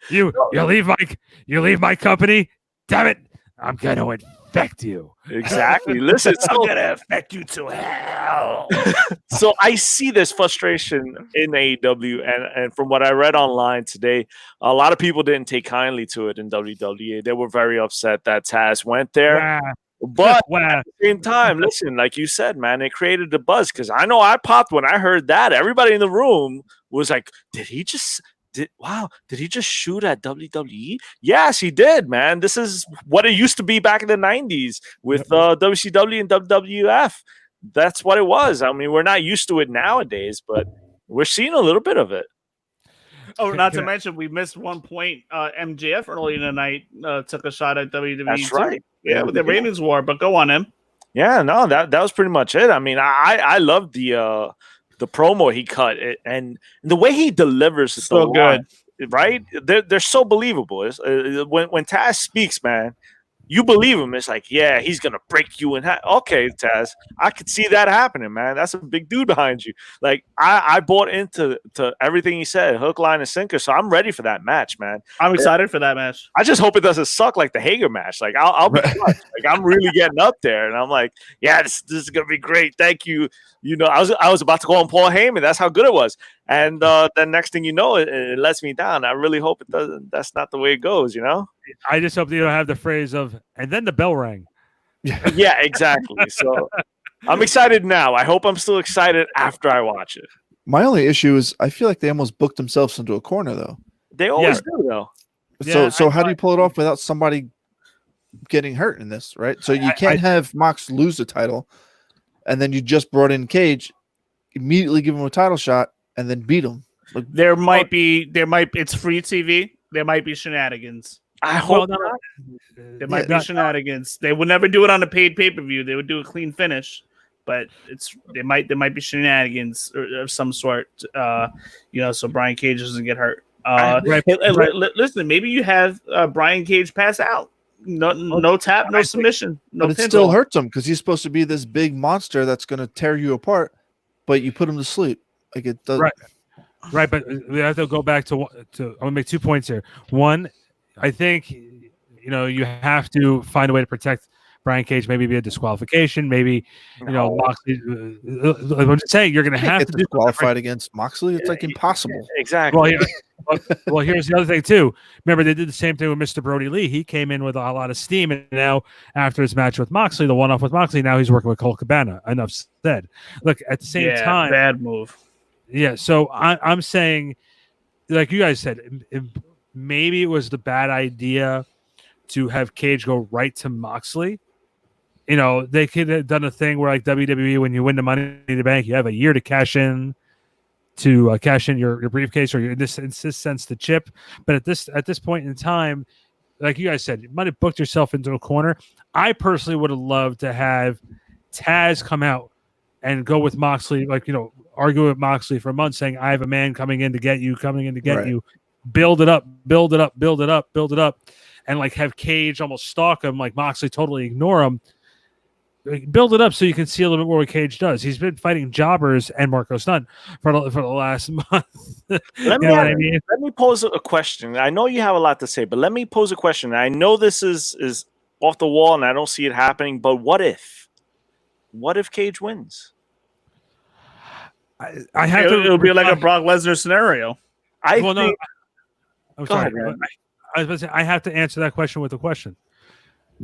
You leave my company. Damn it. I'm going to infect you. Exactly. Listen, I'm so, gonna affect you to hell. so I see this frustration in AEW, and from what I read online today, a lot of people didn't take kindly to it in WWE. They were very upset that Taz went there. But at the same time, listen, like you said, man, it created a buzz because I know I popped when I heard that. Everybody in the room was like, did he just shoot at WWE? Yes, he did, man. This is what it used to be back in the 90s with WCW and WWF. That's what it was. I mean, we're not used to it nowadays, but we're seeing a little bit of it. Oh, not to mention, we missed one point. MJF early in the night took a shot at WWE. That's too. right. Yeah, with the ratings war, but go on him. Yeah, no, that was pretty much it. I mean, I love the promo he cut and the way he delivers is so good, right? They're so believable. When Taz speaks, man, you believe him. It's like, yeah, he's gonna break you in half. Okay, Taz, I could see that happening, man. That's a big dude behind you. Like, I bought into everything he said, hook, line, and sinker. So I'm ready for that match, man. I'm excited for that match. I just hope it doesn't suck like the Hager match. Like, I'll be clutch. Like, I'm really getting up there, and I'm like, yeah, this is gonna be great. Thank you. You know, I was about to call him Paul Heyman. That's how good it was. And then next thing you know, it lets me down. I really hope it doesn't. That's not the way it goes. You know. I just hope you don't have the phrase of "and then the bell rang." Yeah, exactly. So I'm excited now. I hope I'm still excited after I watch it. My only issue is I feel like they almost booked themselves into a corner, though. They always do, though. So how do you pull it off without somebody getting hurt in this, right? So you can't have Mox lose the title, and then you just brought in Cage, immediately give him a title shot, and then beat him. Like, There might it's free TV. There might be shenanigans. I hope not. There might be shenanigans. They would never do it on a paid pay-per-view. They would do a clean finish, but there might be shenanigans of some sort. So Brian Cage doesn't get hurt. Listen, maybe you have Brian Cage pass out. No tap, no submission, no. But it still hurts him because he's supposed to be this big monster that's going to tear you apart, but you put him to sleep. Like it does. Right. But we have to go back to. I'm gonna make 2 points here. One, I think you have to find a way to protect Brian Cage. Maybe be a disqualification. Maybe Moxley. I'm just saying you're going to have to disqualified against Moxley. It's like impossible. Exactly. Well, here's the other thing too. Remember, they did the same thing with Mr. Brody Lee. He came in with a lot of steam, and now after his match with Moxley, the one-off with Moxley, now he's working with Colt Cabana. Enough said. Look, at the same time, bad move. Yeah, so I'm saying, like you guys said, maybe it was the bad idea to have Cage go right to Moxley. They could have done a thing where, like WWE, when you win the Money in the Bank, you have a year to cash in your briefcase, or in this sense the chip. But at this point in time, like you guys said, you might have booked yourself into a corner. I personally would have loved to have Taz come out and go with Moxley, argue with Moxley for months, saying, I have a man coming in to get you, you. Build it up. and like have Cage almost stalk him, like Moxley totally ignore him. Build it up so you can see a little bit more what Cage does. He's been fighting jobbers and Marco Stunt for the last month. Let me pose a question. I know you have a lot to say, but let me pose a question. I know this is off the wall and I don't see it happening, but what if? What if Cage wins? I have to. It'll be like a Brock Lesnar scenario. I'm sorry. I was about to say, I have to answer that question with a question.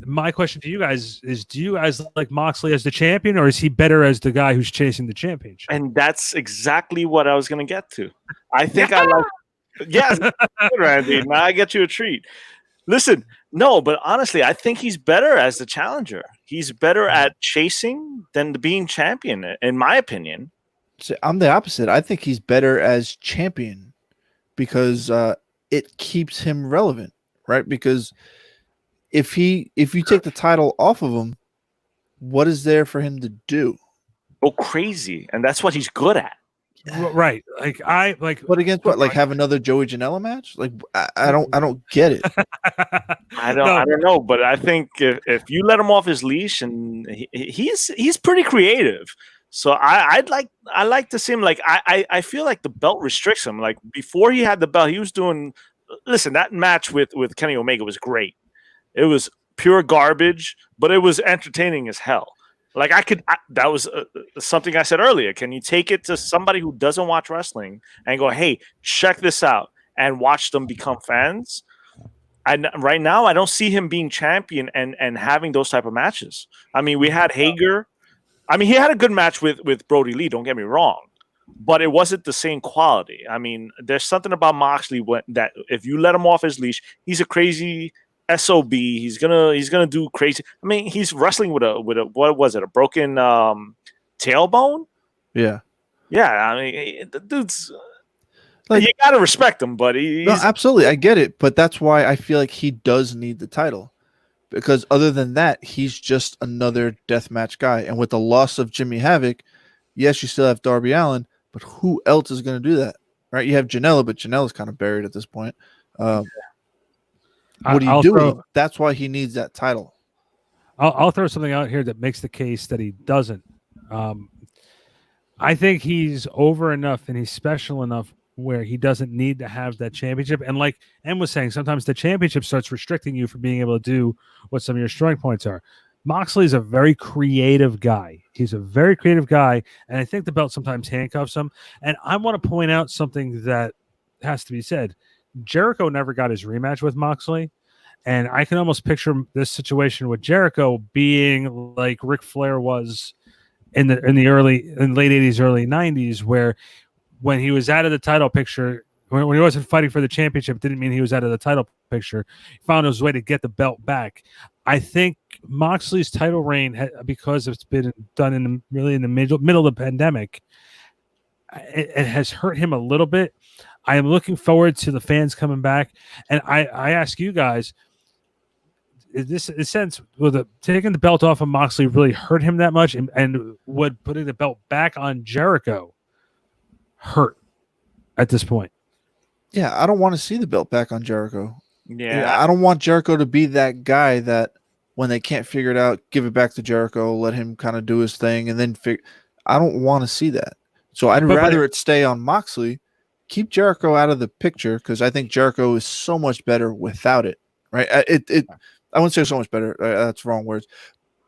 My question to you guys is: do you guys like Moxley as the champion, or is he better as the guy who's chasing the championship? And that's exactly what I was going to get to. I think I like. Yes, Randy. Now I get you a treat. Listen, no, but honestly, I think he's better as the challenger. He's better at chasing than being champion, in my opinion. So I'm the opposite. I think he's better as champion because it keeps him relevant, right? Because if you take the title off of him, what is there for him to do? Go crazy, and that's what he's good at. Right. But against what? Like have another Joey Janela match? Like I don't get it. I don't know, but I think if you let him off his leash, and he's pretty creative. So I like to see him. Like I feel like the belt restricts him. Like before he had the belt, he was doing. Listen, that match with Kenny Omega was great. It was pure garbage, but it was entertaining as hell. Like that was something I said earlier. Can you take it to somebody who doesn't watch wrestling and go, "Hey, check this out," and watch them become fans? And right now, I don't see him being champion and having those type of matches. I mean, we had Hager. I mean, he had a good match with Brody Lee. Don't get me wrong, but it wasn't the same quality. I mean, there's something about Moxley that if you let him off his leash, he's a crazy SOB. He's gonna do crazy. I mean, he's wrestling with a what was it? A broken tailbone? Yeah. I mean, the dude's like, you gotta respect him, but no, absolutely, I get it. But that's why I feel like he does need the title, because other than that, he's just another deathmatch guy. And with the loss of Jimmy Havoc, yes, you still have Darby Allin, but who else is going to do that? Right? You have Janela, but Janela's kind of buried at this point. What are you doing? That's why he needs that title. I'll throw something out here that makes the case that he doesn't. I think he's over enough and he's special enough where he doesn't need to have that championship. And like Em was saying, sometimes the championship starts restricting you from being able to do what some of your strong points are. Moxley's a very creative guy. He's a very creative guy, and I think the belt sometimes handcuffs him. And I want to point out something that has to be said. Jericho never got his rematch with Moxley, and I can almost picture this situation with Jericho being like Ric Flair was in the late 80s, early 90s, where when he was out of the title picture, when he wasn't fighting for the championship, it didn't mean he was out of the title picture. He found his way to get the belt back. I think Moxley's title reign, because it's been done in the middle of the pandemic, it has hurt him a little bit. I am looking forward to the fans coming back, and I ask you guys, would taking the belt off of Moxley really hurt him that much, and would putting the belt back on Jericho hurt at this point? Yeah, I don't want to see the belt back on Jericho. Yeah, I don't want Jericho to be that guy that when they can't figure it out, give it back to Jericho, let him kind of do his thing, and then I don't want to see that. So I'd rather it stay on Moxley. Keep Jericho out of the picture, because I think Jericho is so much better without it. Right? I wouldn't say so much better. That's wrong words.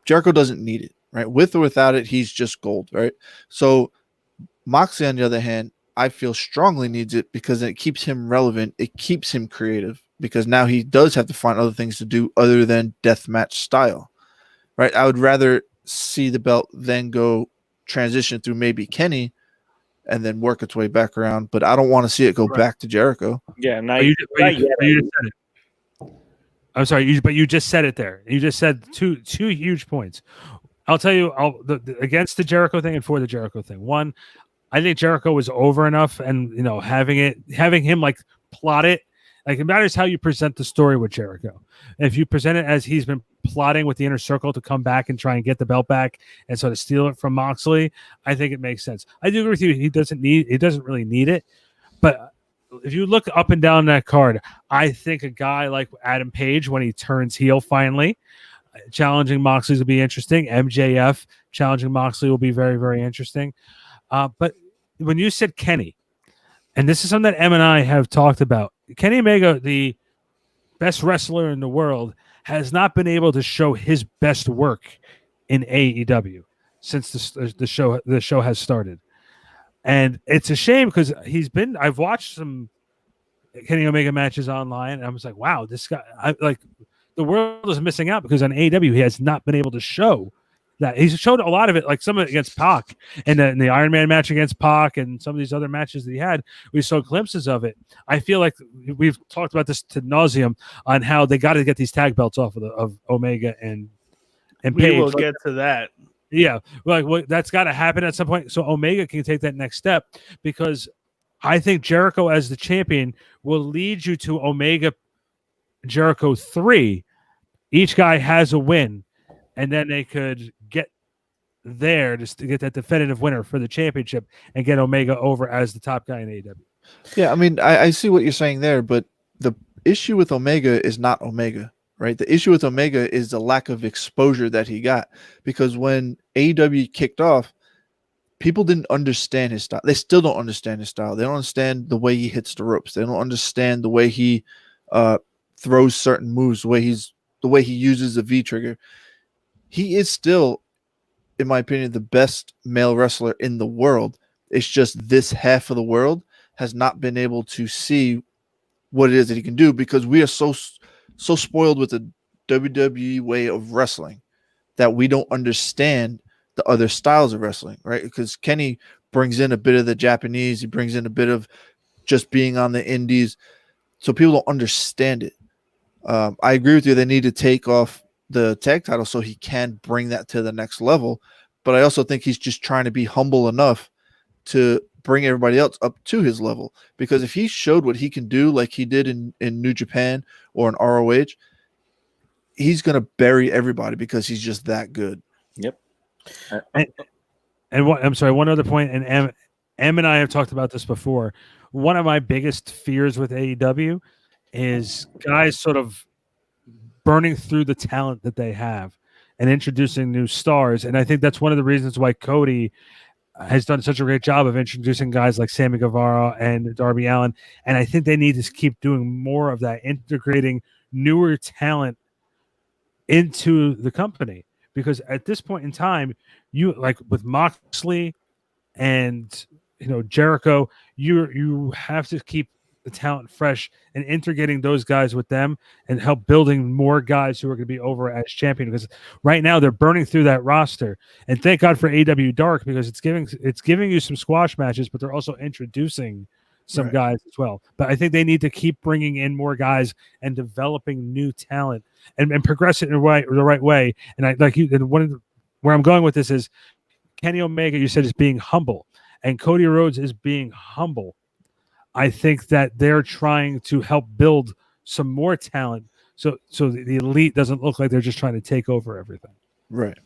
Jericho doesn't need it. Right? With or without it, he's just gold. Right? So Moxley, on the other hand, I feel strongly needs it because it keeps him relevant. It keeps him creative, because now he does have to find other things to do other than deathmatch style. Right? I would rather see the belt then go transition through maybe Kenny and then work its way back around, but I don't want to see it go back to Jericho. Yeah, you just said it. I'm sorry, but you just said it there. You just said two huge points. I'll tell you, against the Jericho thing and for the Jericho thing. One, I think Jericho was over enough, and having him like plot it. Like, it matters how you present the story with Jericho. If you present it as he's been plotting with the Inner Circle to come back and try and get the belt back and sort of steal it from Moxley, I think it makes sense. I do agree with you. He doesn't really need it, but if you look up and down that card, I think a guy like Adam Page, when he turns heel finally, challenging Moxley will be interesting. MJF challenging Moxley will be very, very interesting. But when you said Kenny, and this is something that M and I have talked about, Kenny Omega, the best wrestler in the world, has not been able to show his best work in AEW since the show has started. And it's a shame because I've watched some Kenny Omega matches online, and I was like, wow, this guy, the world is missing out because on AEW, he has not been able to show that. He's showed a lot of it, like some of it against Pac and the Iron Man match against Pac and some of these other matches that he had. We saw glimpses of it. I feel like we've talked about this to nauseum on how they got to get these tag belts off of Omega and Page. We will get to that. Yeah, that's got to happen at some point so Omega can take that next step, because I think Jericho as the champion will lead you to Omega Jericho 3. Each guy has a win, and then they could get there just to get that definitive winner for the championship and get Omega over as the top guy in AEW. Yeah, I mean, I see what you're saying there, but the issue with Omega is not Omega, right? The issue with Omega is the lack of exposure that he got, because when AEW kicked off, people didn't understand his style. They still don't understand his style. They don't understand the way he hits the ropes. They don't understand the way he throws certain moves, the way he uses the V trigger. He is still, in my opinion, the best male wrestler in the world. It's just this half of the world has not been able to see what it is that he can do, because we are so spoiled with the WWE way of wrestling that we don't understand the other styles of wrestling, right? Because Kenny brings in a bit of the Japanese, he brings in a bit of just being on the indies, so people don't understand it. I agree with you. They need to take off the tag title so he can bring that to the next level. But I also think he's just trying to be humble enough to bring everybody else up to his level. Because if he showed what he can do, like he did in New Japan or in ROH, he's going to bury everybody because he's just that good. Yep. One other point, and M and I have talked about this before. One of my biggest fears with AEW is guys sort of burning through the talent that they have and introducing new stars. And I think that's one of the reasons why Cody has done such a great job of introducing guys like Sammy Guevara and Darby Allin. And I think they need to keep doing more of that, integrating newer talent into the company. Because at this point in time, you like with Moxley and Jericho, you have to keep the talent fresh and integrating those guys with them and help building more guys who are going to be over as champion, because right now they're burning through that roster. And thank God for AEW Dark, because it's giving you some squash matches, but they're also introducing some guys as well. But I think they need to keep bringing in more guys and developing new talent and progress it in the right way. And I like you. And where I'm going with this is Kenny Omega, you said, is being humble, and Cody Rhodes is being humble. I think that they're trying to help build some more talent, so the elite doesn't look like they're just trying to take over everything. Right.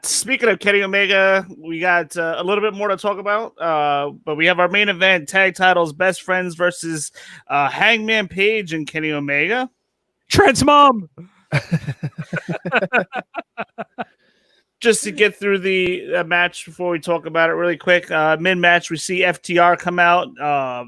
Speaking of Kenny Omega, we got a little bit more to talk about, but we have our main event, tag titles, Best Friends versus Hangman Page and Kenny Omega. Trent's mom! Just to get through the match before we talk about it really quick, mid-match, we see FTR come out,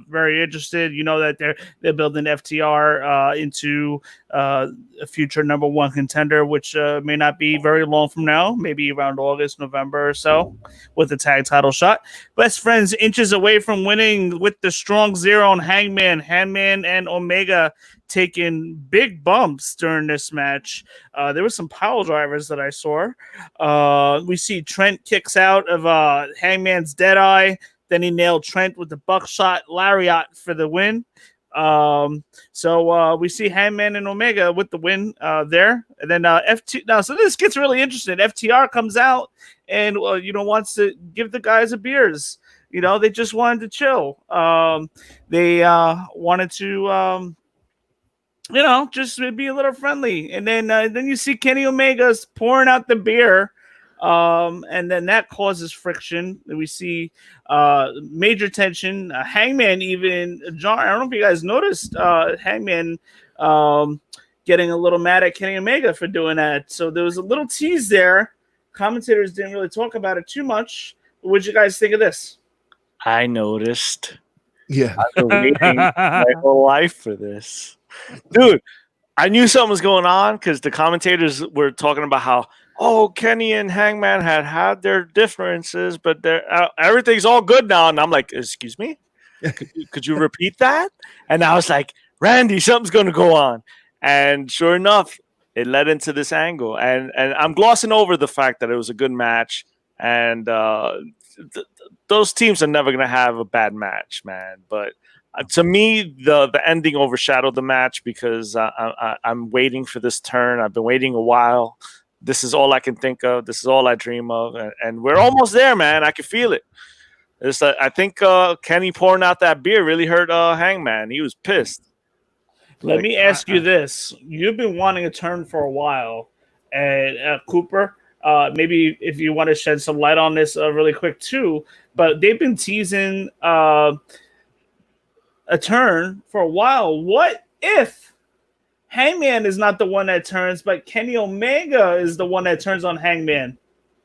very interested. You know that they're building FTR into a future number one contender, which may not be very long from now, maybe around August, November or so, with the tag title shot. Best Friends inches away from winning with the strong zero on Hangman and Omega taking big bumps during this match. There were some pile drivers that I saw. We see Trent kicks out of Hangman's Deadeye. Then he nailed Trent with the buckshot lariat for the win. So we see Hangman and Omega with the win there. And then FT. Now, so this gets really interesting. FTR comes out and wants to give the guys a beers. They just wanted to chill. They wanted to. Just be a little friendly. And then you see Kenny Omega's pouring out the beer And then that causes friction. We see major tension. Hangman even John. I don't know if you guys noticed Hangman getting a little mad at Kenny Omega for doing that. So there was a little tease there. Commentators didn't really talk about it too much. What did you guys think of this? I noticed. Yeah. I've been waiting my whole life for this, dude. I knew something was going on because the commentators were talking about how, Kenny and Hangman had their differences, but everything's all good now. And I'm like, excuse me, could you repeat that? And I was like, Randy, something's going to go on. And sure enough, it led into this angle. And I'm glossing over the fact that it was a good match. And those teams are never going to have a bad match, man. But to me, the ending overshadowed the match because I'm waiting for this turn. I've been waiting a while. This is all I can think of. This is all I dream of. And we're almost there, man. I can feel it. I think Kenny pouring out that beer really hurt Hangman. He was pissed. Let me ask you this. You've been wanting a turn for a while. And Cooper, maybe if you want to shed some light on this really quick too, but they've been teasing a turn for a while. What if Hangman is not the one that turns, but Kenny Omega is the one that turns on Hangman?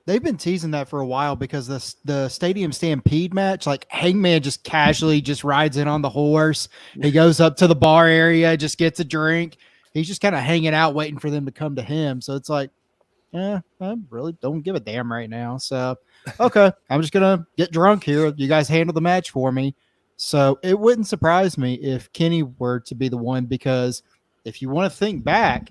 They've been teasing that for a while because the Stadium Stampede match, like Hangman just casually just rides in on the horse. He goes up to the bar area, just gets a drink. He's just kind of hanging out, waiting for them to come to him. So it's like, I really don't give a damn right now. So, okay, I'm just going to get drunk here. You guys handle the match for me. So it wouldn't surprise me if Kenny were to be the one, because if you want to think back,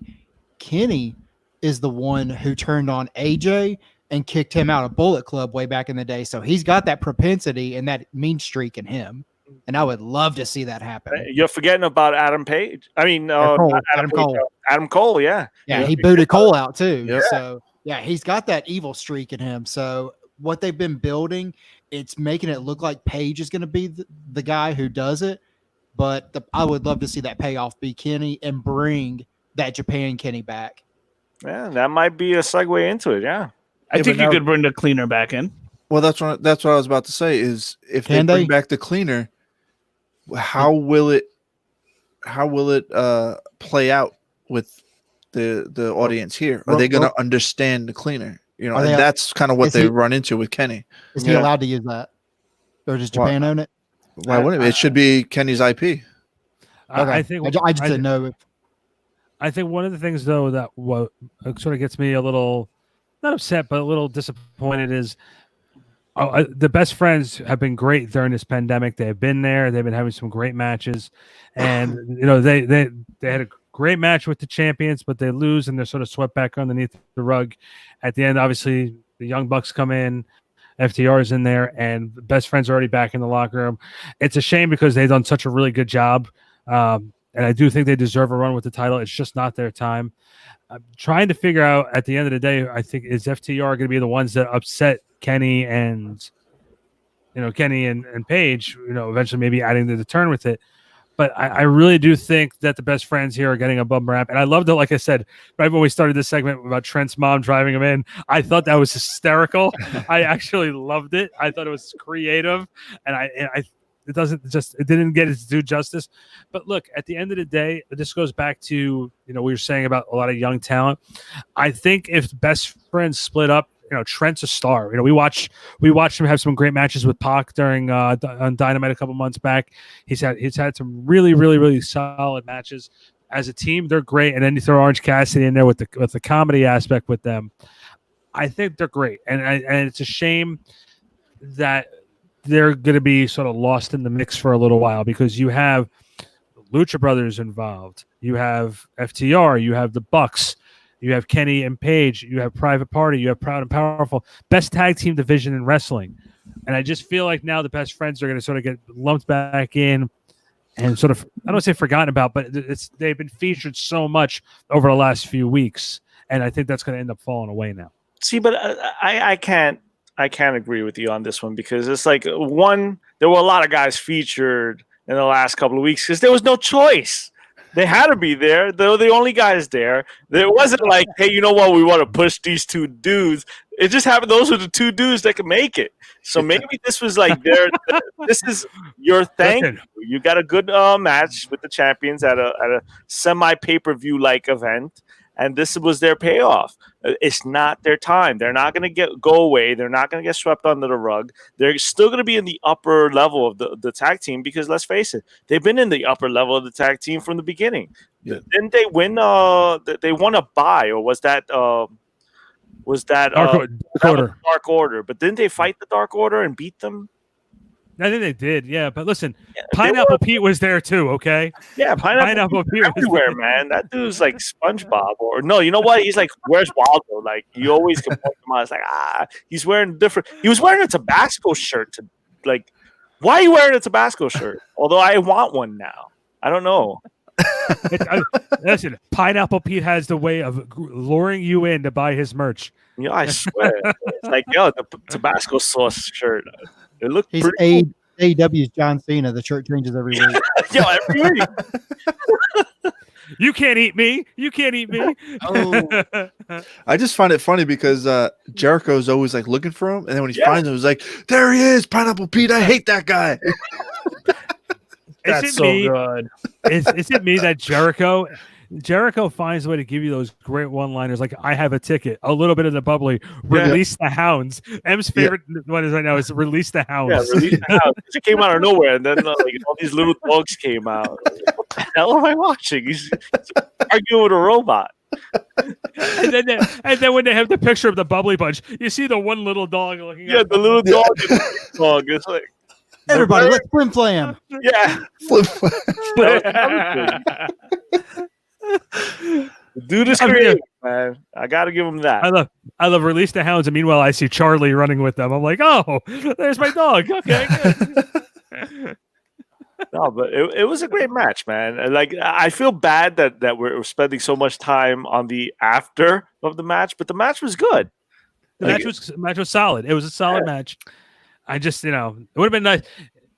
Kenny is the one who turned on AJ and kicked him out of Bullet Club way back in the day. So he's got that propensity and that mean streak in him. And I would love to see that happen. You're forgetting about Adam Page. I mean, Adam Cole. Adam Cole, yeah. Yeah, he booted Cole out too. Yeah. So, yeah, he's got that evil streak in him. So what they've been building, it's making it look like Page is going to be the guy who does it. But I would love to see that payoff be Kenny and bring that Japan Kenny back. Yeah, that might be a segue into it, yeah. I think you could bring the cleaner back in. Well, that's what I was about to say is if they bring back the cleaner, how will it play out with the audience here? Are they going to understand the cleaner? You know, and that's kind of what they run into with Kenny. Is he allowed to use that? Or does Japan own it? Why wouldn't it? It should be Kenny's IP. Okay. I just didn't know. I think one of the things, though, that what sort of gets me a little, not upset, but a little disappointed is the best friends have been great during this pandemic. They've been there. They've been having some great matches. And, you know, they had a great match with the champions, but they lose and they're sort of swept back underneath the rug. At the end, obviously, the Young Bucks come in. FTR is in there, and best friends are already back in the locker room. It's a shame because they've done such a really good job. And I do think they deserve a run with the title. It's just not their time. I'm trying to figure out at the end of the day, I think, is FTR going to be the ones that upset Kenny and Page, eventually maybe adding to the turn with it. But I really do think that the best friends here are getting a bum rap. And I loved it, like I said, right when we started this segment about Trent's mom driving him in. I thought that was hysterical. I actually loved it. I thought it was creative. And it didn't get its due justice. But look, at the end of the day, this goes back to, we were saying about a lot of young talent. I think if best friends split up, Trent's a star. We watched him have some great matches with Pac during on Dynamite a couple months back. He's had some really, really, really solid matches. As a team, they're great. And then you throw Orange Cassidy in there with the comedy aspect with them. I think they're great. And it's a shame that they're going to be sort of lost in the mix for a little while because you have Lucha Brothers involved. You have FTR. You have the Bucks. You have Kenny and Page. You have Private Party. You have Proud and Powerful. Best tag team division in wrestling. And I just feel like now the best friends are going to sort of get lumped back in and sort of, I don't say forgotten about, but they've been featured so much over the last few weeks. And I think that's going to end up falling away now. See, but I can't agree with you on this one because it's like, one, there were a lot of guys featured in the last couple of weeks because there was no choice. They had to be there. They're the only guys there. It wasn't like, hey, you know what? We want to push these two dudes. It just happened. Those are the two dudes that can make it. So maybe this was like this is your thank you. You got a good match with the champions at a semi pay-per-view like event, and this was their payoff. It's not their time. They're not going to go away. They're not going to get swept under the rug. They're still going to be in the upper level of the tag team because let's face it, they've been in the upper level of the tag team from the beginning. Yeah. Didn't they win? They won a bye, or was that Dark Order? But didn't they fight the Dark Order and beat them? I think they did, yeah. But listen, Pineapple Pete was there too, okay? Yeah, Pineapple Pete was everywhere, man. That dude's like SpongeBob, or no, you know what? He's like, where's Waldo? Like, you always can point him out. It's like, he's wearing different. He was wearing a Tabasco shirt. Why are you wearing a Tabasco shirt? Although I want one now. I don't know. Listen, Pineapple Pete has the way of luring you in to buy his merch. Yeah, I swear. It's like, yo, the Tabasco sauce shirt. It looked He's pretty cool. AEW's John Cena. The shirt changes every week. Yo, every week. You can't eat me. You can't eat me. Oh. I just find it funny because Jericho's always like looking for him, and then when he finds him, he's like, "There he is, Pineapple Pete. I hate that guy." That's so good. Is it me that Jericho finds a way to give you those great one-liners like, I have a ticket, a little bit of the bubbly, release the hounds. M's favorite one is right now is release the hounds. Yeah, release the hounds. It came out of nowhere, and then all these little dogs came out. What the hell am I watching? He's arguing with a robot. And then when they have the picture of the bubbly bunch, you see the one little dog looking at the little dog and the dog. It's like, everybody, let's flim flam. Yeah. Dude is creative, man. I gotta give him that. I love release the hounds, and meanwhile I see Charlie running with them. I'm like, oh, there's my dog. Okay, good. No, but it was a great match, man. Like, I feel bad that we're spending so much time on the after of the match, but the match was good. The match was solid. It was a solid match. I just, it would have been nice.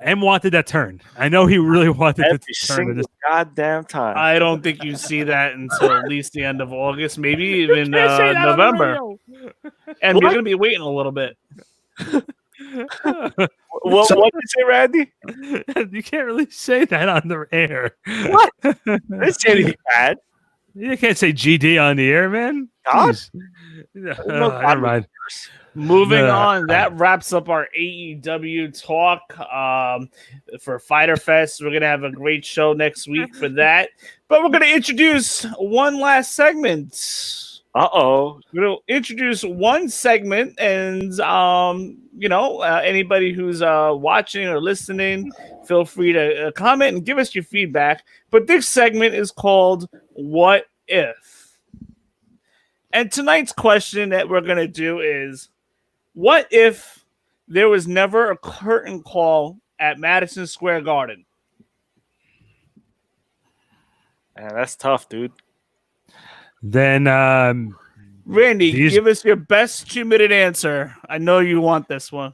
M wanted that turn. I know he really wanted every the turn. single goddamn time. I don't think you see that until at least the end of August, maybe even November. And you're going to be waiting a little bit. What did you say, Randy? You can't really say that on the air. What? I didn't say anything bad. You can't say GD on the air, man. God. Never mind. Moving on, that wraps up our AEW talk for Fyter Fest. We're going to have a great show next week for that. But we're going to introduce one last segment. Uh-oh. We're going to introduce one segment, and, anybody who's watching or listening, feel free to comment and give us your feedback. But this segment is called What If? And tonight's question that we're going to do is, what if there was never a curtain call at Madison Square Garden? Man, that's tough, dude. Then, Randy, give us your best 2-minute answer. I know you want this one.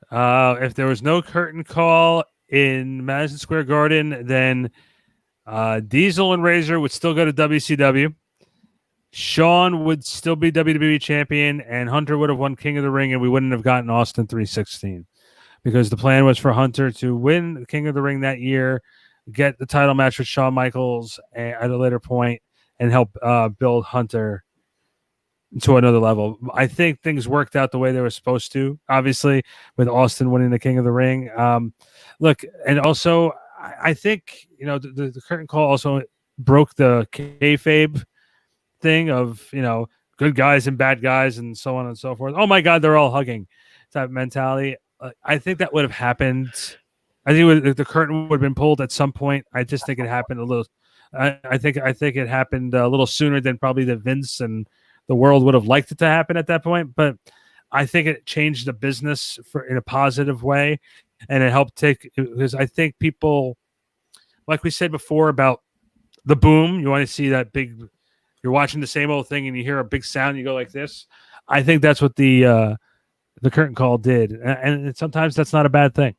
If there was no curtain call in Madison Square Garden, then Diesel and Razor would still go to WCW. Shawn would still be WWE champion, and Hunter would have won King of the Ring, and we wouldn't have gotten Austin 316 because the plan was for Hunter to win King of the Ring that year, get the title match with Shawn Michaels at a later point, and help build Hunter to another level. I think things worked out the way they were supposed to, obviously, with Austin winning the King of the Ring. Look, and also, I think, the curtain call also broke the kayfabe thing of, good guys and bad guys and so on and so forth. Oh my God, they're all hugging type mentality. I think that would have happened. I think the curtain would have been pulled at some point. I just think it happened a little. I think it happened a little sooner than probably the Vince and the world would have liked it to happen at that point. But I think it changed the business in a positive way, and it helped because I think people, like we said before about the boom, you want to see that big. You're watching the same old thing and you hear a big sound, you go like this. I think that's what the curtain call did, and sometimes that's not a bad thing.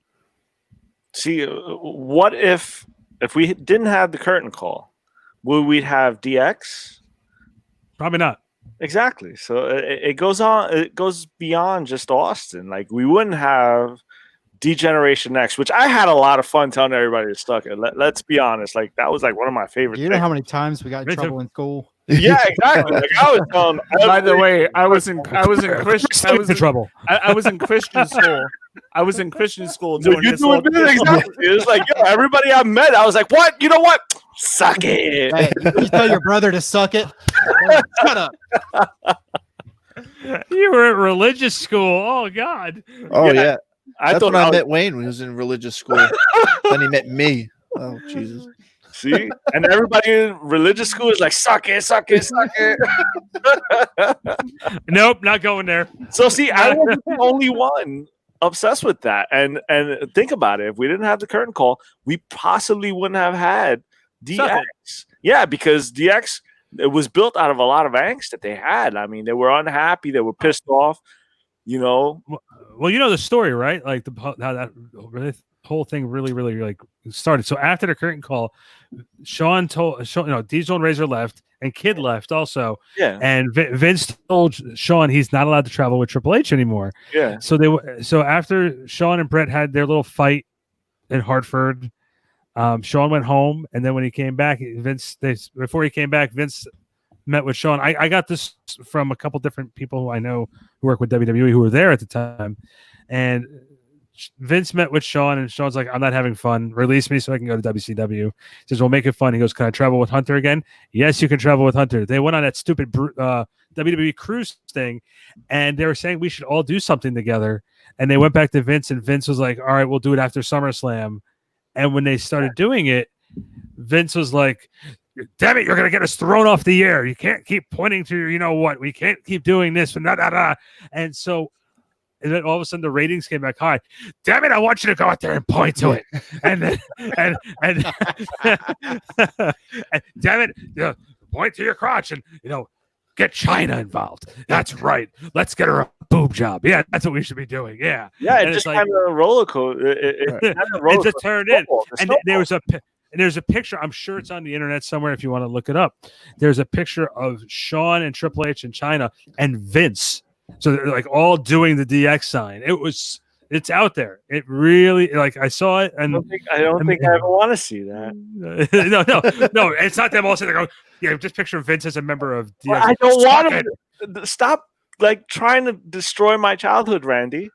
See, what if if we didn't have the curtain call, would we have DX? Probably not. Exactly. So it goes on. It goes beyond just Austin. Like we wouldn't have D-Generation X, which I had a lot of fun telling everybody to suck it. Let's be honest. Like that was like one of my favorite. Do you know how many times we got in trouble in school? Yeah, exactly. Like I was telling. By the way, I was in trouble. I was in Christian school. I was in Christian school doing You this. doing this? Exactly. It was like, yo, everybody I met, I was like, what? You know what? Suck it. Hey, you tell your brother to suck it. Shut up. You were at religious school. Oh God. Oh yeah. I That's thought when I was- met Wayne when he was in religious school. Then he met me. Oh Jesus. See, and everybody in religious school is like, suck it, suck it, suck it. Nope, not going there. So see, I wasn't the only one obsessed with that. And think about it. If we didn't have the curtain call, we possibly wouldn't have had DX. Yeah, because DX, it was built out of a lot of angst that they had. I mean, they were unhappy, they were pissed off, you know. Well, you know the story, right? Like how that whole thing really like started. So after the curtain call, Sean, Diesel and Razor left, and Kid left also. Yeah. And Vince told Sean he's not allowed to travel with Triple H anymore. Yeah. So after Sean and Brett had their little fight in Hartford, Sean went home, and then when he came back, Vince met with Sean. I got this from a couple different people who I know who work with WWE who were there at the time, and Vince met with Sean, and Sean's like, I'm not having fun. Release me so I can go to WCW. He says, we'll make it fun. He goes, can I travel with Hunter again? Yes, you can travel with Hunter. They went on that stupid WWE cruise thing, and they were saying we should all do something together. And they went back to Vince, and Vince was like, all right, we'll do it after SummerSlam. And when they started doing it, Vince was like, damn it, you're going to get us thrown off the air. You can't keep pointing to, you know what, we can't keep doing this. And so, and then all of a sudden the ratings came back high. Damn it, I want you to go out there and point to it. And then, and damn it, point to your crotch and, get China involved. That's right. Let's get her a boob job. Yeah, that's what we should be doing. Yeah. Yeah, And it it's just like- kind of a roller coaster. It's a turn in. And there's a picture. I'm sure it's on the internet somewhere if you want to look it up. There's a picture of Sean and Triple H in China and Vince. So they're like all doing the DX sign. It's out there. It really, like, I saw it, and I don't think I ever want to see that. no, it's not them all sitting there going, yeah, just picture Vince as a member of DX. Well, I don't Suck want it. to stop like trying to destroy my childhood, Randy.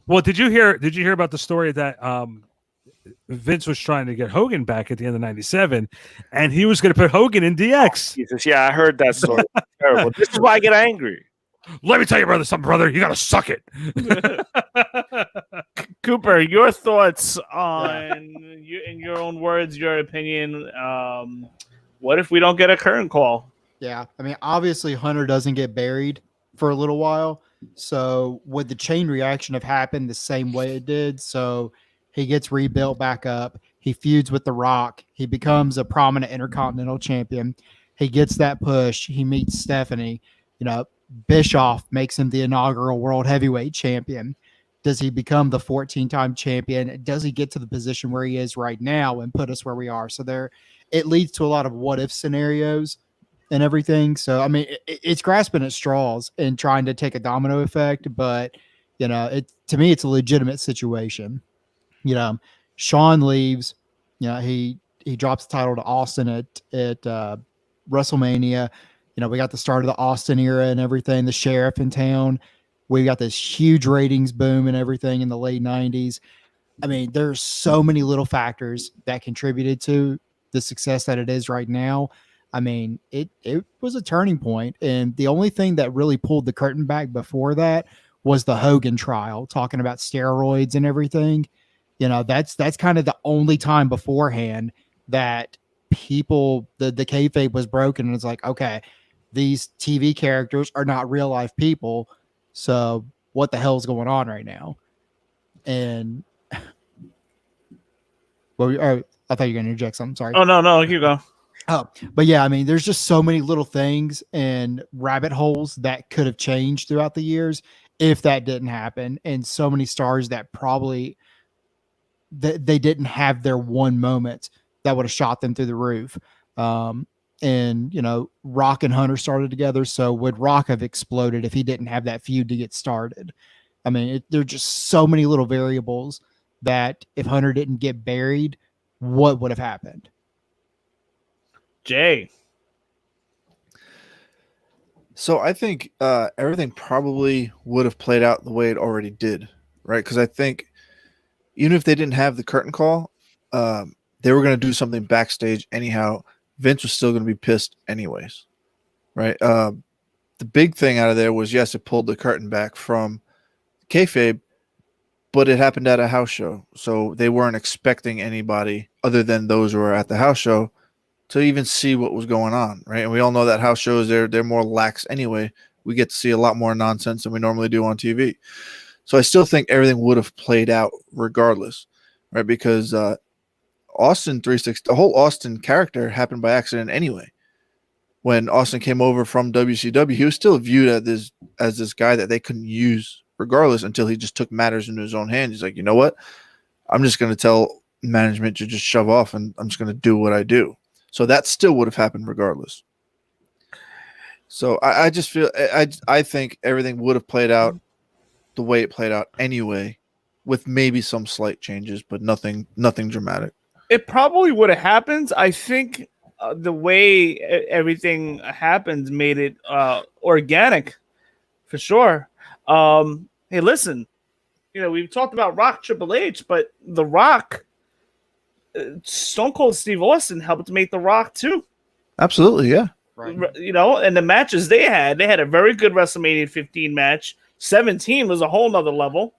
Well, did you hear about the story that Vince was trying to get Hogan back at the end of '97, and he was going to put Hogan in DX? Jesus, yeah, I heard that story. Terrible. This is why I get angry. Let me tell you, brother, you got to suck it. Cooper, your thoughts on, in your own words, your opinion. What if we don't get a curtain call? Yeah, I mean, obviously Hunter doesn't get buried for a little while. So would the chain reaction have happened the same way it did? So he gets rebuilt back up. He feuds with The Rock. He becomes a prominent Intercontinental Champion. He gets that push. He meets Stephanie. Bischoff makes him the inaugural World Heavyweight Champion. Does he become the 14-time champion? Does he get to the position where he is right now and put us where we are? So it leads to a lot of what-if scenarios and everything. So, I mean, it's grasping at straws and trying to take a domino effect, but, to me, it's a legitimate situation. Sean leaves, he drops the title to Austin at WrestleMania. We got the start of the Austin era and everything, the sheriff in town. We got this huge ratings boom and everything in the late 90s. I mean, there's so many little factors that contributed to the success that it is right now. I mean, it was a turning point. And the only thing that really pulled the curtain back before that was the Hogan trial, talking about steroids and everything. That's kind of the only time beforehand that people, the kayfabe was broken. And it's like, okay, these TV characters are not real life people. So what the hell's going on right now? And I thought you were going to interject something. Sorry. Oh, no, you go. Oh, but yeah, I mean, there's just so many little things and rabbit holes that could have changed throughout the years if that didn't happen. And so many stars that probably they didn't have their one moment that would have shot them through the roof. And Rock and Hunter started together. So would Rock have exploded if he didn't have that feud to get started? I mean, there are just so many little variables that if Hunter didn't get buried, what would have happened? Jay. So I think everything probably would have played out the way it already did, right? Because I think even if they didn't have the curtain call, they were going to do something backstage anyhow. Vince was still going to be pissed anyways, right? The big thing out of there was, yes, it pulled the curtain back from kayfabe, but it happened at a house show. So they weren't expecting anybody other than those who were at the house show to even see what was going on, right? And we all know that house shows, they're more lax anyway. We get to see a lot more nonsense than we normally do on TV. So I still think everything would have played out regardless, right? Because Austin 360, the whole Austin character happened by accident anyway. When Austin came over from WCW, he was still viewed as this guy that they couldn't use regardless until he just took matters into his own hands. He's like, you know what? I'm just going to tell management to just shove off, and I'm just going to do what I do. So that still would have happened regardless. So I just feel I think everything would have played out the way it played out anyway, with maybe some slight changes, but nothing dramatic. It probably would have happened. I think the way everything happened made it organic, for sure. Hey, listen, we've talked about Rock, Triple H, but The Rock, Stone Cold Steve Austin helped make The Rock too. Absolutely, yeah. Right. And the matches they had a very good WrestleMania 15 match. 17 was a whole nother level.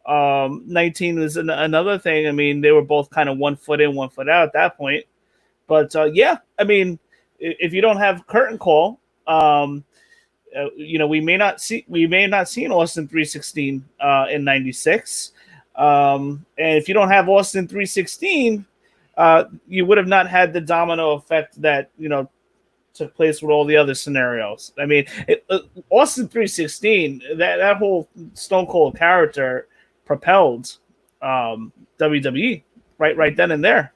19 was another thing. I mean, they were both kind of 1 foot in, 1 foot out at that point. But yeah, I mean, if you don't have curtain call, we may not see an Austin 316 in '96. And if you don't have Austin 316, you would have not had the domino effect that took place with all the other scenarios. I mean, Austin 316, that whole Stone Cold character propelled WWE right then and there.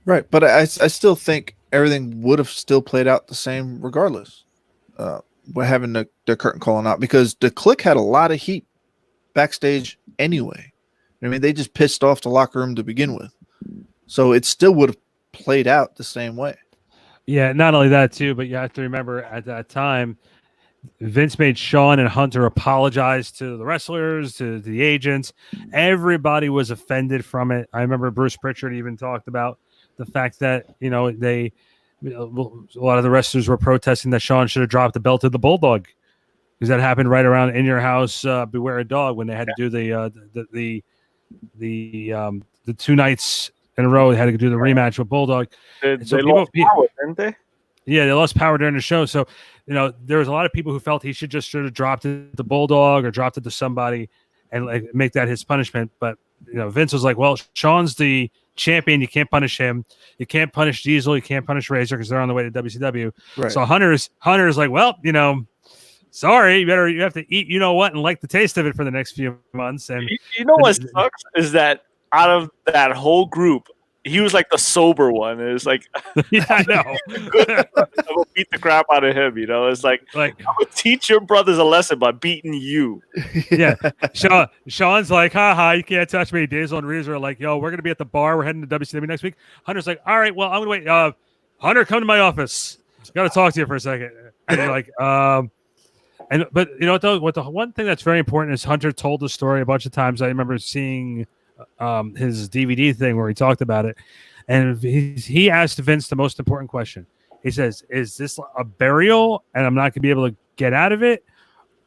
Right, but I still think everything would have still played out the same regardless. We're having the curtain calling out because the Clique had a lot of heat backstage anyway. I mean, they just pissed off the locker room to begin with, so it still would have played out the same way. Yeah, not only that too, but you have to remember at that time, Vince made Shawn and Hunter apologize to the wrestlers, to the agents. Everybody was offended from it. I remember Bruce Pritchard even talked about the fact that a lot of the wrestlers were protesting that Shawn should have dropped the belt to the Bulldog, because that happened right around In Your House, Beware a Dog, when they had to do the 2 nights in a row. They had to do the rematch with Bulldog. They lost power, didn't they? Yeah, they lost power during the show. So, there was a lot of people who felt he should have dropped it to Bulldog or dropped it to somebody and make that his punishment. But, Vince was like, well, Shawn's the champion. You can't punish him. You can't punish Diesel. You can't punish Razor because they're on the way to WCW. Right. So Hunter's like, well, sorry, you have to eat, and like the taste of it for the next few months. And what sucks is that out of that whole group, he was like the sober one. It was like, yeah, I know. I will beat the crap out of him. It's like I would teach your brothers a lesson by beating you. Yeah, Sean's like, haha, you can't touch me. Diesel and Razor are like, yo, we're gonna be at the bar. We're heading to WCW next week. Hunter's like, all right, well, I'm gonna wait. Hunter, come to my office. Got to talk to you for a second. And you're like, but what the one thing that's very important is Hunter told the story a bunch of times. I remember seeing his DVD thing where he talked about it, and he asked Vince the most important question. He says, is this a burial and I'm not going to be able to get out of it,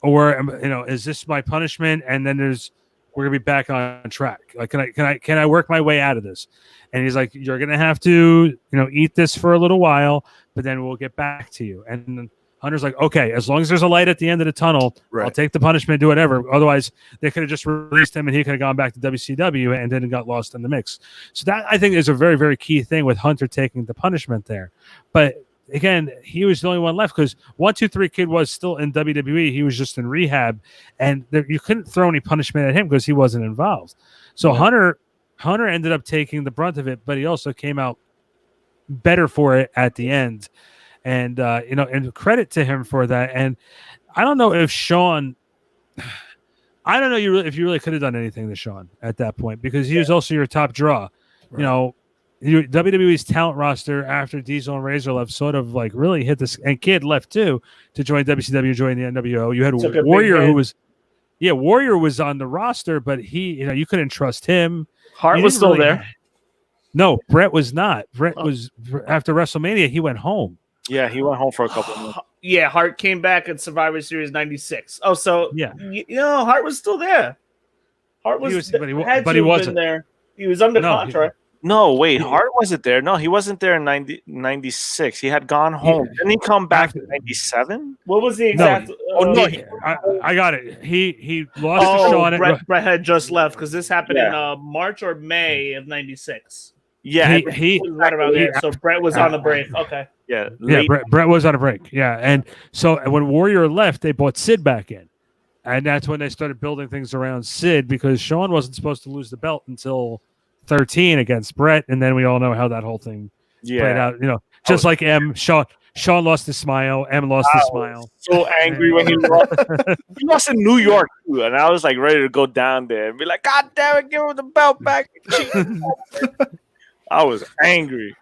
or is this my punishment and then we're going to be back on track? Like, can I work my way out of this? And he's like, you're going to have to eat this for a little while, but then we'll get back to you. And Hunter's like, okay, as long as there's a light at the end of the tunnel, right, I'll take the punishment, do whatever. Otherwise, they could have just released him and he could have gone back to WCW and then got lost in the mix. So that, I think, is a very, very key thing with Hunter taking the punishment there. But again, he was the only one left because 1, 2, 3 Kid was still in WWE. He was just in rehab, and you couldn't throw any punishment at him because he wasn't involved. So Hunter Hunter ended up taking the brunt of it, but he also came out better for it at the end. And, and credit to him for that. And I don't know if Sean, I don't know if you really could have done anything to Sean at that point, because he was also your top draw. Right. WWE's talent roster after Diesel and Razor left sort of like really hit this, and Kid left too to join WCW, join the NWO. You had Warrior who was, Warrior was on the roster, but he, you couldn't trust him. Hart was still there. No, Brett was not. Brett was after WrestleMania. He went home. Yeah, he went home for a couple of months. Yeah, Hart came back at Survivor Series '96. Oh, so Hart was still there. Hart was, but he wasn't there. He was under contract. No, wait, Hart wasn't there. No, he wasn't there in 96. He had gone home. Didn't he come back in 97? What was the exact? I got it. He lost to Sean. Brett had just left because this happened in March or May of '96. Yeah, he was right around there. So Brett was on the break. Okay. Yeah, Brett was on a break. Yeah, and so when Warrior left, they brought Sid back in, and that's when they started building things around Sid, because Sean wasn't supposed to lose the belt until 13 against Brett, and then we all know how that whole thing played out. Just like Sean lost his smile, lost his smile. So angry when he lost. He lost in New York too, and I was like ready to go down there and be like, "God damn it, give him the belt back!" I was angry.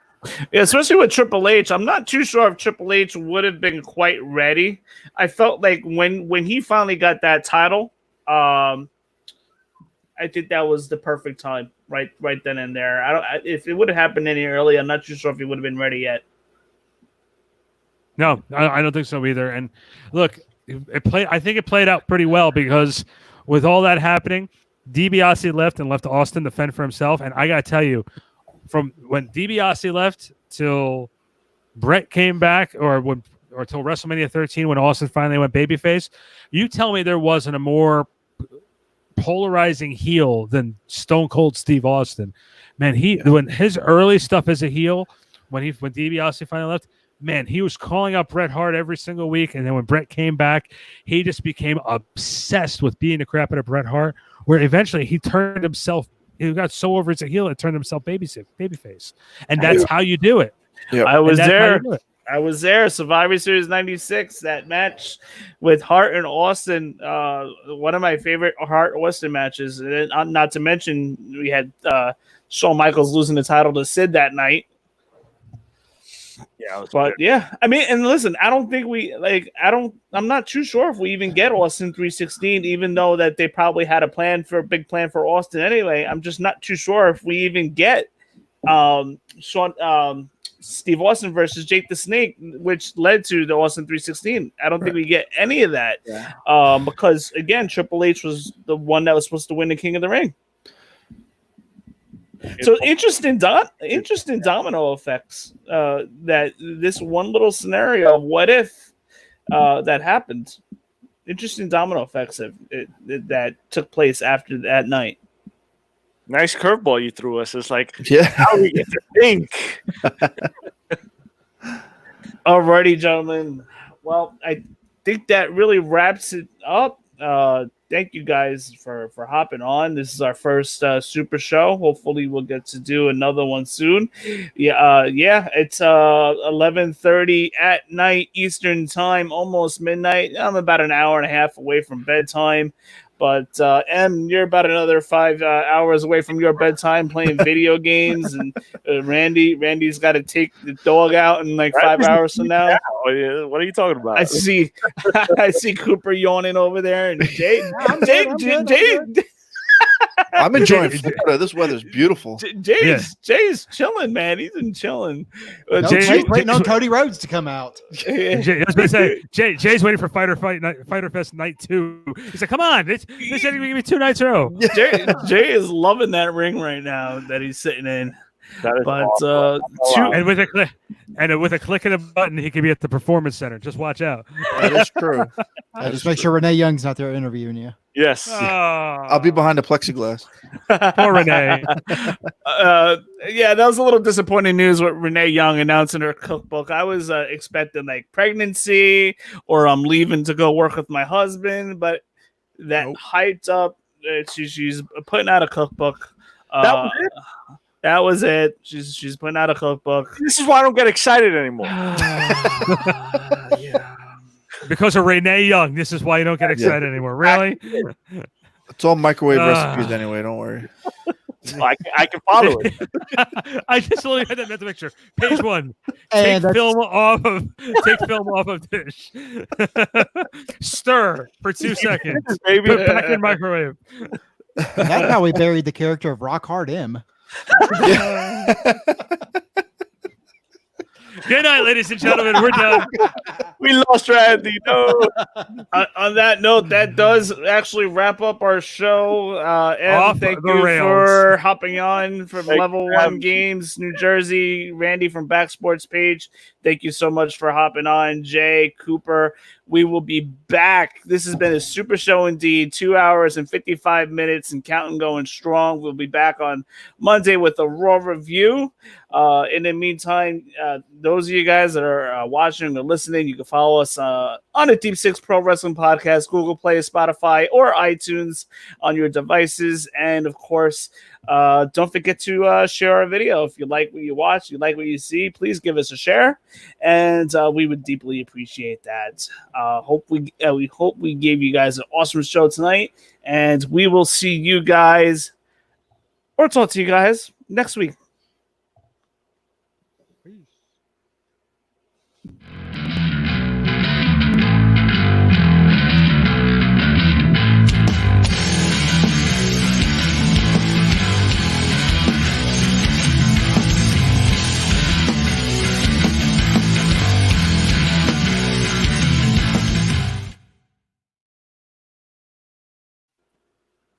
Yeah, especially with Triple H. I'm not too sure if Triple H would have been quite ready. I felt like when he finally got that title, I think that was the perfect time, right then and there. If it would have happened any earlier, I'm not too sure if he would have been ready yet. No, I don't think so either. And look, I think it played out pretty well, because with all that happening, DiBiase left Austin to fend for himself. And I got to tell you, from when DiBiase left till Brett came back, or till WrestleMania 13 when Austin finally went babyface, you tell me there wasn't a more polarizing heel than Stone Cold Steve Austin. Man, when his early stuff as a heel, when DiBiase finally left, man, he was calling out Bret Hart every single week. And then when Bret came back, he just became obsessed with beating the crap out of Bret Hart, where eventually he got so over as a heel, it turned himself babyface. And that's how you do it. Yeah. I was there. Survivor Series 96, that match with Hart and Austin, one of my favorite Hart-Austin matches. And not to mention, we had Shawn Michaels losing the title to Sid that night. Yeah, I mean, and listen, I don't think I'm not too sure if we even get Austin 316, even though that they probably had a big plan for Austin anyway. I'm just not too sure if we even get Steve Austin versus Jake the Snake, which led to the Austin 316. I don't think we get any of that because, again, Triple H was the one that was supposed to win the King of the Ring. So interesting domino effects that this one little scenario of what if that happened. Interesting domino effects that took place after that night. Nice curveball you threw us. It's like, how we get to think. Alrighty, gentlemen. Well, I think that really wraps it up. Thank you guys for hopping on. This is our first Super Show. Hopefully, we'll get to do another one soon. It's 11:30 at night Eastern time, almost midnight. I'm about an hour and a half away from bedtime. But Em, you're about another 5 hours away from your bedtime playing video games, and Randy's got to take the dog out in like 5 hours from now. What are you talking about? I see Cooper yawning over there, and Jay. I'm enjoying Florida. This weather's beautiful. Jay's chilling, man. He's been chilling. Waiting on Cody Rhodes to come out. I was going to say, Jay's waiting for Fighter Fest Night 2. He said, "Come on, this is going to give me 2 nights in a row." Jay is loving that ring right now that he's sitting in. Awesome. And with a click of a button, he could be at the Performance Center. Just watch out. That is true. Just make sure Renee Young's not there interviewing you. Yes. I'll be behind the plexiglass. Poor Renee. That was a little disappointing news with Renee Young announcing her cookbook. I was expecting like pregnancy or I'm leaving to go work with my husband, but that hyped up. She's putting out a cookbook. That was it? That was it. She's putting out a cookbook. This is why I don't get excited anymore. Yeah. Because of Renee Young. This is why you don't get excited anymore. Really? It's all microwave recipes anyway. Don't worry. I can follow it. I just literally had that mental picture. Page 1. And Take film off of dish. Stir for 2 seconds. Baby. Put back in microwave. That's how we buried the character of Rock Hard M. Good night, ladies and gentlemen. We're done. We lost Randy. No. On that note, that does actually wrap up our show. Off Thank the you rails. for hopping on for Thank Level you for 1 having me. Games, New Jersey. Randy from Back Sports Page. Thank you so much for hopping on. Jay, Cooper. We will be back. This has been a super show indeed. 2 hours and 55 minutes and counting going strong. We'll be back on Monday with a Raw review. In the meantime, those of you guys that are watching or listening, you can follow us on the Deep Six Pro Wrestling Podcast, Google Play, Spotify, or iTunes on your devices. And of course, don't forget to share our video. If you like what you watch, you like what you see, please give us a share, and we would deeply appreciate that. We hope we gave you guys an awesome show tonight, and we will see you guys or talk to you guys next week.